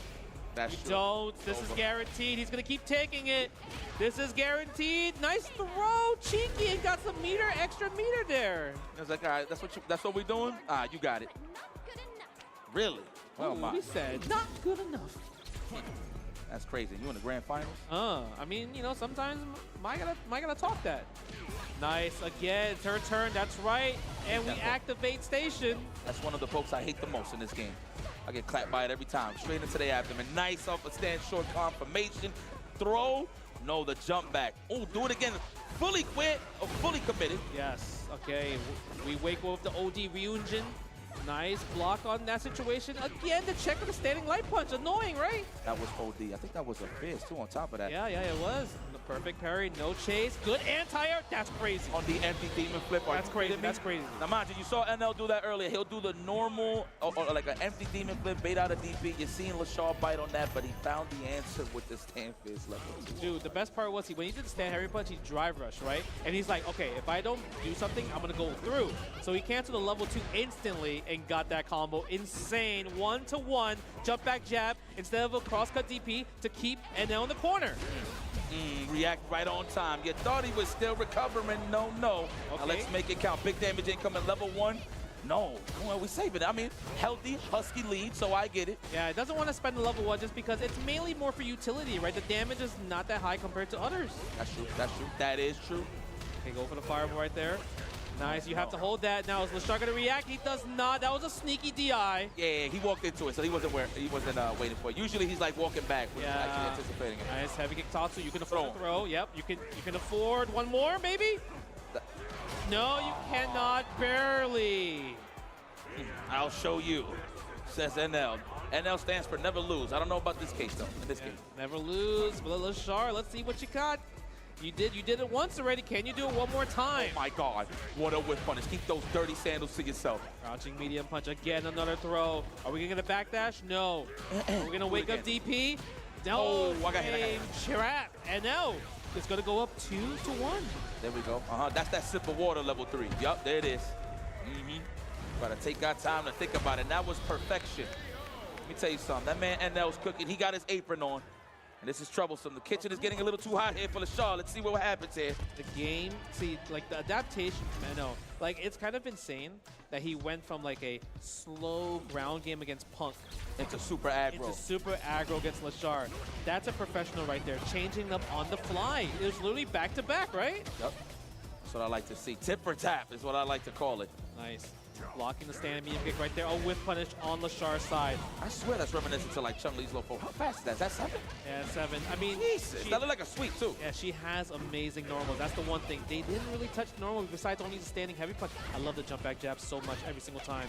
That's You true. don't. This is guaranteed. He's gonna keep taking it. This is guaranteed. Nice throw, cheeky, and got some extra meter there. It's like, all right, that's what we're doing? Ah, you got it. Good enough. Really? Well, Ooh, my. we said not good enough. That's crazy. You in the grand finals? I mean, you know, sometimes might gotta talk that. Nice again. It's her turn. That's right. And we activate station. That's one of the folks I hate the most in this game. I get clapped by it every time. Straight into the abdomen. Nice off a stand short confirmation. Throw. No, the jump back. Oh, do it again. Fully quit or fully committed. Yes. Okay. We wake up with the OD Ryujin. Nice block on that situation. Again, the check of the standing light punch. Annoying, right? That was OD. I think that was a fierce too on top of that. Yeah, it was. The perfect parry. No chase. Good anti-air. That's crazy. On the empty demon flip. That's crazy. That's crazy. Now, mind you, you saw NL do that earlier. He'll do the normal, or like an empty demon flip, bait out of DP. You're seeing Lashar bite on that, but he found the answer with the stand fist level 2. Dude, the best part was when he did the stand heavy punch, he drive rush, right? And he's like, okay, if I don't do something, I'm gonna go through. So he canceled the level 2 instantly and got that combo. Insane. 1-to-1 jump back jab instead of a crosscut DP to keep NL in the corner. React right on time. You thought he was still recovering. No. Now let's make it count. Big damage incoming level 1. No, come on, we saving it. I mean, healthy, husky lead, so I get it. Yeah, it doesn't want to spend the level 1 just because it's mainly more for utility, right? The damage is not that high compared to others. That's true. That is true. Okay, go for the fireball right there. Nice, you have to hold that. Now is Lashar gonna react? He does not. That was a sneaky DI. Yeah, he walked into it, so he wasn't waiting for it. Usually he's like walking back, when he's actually anticipating it. Nice, heavy kick Tatsu. You can afford a throw. Yep, you can afford one more, maybe? No, you cannot. Barely. I'll show you, says NL. NL stands for never lose. I don't know about this case, though, in this case. Never lose. But Lashar, let's see what you got. You did it once already. Can you do it one more time? Oh my God, what a whip punish. Keep those dirty sandals to yourself. Crouching medium punch again, another throw. Are we gonna get a backdash? No. We're gonna wake up DP. No, Oh, I got hit. Trap. And now it's gonna go up 2-1. There we go. That's that sip of water, level 3. Yup, there it is. Gotta take our time to think about it. And that was perfection. Let me tell you something. That man NL's cooking. He got his apron on. And this is troublesome. The kitchen is getting a little too hot here for Lashar. Let's see what happens here. The game, see, like the adaptation, man, no. Like, it's kind of insane that he went from like a slow ground game against Punk Into super aggro. into super aggro against Lashar. That's a professional right there, changing them on the fly. It was literally back-to-back, right? Yep. That's what I like to see. Tip for tap is what I like to call it. Nice. Blocking the standing medium kick right there. Oh, whiff punish on Lashar's side. I swear that's reminiscent to like Chun-Li's low four. How fast is that? Is that 7? Yeah, 7. I mean, Jesus. That looked like a sweep, too. yeah, she has amazing normals. That's the one thing. They didn't really touch normal besides only the standing heavy punch. I love the jump back jab so much every single time.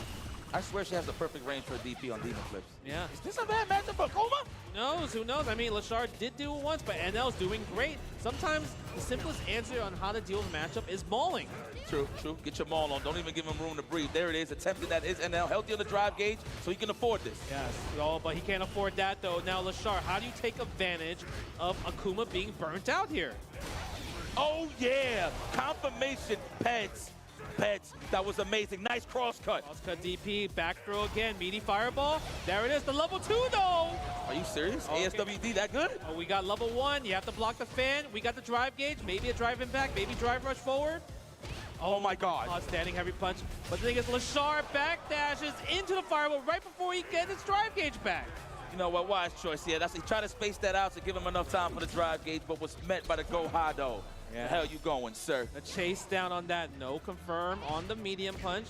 I swear she has the perfect range for a DP on demon flips. Yeah. Is this a bad matchup for Akuma? Who knows? I mean, Lashar did do it once, but NL's doing great. Sometimes the simplest answer on how to deal with a matchup is mauling. True, true. Get your maul on. Don't even give him room to breathe. There it is. Attempting that is NL. Healthy on the drive gauge, so he can afford this. Yes, oh, but he can't afford that though. Now Lashar, how do you take advantage of Akuma being burnt out here? Oh, yeah. Confirmation. Peds. That was amazing. Nice cross cut. Cross-cut DP, back throw again, meaty fireball. There it is, the level 2 though. Are you serious? Okay. ASWD that good? Oh, we got level 1, you have to block the fan. We got the drive gauge, maybe a drive impact, maybe drive rush forward. Oh my God. Outstanding heavy punch. But the thing is, Lashar backdashes into the fireball right before he gets his drive gauge back. You know what? Wise choice. Yeah, he tried to space that out to give him enough time for the drive gauge, but was met by the go high though. Yeah. The hell you going, sir? The chase down on that, no confirm on the medium punch.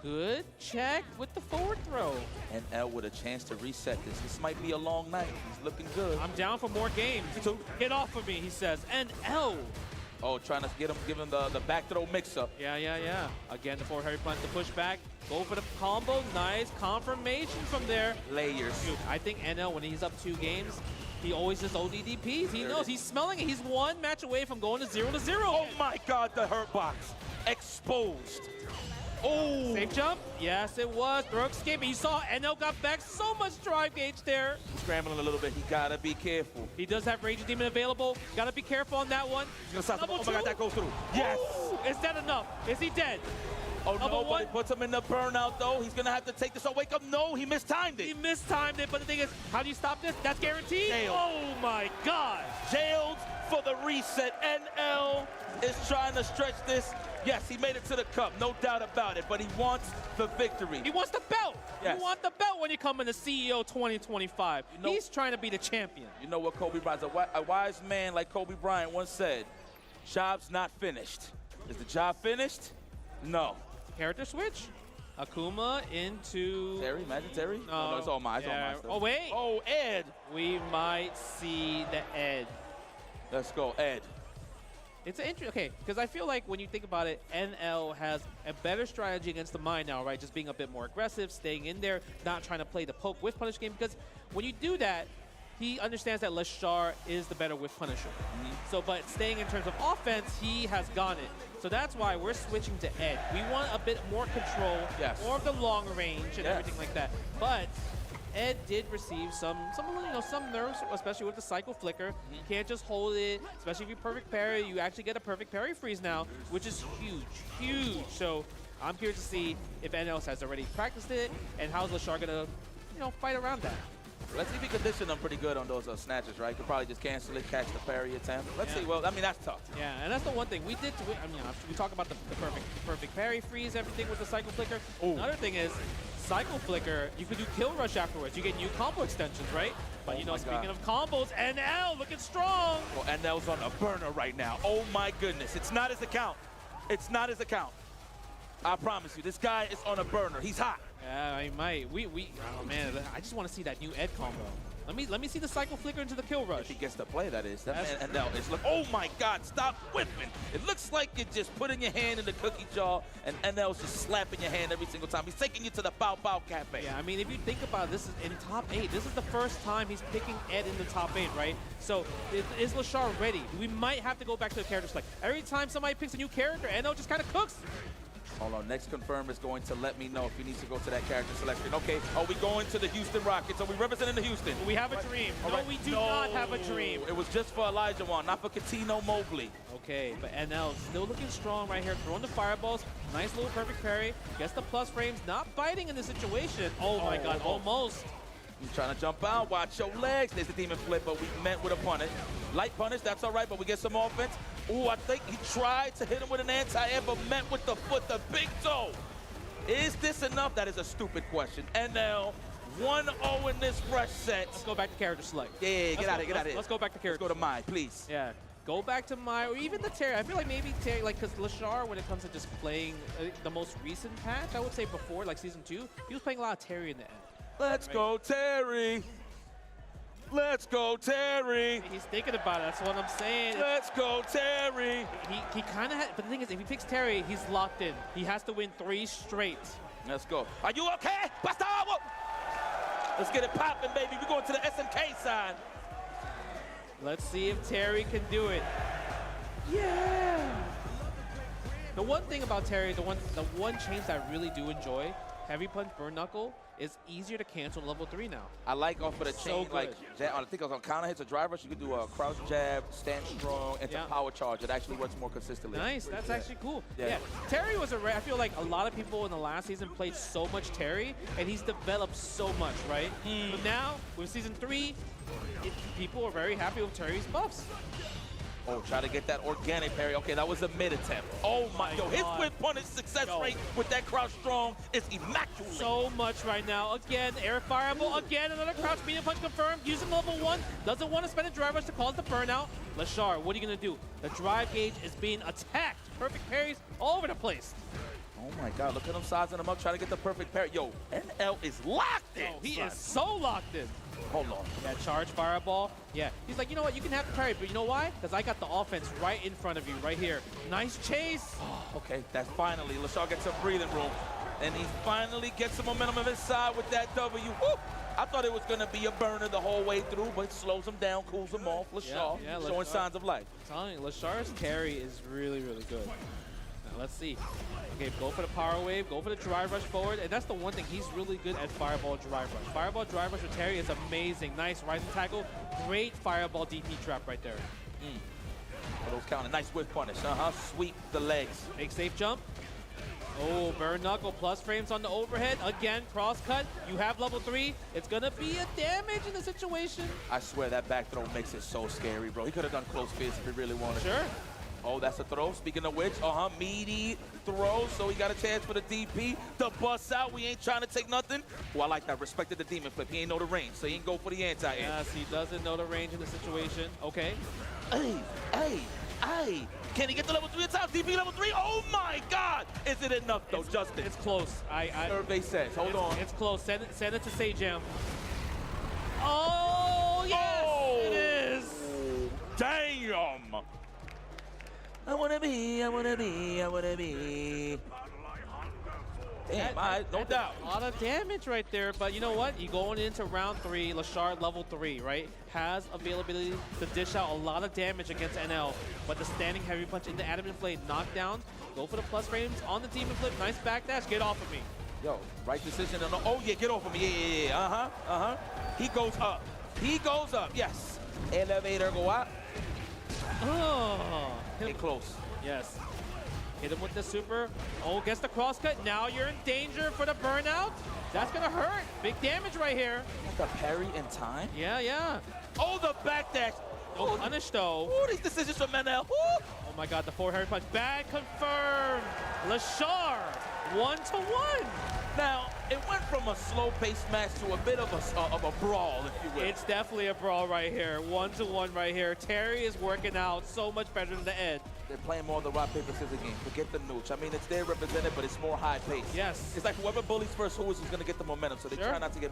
Good check with the forward throw. And L with a chance to reset this. This might be a long night. He's looking good. I'm down for more games. Get off of me, he says. And L. Oh, trying to give him the back throw mix-up. Yeah. Again, the forward heavy punch, the push back. Go for the combo. Nice confirmation from there. Layers. Dude, I think NL, when he's up 2 games, he always just ODDPs. He knows. He's smelling it. He's 1 match away from going to 0-0. Oh my God, the hurt box. Exposed. Oh. Safe jump? Yes, it was. Throw escape. You saw NL got back so much drive gauge there. Scrambling a little bit. He gotta be careful. He does have Raging Demon available. Gotta be careful on that one. He's gonna stop. Level Oh my God, 2? that goes through. Yes. Ooh, is that enough? Is he dead? Oh no, Level but 1? it puts him in the burnout though. He's gonna have to take this. Oh, wake up. No, he mistimed He it. mistimed it, but the thing is, how do you stop this? That's guaranteed. Jailed. Oh my God. Jailed for the reset. NL is trying to stretch this. Yes, he made it to the cup, no doubt about it, but he wants the victory. He wants the belt. Yes. You want the belt when you come in the CEO 2025. You know- He's trying to be the champion. You know what Kobe Bryant, a wise man like Kobe Bryant once said, job's not finished. Is the job finished? No. Character switch. Akuma into... Terry, Magic Terry? No, it's all mine. It's all Yeah. mine still. Oh, wait. Oh, Ed. We might see the Ed. Let's go, Ed. It's an interesting, okay, because I feel like when you think about it, NL has a better strategy against the Mind now, right? Just being a bit more aggressive, staying in there, not trying to play the poke with punish game, because when you do that, he understands that Lashar is the better with Punisher. So, but staying in terms of offense, he has got it. So that's why we're switching to Ed. We want a bit more control, Yes. more of the long range and Yes. everything like that. But Ed did receive some nerves, especially with the cycle flicker. You can't just hold it, especially if you perfect parry. You actually get a perfect parry freeze now, which is huge. So I'm curious to see if NL has already practiced it and how's Lashar gonna, fight around that. Let's see if he conditioned them pretty good on those snatches, right? Could probably just cancel it, catch the parry attempt. Let's Yeah. see. Well, I mean, that's tough. Yeah, and that's the one thing we did. We talk about the perfect parry freeze, everything with the cycle flicker. Ooh. Another thing is cycle flicker. You could do kill rush afterwards. You get new combo extensions, right? But Oh my speaking God. of combos, NL looking strong. Well, NL's on a burner right now. Oh my goodness. It's not his account. It's not his account. I promise you, this guy is on a burner. He's hot. Yeah, he might. Oh man, I just want to see that new Ed combo. Let me see the cycle flicker into the kill rush. If he gets to play, that is. That That's- man, NL is look. Oh my God! Stop whipping. It looks like you're just putting your hand in the cookie jar, and NL's just slapping your hand every single time. He's taking you to the Bow Bow Cafe. Yeah, I mean, if you think about it, this is in top 8. This is the first time he's picking Ed in the top 8, right? So is Lashar ready? We might have to go back to the character select. Every time somebody picks a new character, NL just kind of cooks. Hold on, next confirm is going to let me know if he needs to go to that character selection. Okay, are we going to the Houston Rockets? Are we representing the Houston? We have a dream. All No, right. we do not have a dream. It was just for Elijah Wan, not for Katino Mobley. Okay, but NL still looking strong right here, throwing the fireballs. Nice little perfect parry. Gets the plus frames, not biting in this situation. Oh my God, almost. He's trying to jump out, watch your legs. There's the demon flip, but we met with a punish. Light punish, that's all right, but we get some offense. Ooh, I think he tried to hit him with an anti-air, but met with the foot, the big toe. Is this enough? That is a stupid question. NL 1-0 in this fresh set. Let's go back to character select. Yeah, get out of here, Let's go back to Let's character. go to mine, please. Yeah, go back to my, or even the Terry. I feel like maybe Terry, because Lashar, when it comes to just playing the most recent patch, I would say before, like Season 2, he was playing a lot of Terry in the end. Let's go, Terry. Let's go, Terry. He's thinking about it, that's what I'm saying. Let's go, Terry. He kind of had, but the thing is, if he picks Terry, he's locked in. He has to win 3 straight. Let's go. Are you okay? Gustavo? Let's get it popping, baby. We're going to the SMK side. Let's see if Terry can do it. Yeah! The one thing about Terry, the one change that I really do enjoy, Heavy Punch Burn Knuckle is easier to cancel level 3 now. I like off of the So chain, like, I think on counter hits or drive rush, you can do a crouch jab, stand strong, and Yeah. power charge. It actually works more consistently. Nice, that's actually cool. Yeah. Yeah, Terry was I feel like a lot of people in the last season played so much Terry, and he's developed so much, right? But now, with Season 3, people are very happy with Terry's buffs. Oh, try to get that organic parry. Okay, that was a mid attempt. Oh my, yo, his God. whip punish success Yo. rate with that crouch strong is immaculate. So much right now. Again, air fireball. Again, another crouch medium punch confirmed. Using level 1. Doesn't want to spend a drive rush to cause the burnout. Lashar, what are you going to do? The drive gauge is being attacked. Perfect parries all over the place. Oh my God, look at him sizing him up, trying to get the perfect parry. Yo, NL is locked in. Oh, he son. is so locked in. Hold on. Yeah, charge fireball. Yeah, he's like, you know what? You can have the parry, but you know why? Because I got the offense right in front of you, right here. Nice chase. Okay, that's finally, Lashar gets some breathing room. And he finally gets some momentum on his side with that W. Woo! I thought it was going to be a burner the whole way through, but it slows him down, cools him off. Lashar Yeah, showing Lashar. signs of life. I'm telling you, Lashar's carry is really, really good. Now, let's see. Okay, go for the power wave, go for the drive rush forward, and that's the one thing, he's really good at fireball drive rush. Fireball drive rush with Terry is amazing. Nice rising tackle, great fireball DP trap right there. For those counting, nice whip punish. Sweep the legs. Big safe jump. Oh, burn knuckle, plus frames on the overhead. Again, cross cut. You have level 3. It's gonna be a damage in the situation. I swear that back throw makes it so scary, bro. He could have done close fist if he really wanted. Sure. Oh, that's a throw. Speaking of which, meaty throw. So he got a chance for the DP. The bust out. We ain't trying to take nothing. Oh, I like that. Respected the demon flip. He ain't know the range, so he ain't go for the anti-air. Yes, he doesn't know the range in the situation. Okay. Hey. Can he get to level 3 at top? DP level 3? Oh my God! Is it enough though, Justin? It's close. Survey says. Hold on. It's close. Send it to Sajam. Oh, yes! Oh! It is! Damn! I wanna be. Damn, no doubt. A lot of damage right there, but you know what? You going into round 3, Lashar level 3, right? Has availability to dish out a lot of damage against NL, but the standing heavy punch into Adamant Blade knockdown. Go for the plus frames on the demon flip. Nice backdash. Get off of me. Yo, right decision. Oh yeah, get off of me. Yeah. He goes up. Yes. Elevator go up. Oh. Get close. Yes. Hit him with the super. Oh, gets the cross cut. Now you're in danger for the burnout. That's gonna hurt. Big damage right here. Got the parry in time. Yeah. Oh, the backdash. No punish though. Ooh, these decisions from NL. Ooh. Oh my God, the 4 heavy punch. Bad confirmed. Lashar, 1-1. Now, it went from a slow-paced match to a bit of a brawl, if you will. It's definitely a brawl right here. 1-1 right here. Terry is working out so much better than the Ed. They're playing more of the rock, paper, scissors game. Forget the nooch. I mean, it's there represented, but it's more high-paced. Yes. It's like whoever bullies first, who is going to get the momentum, so they Sure. try not to get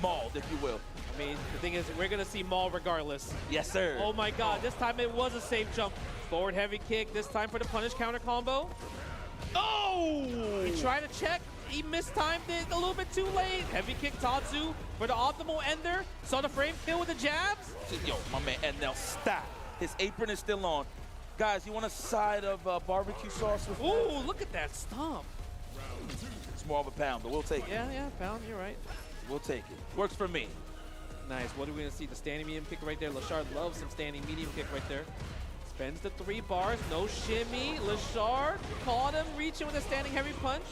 mauled, if you will. I mean, the thing is, we're gonna see Maul regardless. Yes, sir. Oh my God, this time it was a safe jump. Forward heavy kick, this time for the punish counter combo. Oh! He tried to check, he mistimed it a little bit too late. Heavy kick Tatsu for the optimal ender. Saw the frame kill with the jabs. Yo, my man, and now stop. His apron is still on. Guys, you want a side of barbecue sauce with that? Ooh, look at that stomp. It's more of a pound, but we'll take it. Yeah, pound, you're right. We'll take it. Works for me. Nice, what are we gonna see? The standing medium kick right there. Lashar loves some standing medium kick right there. Spends the 3 bars, no shimmy. Lashar caught him, reaching with a standing heavy punch.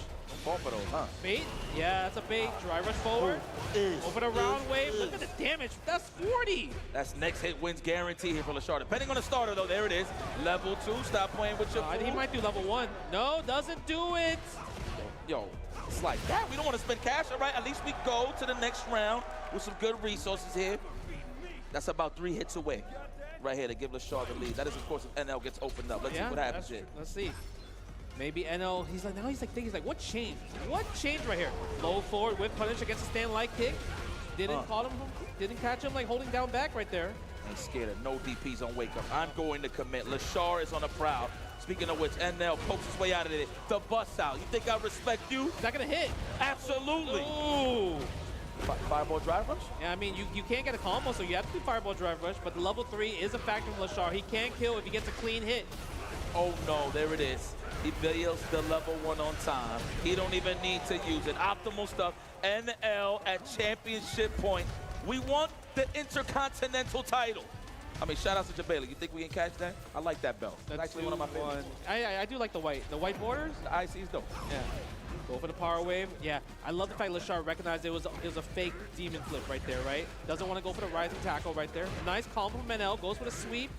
Fall for those, huh? Bait? Yeah, that's a bait. Drive rush forward. Over the round wave. Look at the damage. That's 40. That's next hit wins guarantee here for Lashar. Depending on the starter, though, there it is. Level 2. Stop playing with your He food. might do level 1. No, doesn't do it. Yo, it's like that. We don't want to spend cash, all right? At least we go to the next round with some good resources here. That's about 3 hits away right here to give Lashar the lead. That is, of course, if NL gets opened up. Let's see what happens here. Let's see. Maybe NL, he's like thinking, what changed? What changed right here? Low forward with punish against a stand light kick. Didn't catch him like holding down back right there. Ain't scared of no DPs on wake up. I'm going to commit. Lashar is on the prowl. Speaking of which, NL pokes his way out of it. The bust out. You think I respect you? Is that gonna hit? Absolutely. Ooh. Fireball drive rush? Yeah, I mean, you can't get a combo, so you have to do fireball drive rush, but the level 3 is a factor for Lashar. He can kill if he gets a clean hit. Oh no, there it is. He builds the level 1 on time. He don't even need to use it. Optimal stuff. NL at championship point. We want the Intercontinental title. I mean, shout out to Jabela. You think we can catch that? I like that belt. It's actually one of my favorites. I do like the white borders. The IC is dope. Yeah. Go for the power wave. Yeah, I love the fact Lashar recognized it was a fake demon flip right there, right? Doesn't want to go for the rising tackle right there. Nice combo from NL. Goes for the sweep.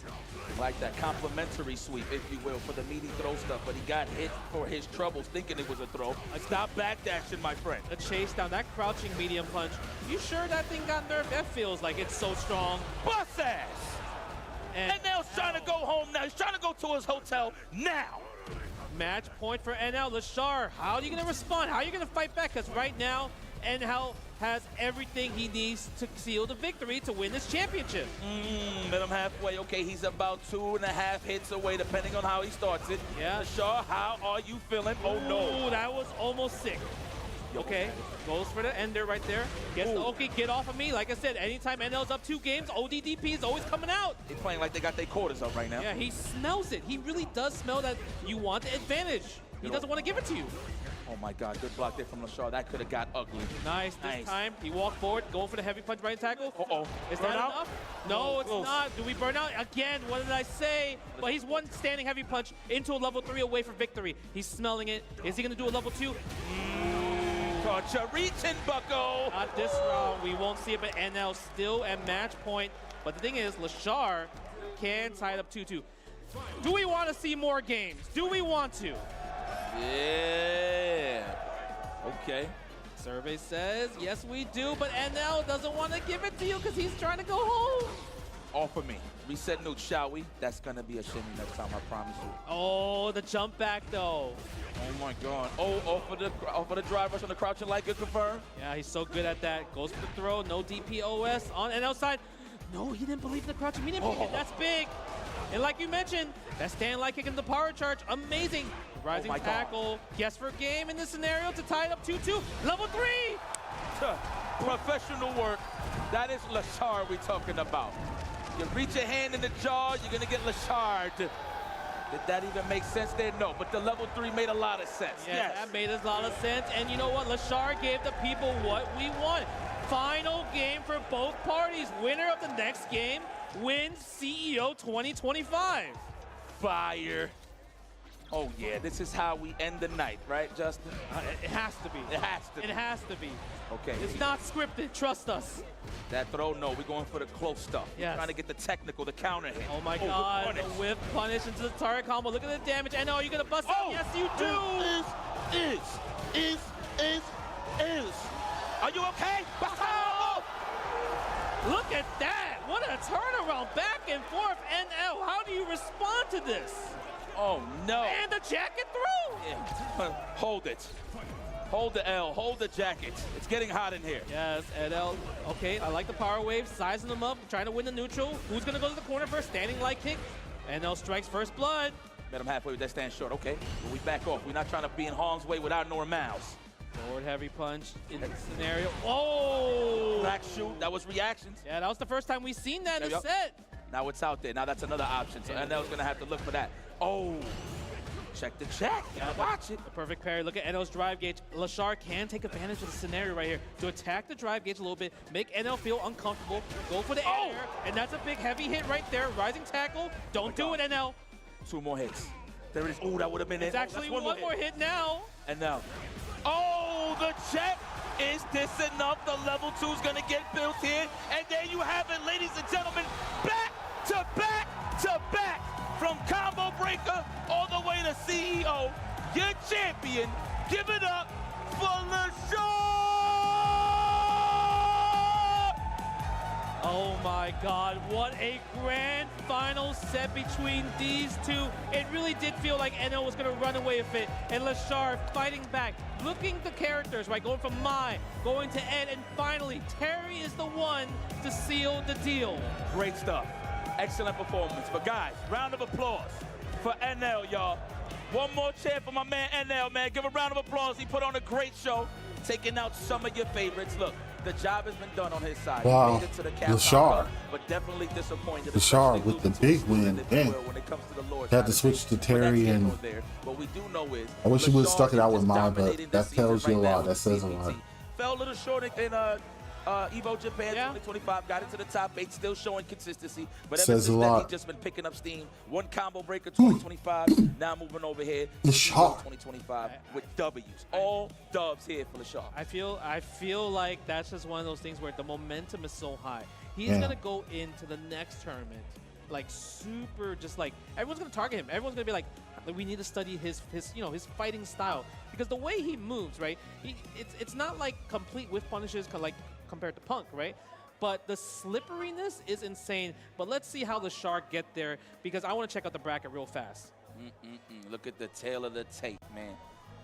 Like that complimentary sweep, if you will, for the meaty throw stuff, but he got hit for his troubles thinking it was a throw. Stop backdashing, my friend. A chase down, that crouching medium punch. You sure that thing got nerfed? That feels like it's so strong. Bust ass! And NL's trying to go home now. He's trying to go to his hotel now. Match point for NL. Lashar, how are you going to respond? How are you going to fight back? Because right now, NL has everything he needs to seal the victory to win this championship. Met him halfway. Okay, he's about 2.5 hits away, depending on how he starts it. Yeah. Lashar, how are you feeling? Oh, no. Ooh, that was almost sick. Okay, goes for the ender right there. Gets the okay, get off of me. Like I said, anytime NL's up 2 games, ODDP is always coming out. They're playing like they got their quarters up right now. Yeah, he smells it. He really does smell that you want the advantage. He doesn't want to give it to you. Oh my God, good block there from Lashar. That could have got ugly. Nice. This time, he walked forward, going for the heavy punch right tackle. Uh-oh. Is Burn that out? enough? No, it's not. Do we burn out? Again, what did I say? But he's one standing heavy punch into a level 3 away for victory. He's smelling it. Is he going to do a level 2? Caught you reaching, bucko. Not this round. We won't see it, but NL still at match point. But the thing is, Lashar can tie it up 2-2. Do we want to see more games? Do we want to? Yeah. Okay. Survey says, yes, we do, but NL doesn't want to give it to you because he's trying to go home. Offer me. Reset nuke, shall we? That's going to be a shimmy next time, I promise you. Oh, the jump back, though. Oh, my God. Oh, off of the drive rush on the crouching like it confirmed. Yeah, he's so good at that. Goes for the throw. No DPOS on NL side. No, he didn't believe in the crouching medium kick. That's big. And like you mentioned, that stand light kick in the power charge. Amazing. Rising tackle. Guess for game in this scenario to tie it up 2-2. Level 3. Professional work. That is Lashar we're talking about. You reach your hand in the jar, you're going to get Lashard. Did that even make sense there? No, but the level 3 made a lot of sense. Yeah, that made a lot of sense. And you know what? Lashar gave the people what we want. Final game for both parties. Winner of the next game wins CEO 2025. Fire. Oh, yeah, this is how we end the night, right, Justin? It has to be. It has to be. It has to be. Okay. It's not scripted. Trust us. That throw, no, we're going for the close stuff. Yes. Trying to get the technical, the counter hit. Oh my God, the whip punish into the target combo. Look at the damage. And are you gonna bust out? Yes, you do. Is. Are you okay? Look at that. What a turnaround. Back and forth. NL, how do you respond to this? Oh, no. And the jacket through. Yeah. Hold it. Hold the L. Hold the jacket. It's getting hot in here. Yes, NL. Okay, I like the power wave. Sizing them up. Trying to win the neutral. Who's going to go to the corner first? Standing light kick. NL strikes first blood. Met him halfway with that stand short. Okay, but we back off. We're not trying to be in harm's way without no mouse. Forward heavy punch in the scenario. Oh! Black shoe. That was reactions. Yeah, that was the first time we've seen that in the set. Now it's out there. Now that's another option. So NL's going to have to look for that. Oh! Check the check. Gotta watch it. The perfect parry. Look at NL's drive gauge. Lashar can take advantage of the scenario right here to attack the drive gauge a little bit, make NL feel uncomfortable, go for the air, and that's a big heavy hit right there. Rising tackle. Don't do it, NL. 2 more hits. There it is. Oh, that would have been it. It's actually one more hit now. And now. Oh, the check. Is this enough? The level 2's going to get built here. And there you have it, ladies and gentlemen. Back to back to back. From Combo Breaker all the way to CEO, your champion. Give it up for Lashar! Oh my God, what a grand final set between these two. It really did feel like NL was gonna run away with it, and Lashar fighting back, looking the characters, right, going from Mai, going to Ed, and finally, Terry is the one to seal the deal. Great stuff. Excellent performance. But guys, round of applause for NL, y'all. One more cheer for my man NL, man. Give a round of applause. He put on a great show, taking out some of your favorites. Look, the job has been done on his side. Wow. He made it to the Capcom Lashar. Cup, but definitely disappointed. Lashar especially with the losing to big a win. Smith Dang. When it comes to the Lord's Had to side of switch things. to But that's Terry here and- nor there. What we do know is I wish he would've Lashar stuck it out is with mine, but dominating that this season tells you a right now lot. That with says a CPT. lot. Fell a little short in Evo Japan Yeah. 2025, got into the top 8, still showing consistency. But ever Says since a then, lot. he's just been picking up steam. One combo breaker 2025, now moving over here to Lashar. 2025 with W's. All dubs here for Lashar. I feel like that's just one of those things where the momentum is so high. He's Yeah. gonna go into the next tournament like super, just like everyone's gonna target him. Everyone's gonna be like, we need to study his his fighting style, because the way he moves, right? It's not like complete whiff punishes like compared to Punk, right? But the slipperiness is insane. But let's see how the Shark get there, because I want to check out the bracket real fast. Look at the tail of the tape, man.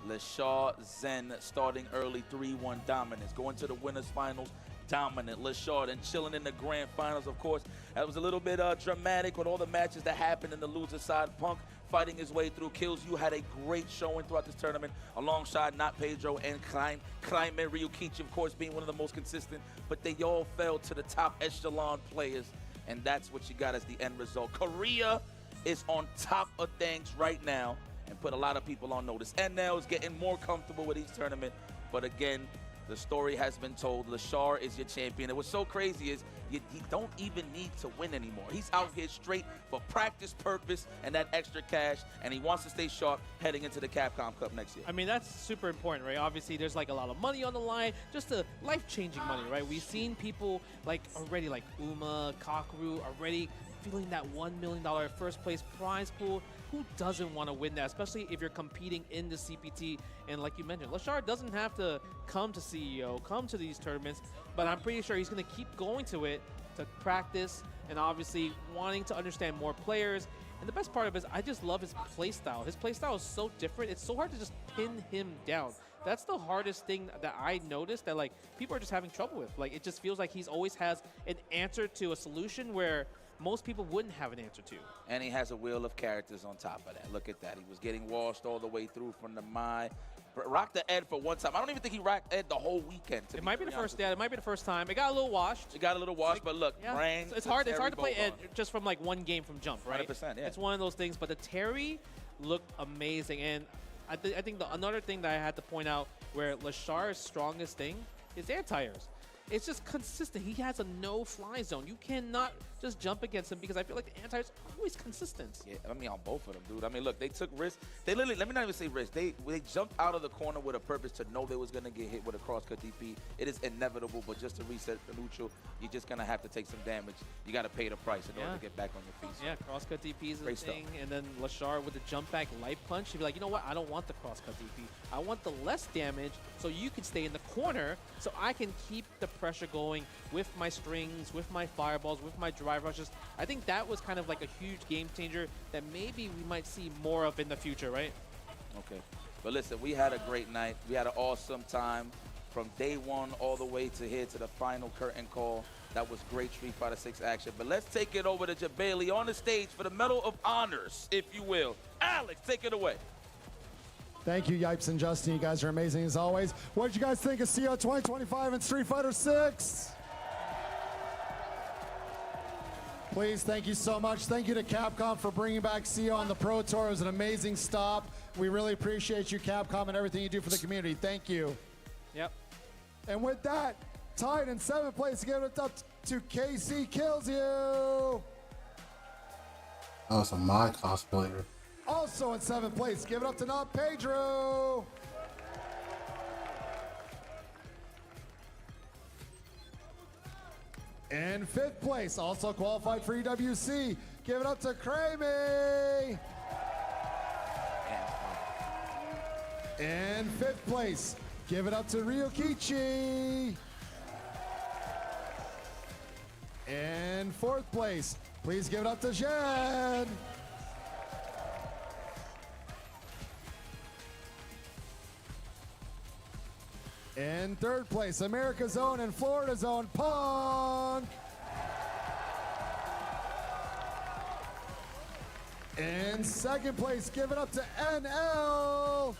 Lashar Zen starting early, 3-1 dominance. Going to the winners finals, dominant. Lashar then chilling in the grand finals, of course. That was a little bit dramatic with all the matches that happened in the loser side. Punk fighting his way through. Kills You had a great showing throughout this tournament alongside Not Pedro and Climate Ryukichi, of course, being one of the most consistent. But they all fell to the top echelon players, and that's what you got as the end result. Korea is on top of things right now and put a lot of people on notice. NL is getting more comfortable with each tournament, but again, the story has been told. Lashar is your champion. And what's so crazy is he don't even need to win anymore. He's out here straight for practice purpose and that extra cash, and he wants to stay sharp heading into the Capcom Cup next year. I mean, that's super important, right? Obviously, there's like a lot of money on the line, just a life-changing money, right? We've seen people like already, like Uma, Kakeru, already feeling that $1 million first place prize pool. Who doesn't want to win that, especially if you're competing in the CPT? And like you mentioned, Lashar doesn't have to come to CEO, come to these tournaments, but I'm pretty sure he's going to keep going to it to practice and obviously wanting to understand more players. And the best part of it is I just love his playstyle. His playstyle is so different. It's so hard to just pin him down. That's the hardest thing that I noticed that like people are just having trouble with. Like it just feels like he's always has an answer to a solution where most people wouldn't have an answer to. And he has a wheel of characters on top of that. Look at that. He was getting washed all the way through from the Mai. Rocked the Ed for one time. I don't even think he rocked Ed the whole weekend. It might be the first. Yeah, it might be the first time. It got a little washed. It got a little washed, but look, Yeah. Brang. It's hard. It's hard to play Ed just from like one game from jump, right? 100%, yeah. It's one of those things. But the Terry looked amazing, and I think another thing that I had to point out where Lashar's strongest thing is anti-airs. It's just consistent. He has a no-fly zone. You cannot just jump against him because I feel like the anti-airs are always consistent. Yeah, I mean, on both of them, dude. I mean, look, they took risks. They literally, let me not even say risks. They jumped out of the corner with a purpose to know they was going to get hit with a cross-cut DP. It is inevitable, but just to reset the neutral, you're just going to have to take some damage. You got to pay the price in order to get back on your feet. So. Yeah, cross-cut DP is a Great thing. stuff. And then Lashar with the jump back life punch. You'd be like, you know what? I don't want the cross-cut DP. I want the less damage so you can stay in the corner so I can keep the pressure going with my strings, with my fireballs, with my drive rushes. I think that was kind of like a huge game changer that maybe we might see more of in the future, right? Okay. But listen, we had a great night. We had an awesome time from day one all the way to here to the final curtain call. That was great Street Fighter 6 action. But let's take it over to Jabali on the stage for the Medal of Honors, if you will. Alex, take it away. Thank you, Yipes and Justin. You guys are amazing as always. What did you guys think of CO 2025 and Street Fighter 6? Please, thank you so much. Thank you to Capcom for bringing back CO on the Pro Tour. It was an amazing stop. We really appreciate you, Capcom, and everything you do for the community. Thank you. Yep. And with that, tied in 7th place, give it up to KC Kills You. Oh, it's a my cosplayer. Also in 7th place, give it up to Not Pedro. In 5th place, also qualified for EWC, give it up to Krami. In 5th place, give it up to Ryukichi. In 4th place, please give it up to Jen. In 3rd place, America's Own and Florida's Own, Punk. In 2nd place, give it up to NL.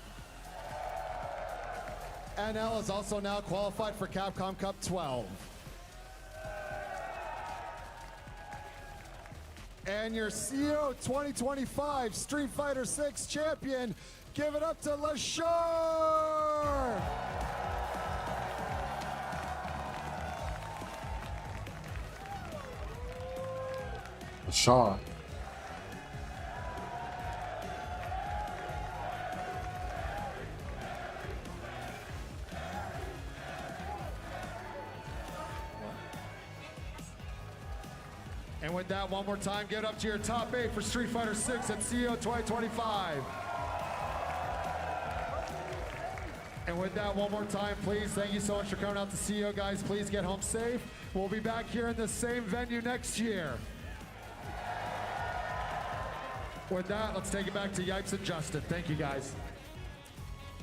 NL is also now qualified for Capcom Cup 12. And your CEO 2025 Street Fighter 6 champion, give it up to Lashar! Shaw. And with that, one more time, get up to your top 8 for Street Fighter 6 at CEO 2025. And with that, one more time, please, thank you so much for coming out to CEO, guys. Please get home safe. We'll be back here in the same venue next year. With that, let's take it back to Yipes and Justin. Thank you, guys.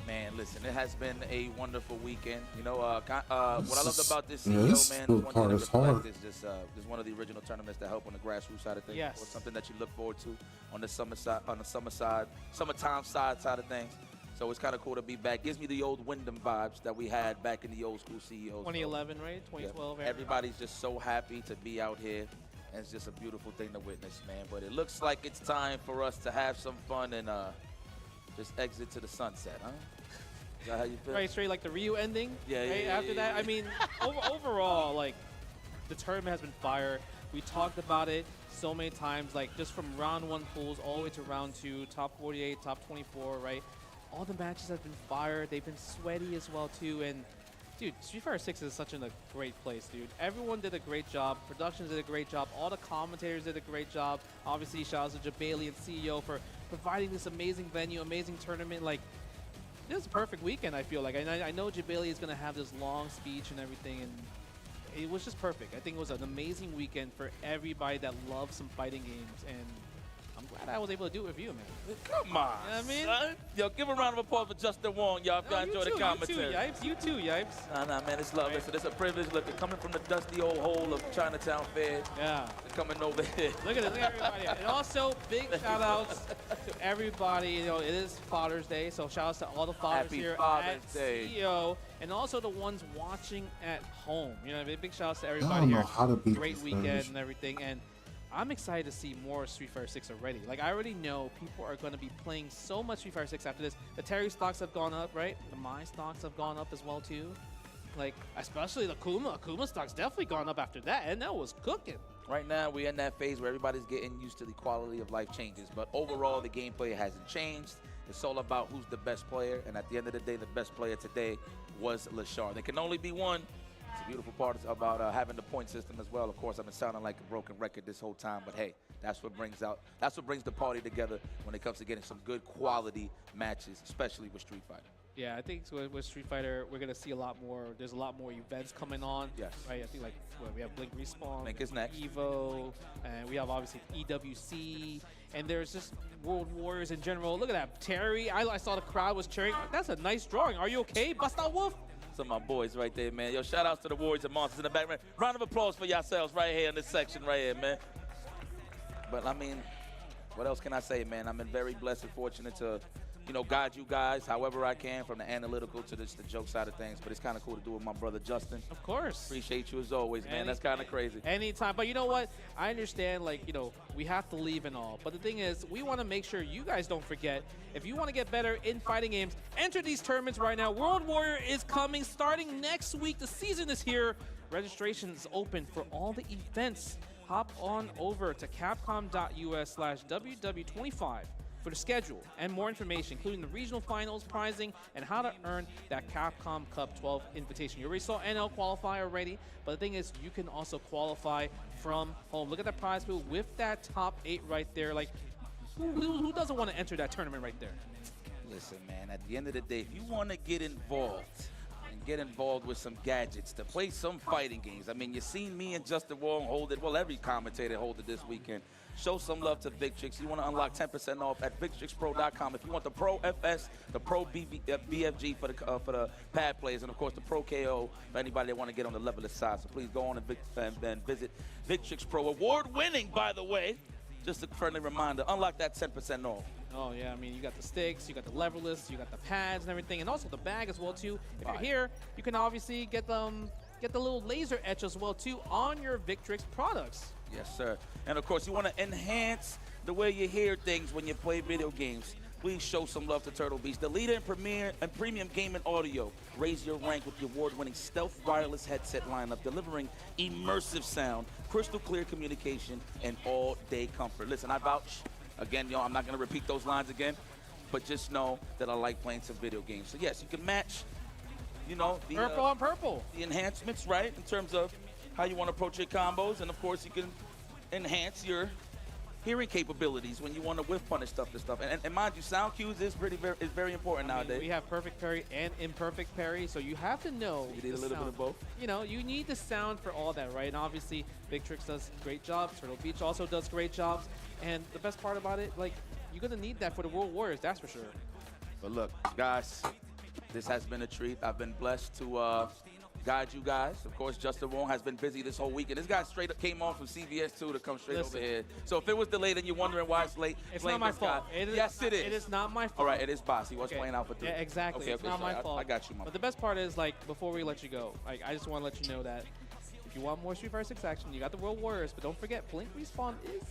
Man, listen, it has been a wonderful weekend. You know, what I loved about this yeah, CEO, this man, still one part thing is to reflect hard. is just this one of the original tournaments that help on the grassroots side of things. Yes. Or something that you look forward to on the summertime side of things. So it's kind of cool to be back. Gives me the old Wyndham vibes that we had back in the old school CEOs. 2011, right? 2012. Yeah. Everybody's just so happy to be out here. And it's just a beautiful thing to witness, man. But it looks like it's time for us to have some fun and just exit to the sunset, huh? Is that how you feel? Right, straight like the Ryu ending. Yeah, right? yeah, After yeah, that, yeah. I mean, overall, like, the tournament has been fire. We talked about it so many times, like, just from round 1 pools all the way to round 2, top 48, top 24, right? All the matches have been fire. They've been sweaty as well, too. And, dude, Street Fighter 6 is such a great place, dude. Everyone did a great job. Productions did a great job. All the commentators did a great job. Obviously, shout out to Jabali and CEO for providing this amazing venue, amazing tournament. Like, it was a perfect weekend, I feel like. And I know Jabali is going to have this long speech and everything, and it was just perfect. I think it was an amazing weekend for everybody that loves some fighting games, and I'm glad I was able to do it with you, man. Come on, You know what I mean? son. Yo, give a round of applause for Justin Wong, y'all. If y'all enjoy the commentary. You too, Yipes. Nah, man, it's love. Listen, it's a privilege. Look, coming from the dusty old hole of Chinatown Fair, Yeah. coming over here. Look at it, look at everybody. And also, big shout outs to everybody. You know, it is Father's Day, so shout outs to all the fathers Happy here Father's at Day. CEO, and also the ones watching at home. You know, big shout outs to I everybody don't know here. how to beat Great this weekend finish. and everything. And I'm excited to see more Street Fighter 6 already. Like, I already know people are going to be playing so much Street Fighter 6 after this. The Terry stocks have gone up, right? The Mai stocks have gone up as well, too. Like, especially the Kuma. Kuma stock's definitely gone up after that, and that was cooking. Right now, we're in that phase where everybody's getting used to the quality of life changes. But overall, the gameplay hasn't changed. It's all about who's the best player. And at the end of the day, the best player today was Lashar. There can only be one. It's a beautiful part about having the point system as well. Of course, I've been sounding like a broken record this whole time. But hey, that's what brings the party together when it comes to getting some good quality matches, especially with Street Fighter. Yeah, I think with Street Fighter, we're going to see a lot more. There's a lot more events coming on. Yes. Right? I think, like, we have Blink Respawn. Blink is next. EVO. And we have, obviously, EWC. And there's just World Warriors in general. Look at that. Terry, I saw the crowd was cheering. That's a nice drawing. Are you okay, Bust Out Wolf? Some of my boys right there, man. Yo, shout outs to the Warriors and Monsters in the background. Round of applause for yourselves right here in this section right here, man. But I mean, what else can I say, man? I've been very blessed and fortunate to, you know, guide you guys however I can, from the analytical to the joke side of things. But it's kind of cool to do with my brother Justin. Of course. Appreciate you as always, man. That's kind of crazy. Anytime. But you know what? I understand, like, you know, we have to leave and all. But the thing is, we want to make sure you guys don't forget. If you want to get better in fighting games, enter these tournaments right now. World Warrior is coming starting next week. The season is here. Registration is open for all the events. Hop on over to capcom.us/WW25 for the schedule and more information, including the regional finals, prizing, and how to earn that Capcom Cup 12 invitation. You already saw NL qualify already, but the thing is, you can also qualify from home. Look at that prize pool with that top 8 right there. Like, who doesn't want to enter that tournament right there? Listen, man, at the end of the day, if you want to get involved and get involved with some gadgets to play some fighting games, I mean, you've seen me and Justin Wong hold it. Well, every commentator hold it this weekend. Show some love to Victrix. You want to unlock 10% off at VictrixPro.com. If you want the Pro FS, the Pro BFG for the pad players, and of course the Pro KO for anybody that want to get on the levelist side. So please go on and visit Victrix Pro. Award-winning, by the way. just a friendly reminder, unlock that 10% off. Oh yeah, I mean you got the sticks, you got the leverless, you got the pads and everything, and also the bag as well too. If you're Right. here, you can obviously get the little laser etch as well too on your Victrix products. Yes, sir. And of course, you want to enhance the way you hear things when you play video games. Please show some love to Turtle Beach, the leader in premium gaming audio. Raise your rank with the award-winning stealth wireless headset lineup, delivering immersive sound, crystal clear communication, and all-day comfort. Listen, I vouch. Again, I'm not going to repeat those lines again, but just know that I like playing some video games. So yes, you can match, the Purple on purple. the enhancements, right, in terms of how you want to approach your combos, and of course you can enhance your hearing capabilities when you want to whiff punish stuff to stuff. And mind you, sound cues is very important nowadays. We have perfect parry and imperfect parry, so you have to know. You need a the little bit sound. of both. You need the sound for all that, right? And obviously, Victrix does great jobs. Turtle Beach also does great jobs. And the best part about it, you're gonna need that for the World Warriors, that's for sure. But look, guys, this has been a treat. I've been blessed to guide you guys. Of course, Justin Wong has been busy this whole week, and this guy straight up came on from CBS 2 to come straight Listen. over here. So if it was delayed and you're wondering why it's late, It's blame not my this guy. fault. Yes, it is. It is not my fault. All right, it is boss. He was Okay. playing out for 3. Yeah, exactly. Okay, It's okay, not sorry. my fault. I got you, my But the best part is, before we let you go, I just want to let you know that if you want more Street Fighter 6 action, you got the World Warriors, but don't forget, Blink Respawn is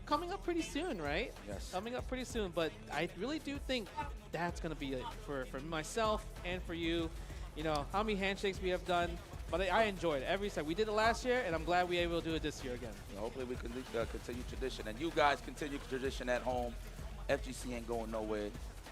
coming up pretty soon, right? Yes. Coming up pretty soon, but I really do think that's going to be it for myself and for you. How many handshakes we have done, but I enjoyed it every time. We did it last year, and I'm glad we were able to do it this year again. Hopefully we can continue tradition, and you guys continue tradition at home. FGC ain't going nowhere.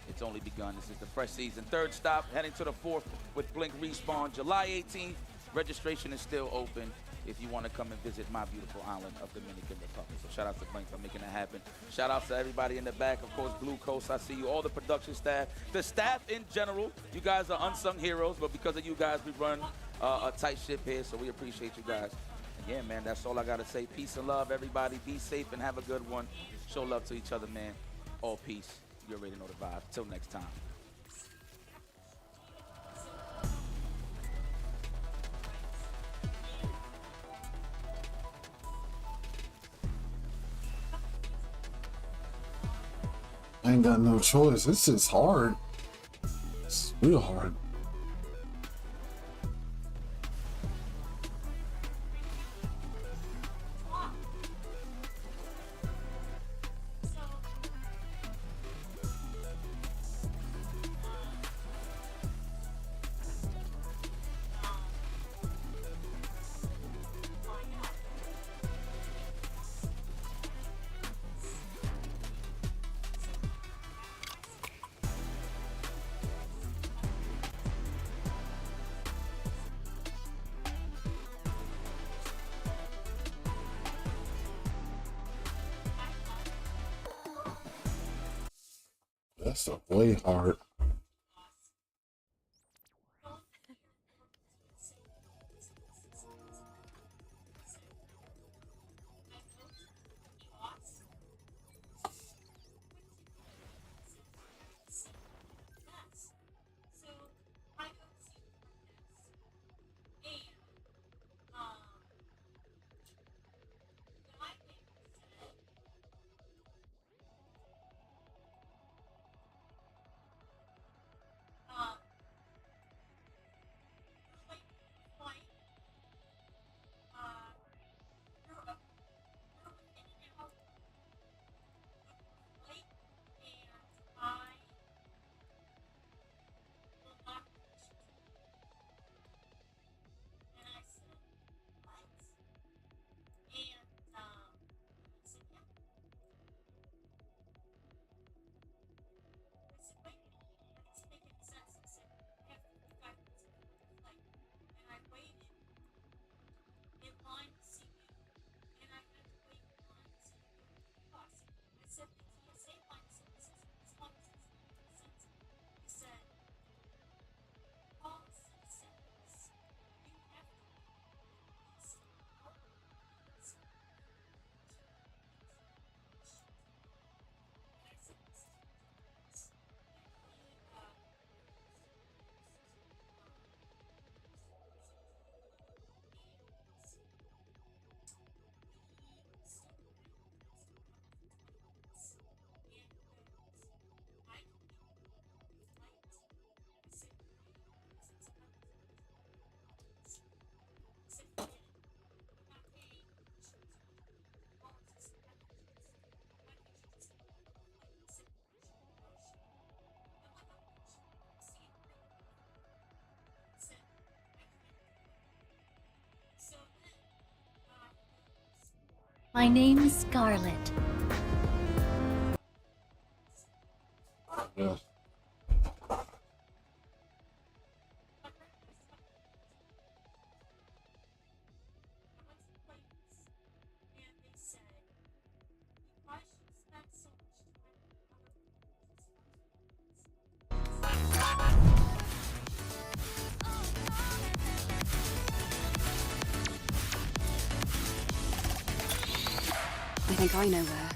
It's only begun. This is the fresh season. Third stop, heading to the 4th with Blink Respawn. July 18th. Registration is still open if you want to come and visit my beautiful island of Dominican Republic. So shout out to Blink for making that happen. Shout out to everybody in the back. Of course, Blue Coast, I see you. All the production staff. The staff in general. You guys are unsung heroes, but because of you guys, we run a tight ship here, so we appreciate you guys. And yeah, man, that's all I got to say. Peace and love, everybody. Be safe and have a good one. Show love to each other, man. All peace. You already know the vibe. Till next time. I ain't got no choice. This is hard. It's real hard. That's a way hard. My name's Scarlet. Yes. I think I know where.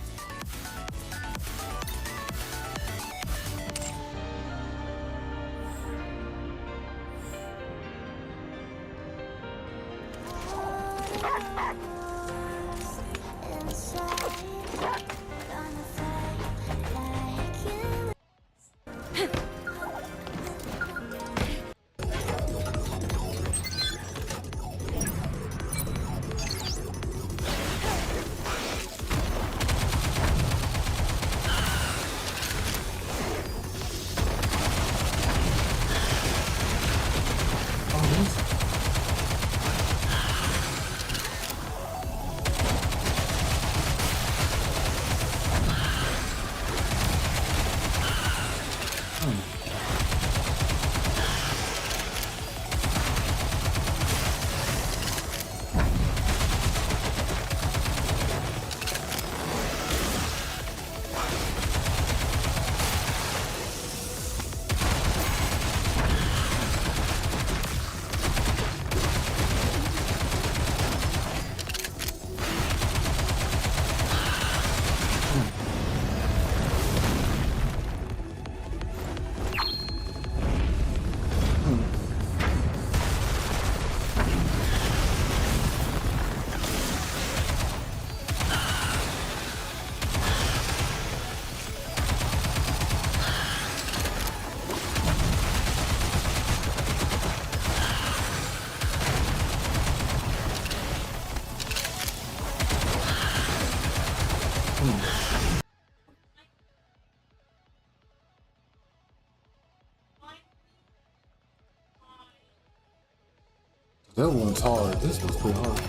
That one's hard. This one's pretty hard.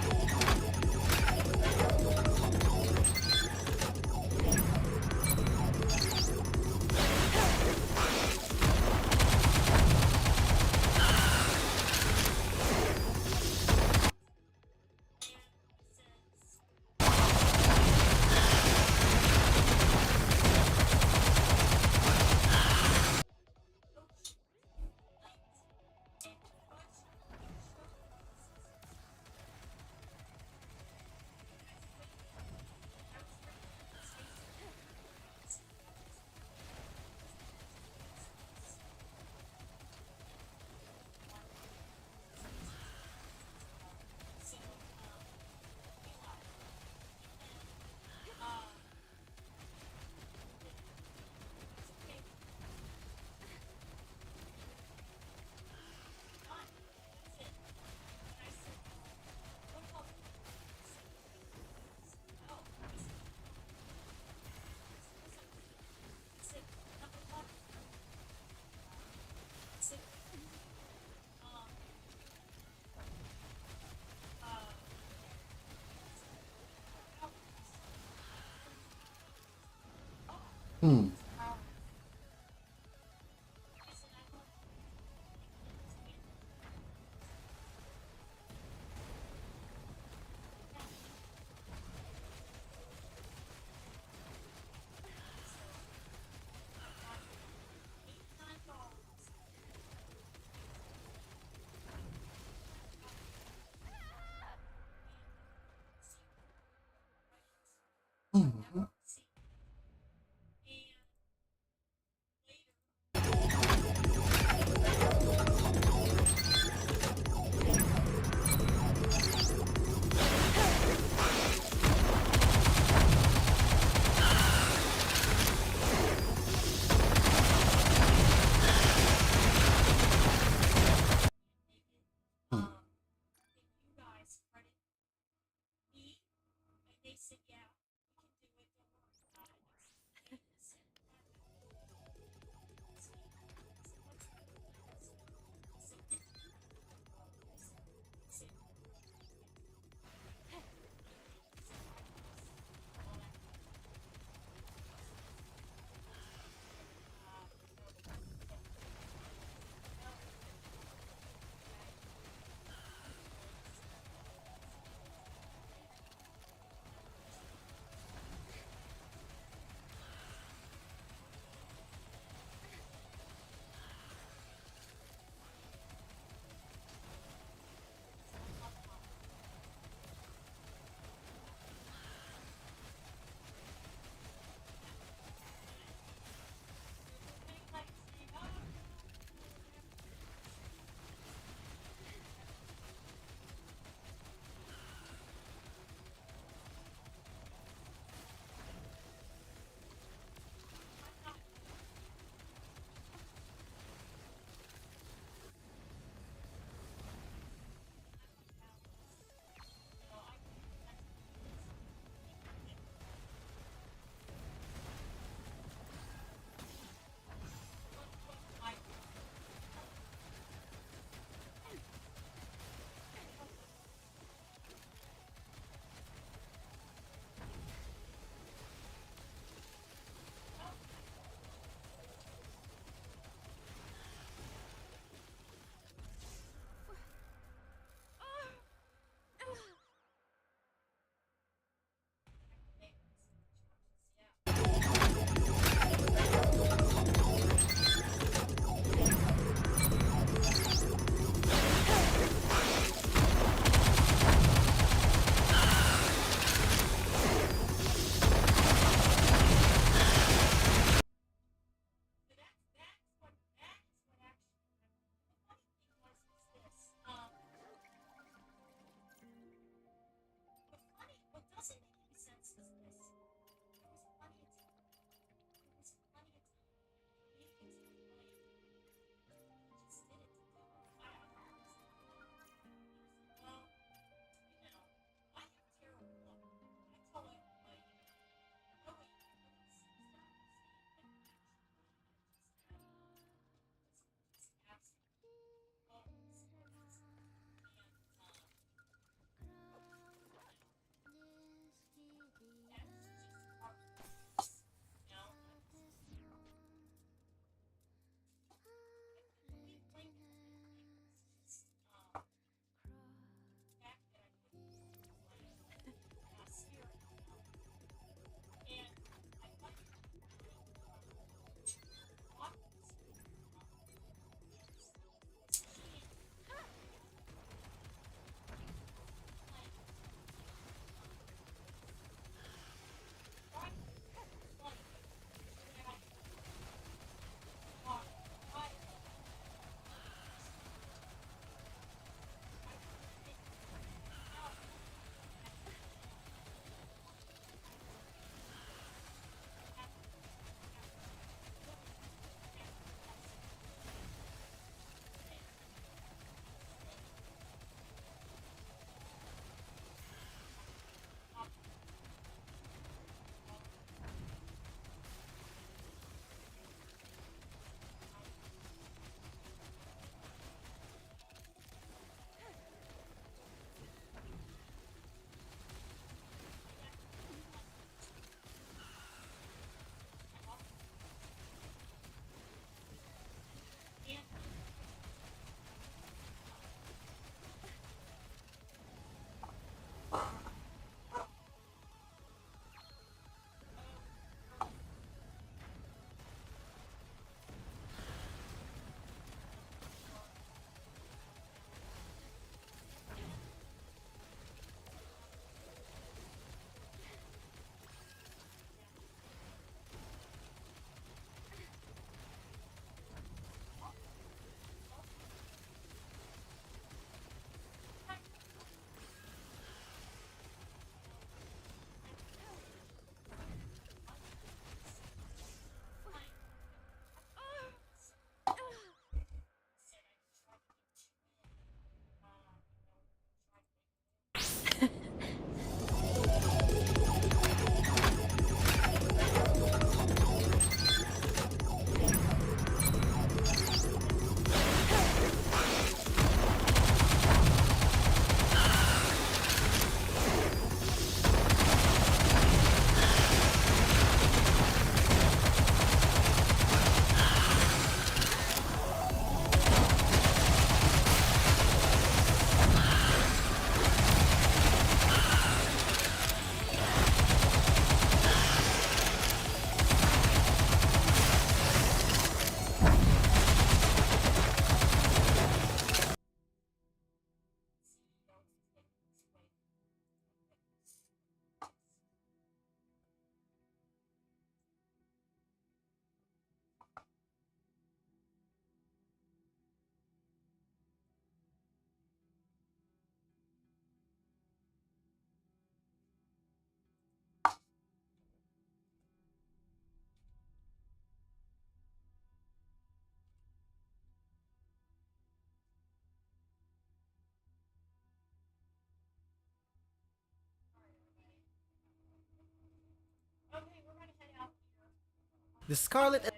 The Scarlet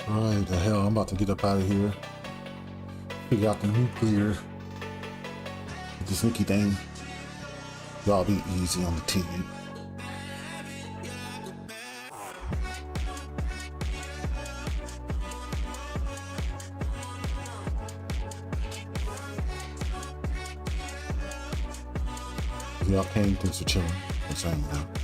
Right, the hell, I'm about to get up out of here. Figure out the nuclear. The sneaky thing. Y'all be easy on the team. Y'all came, thanks for chilling. Thanks for hanging out.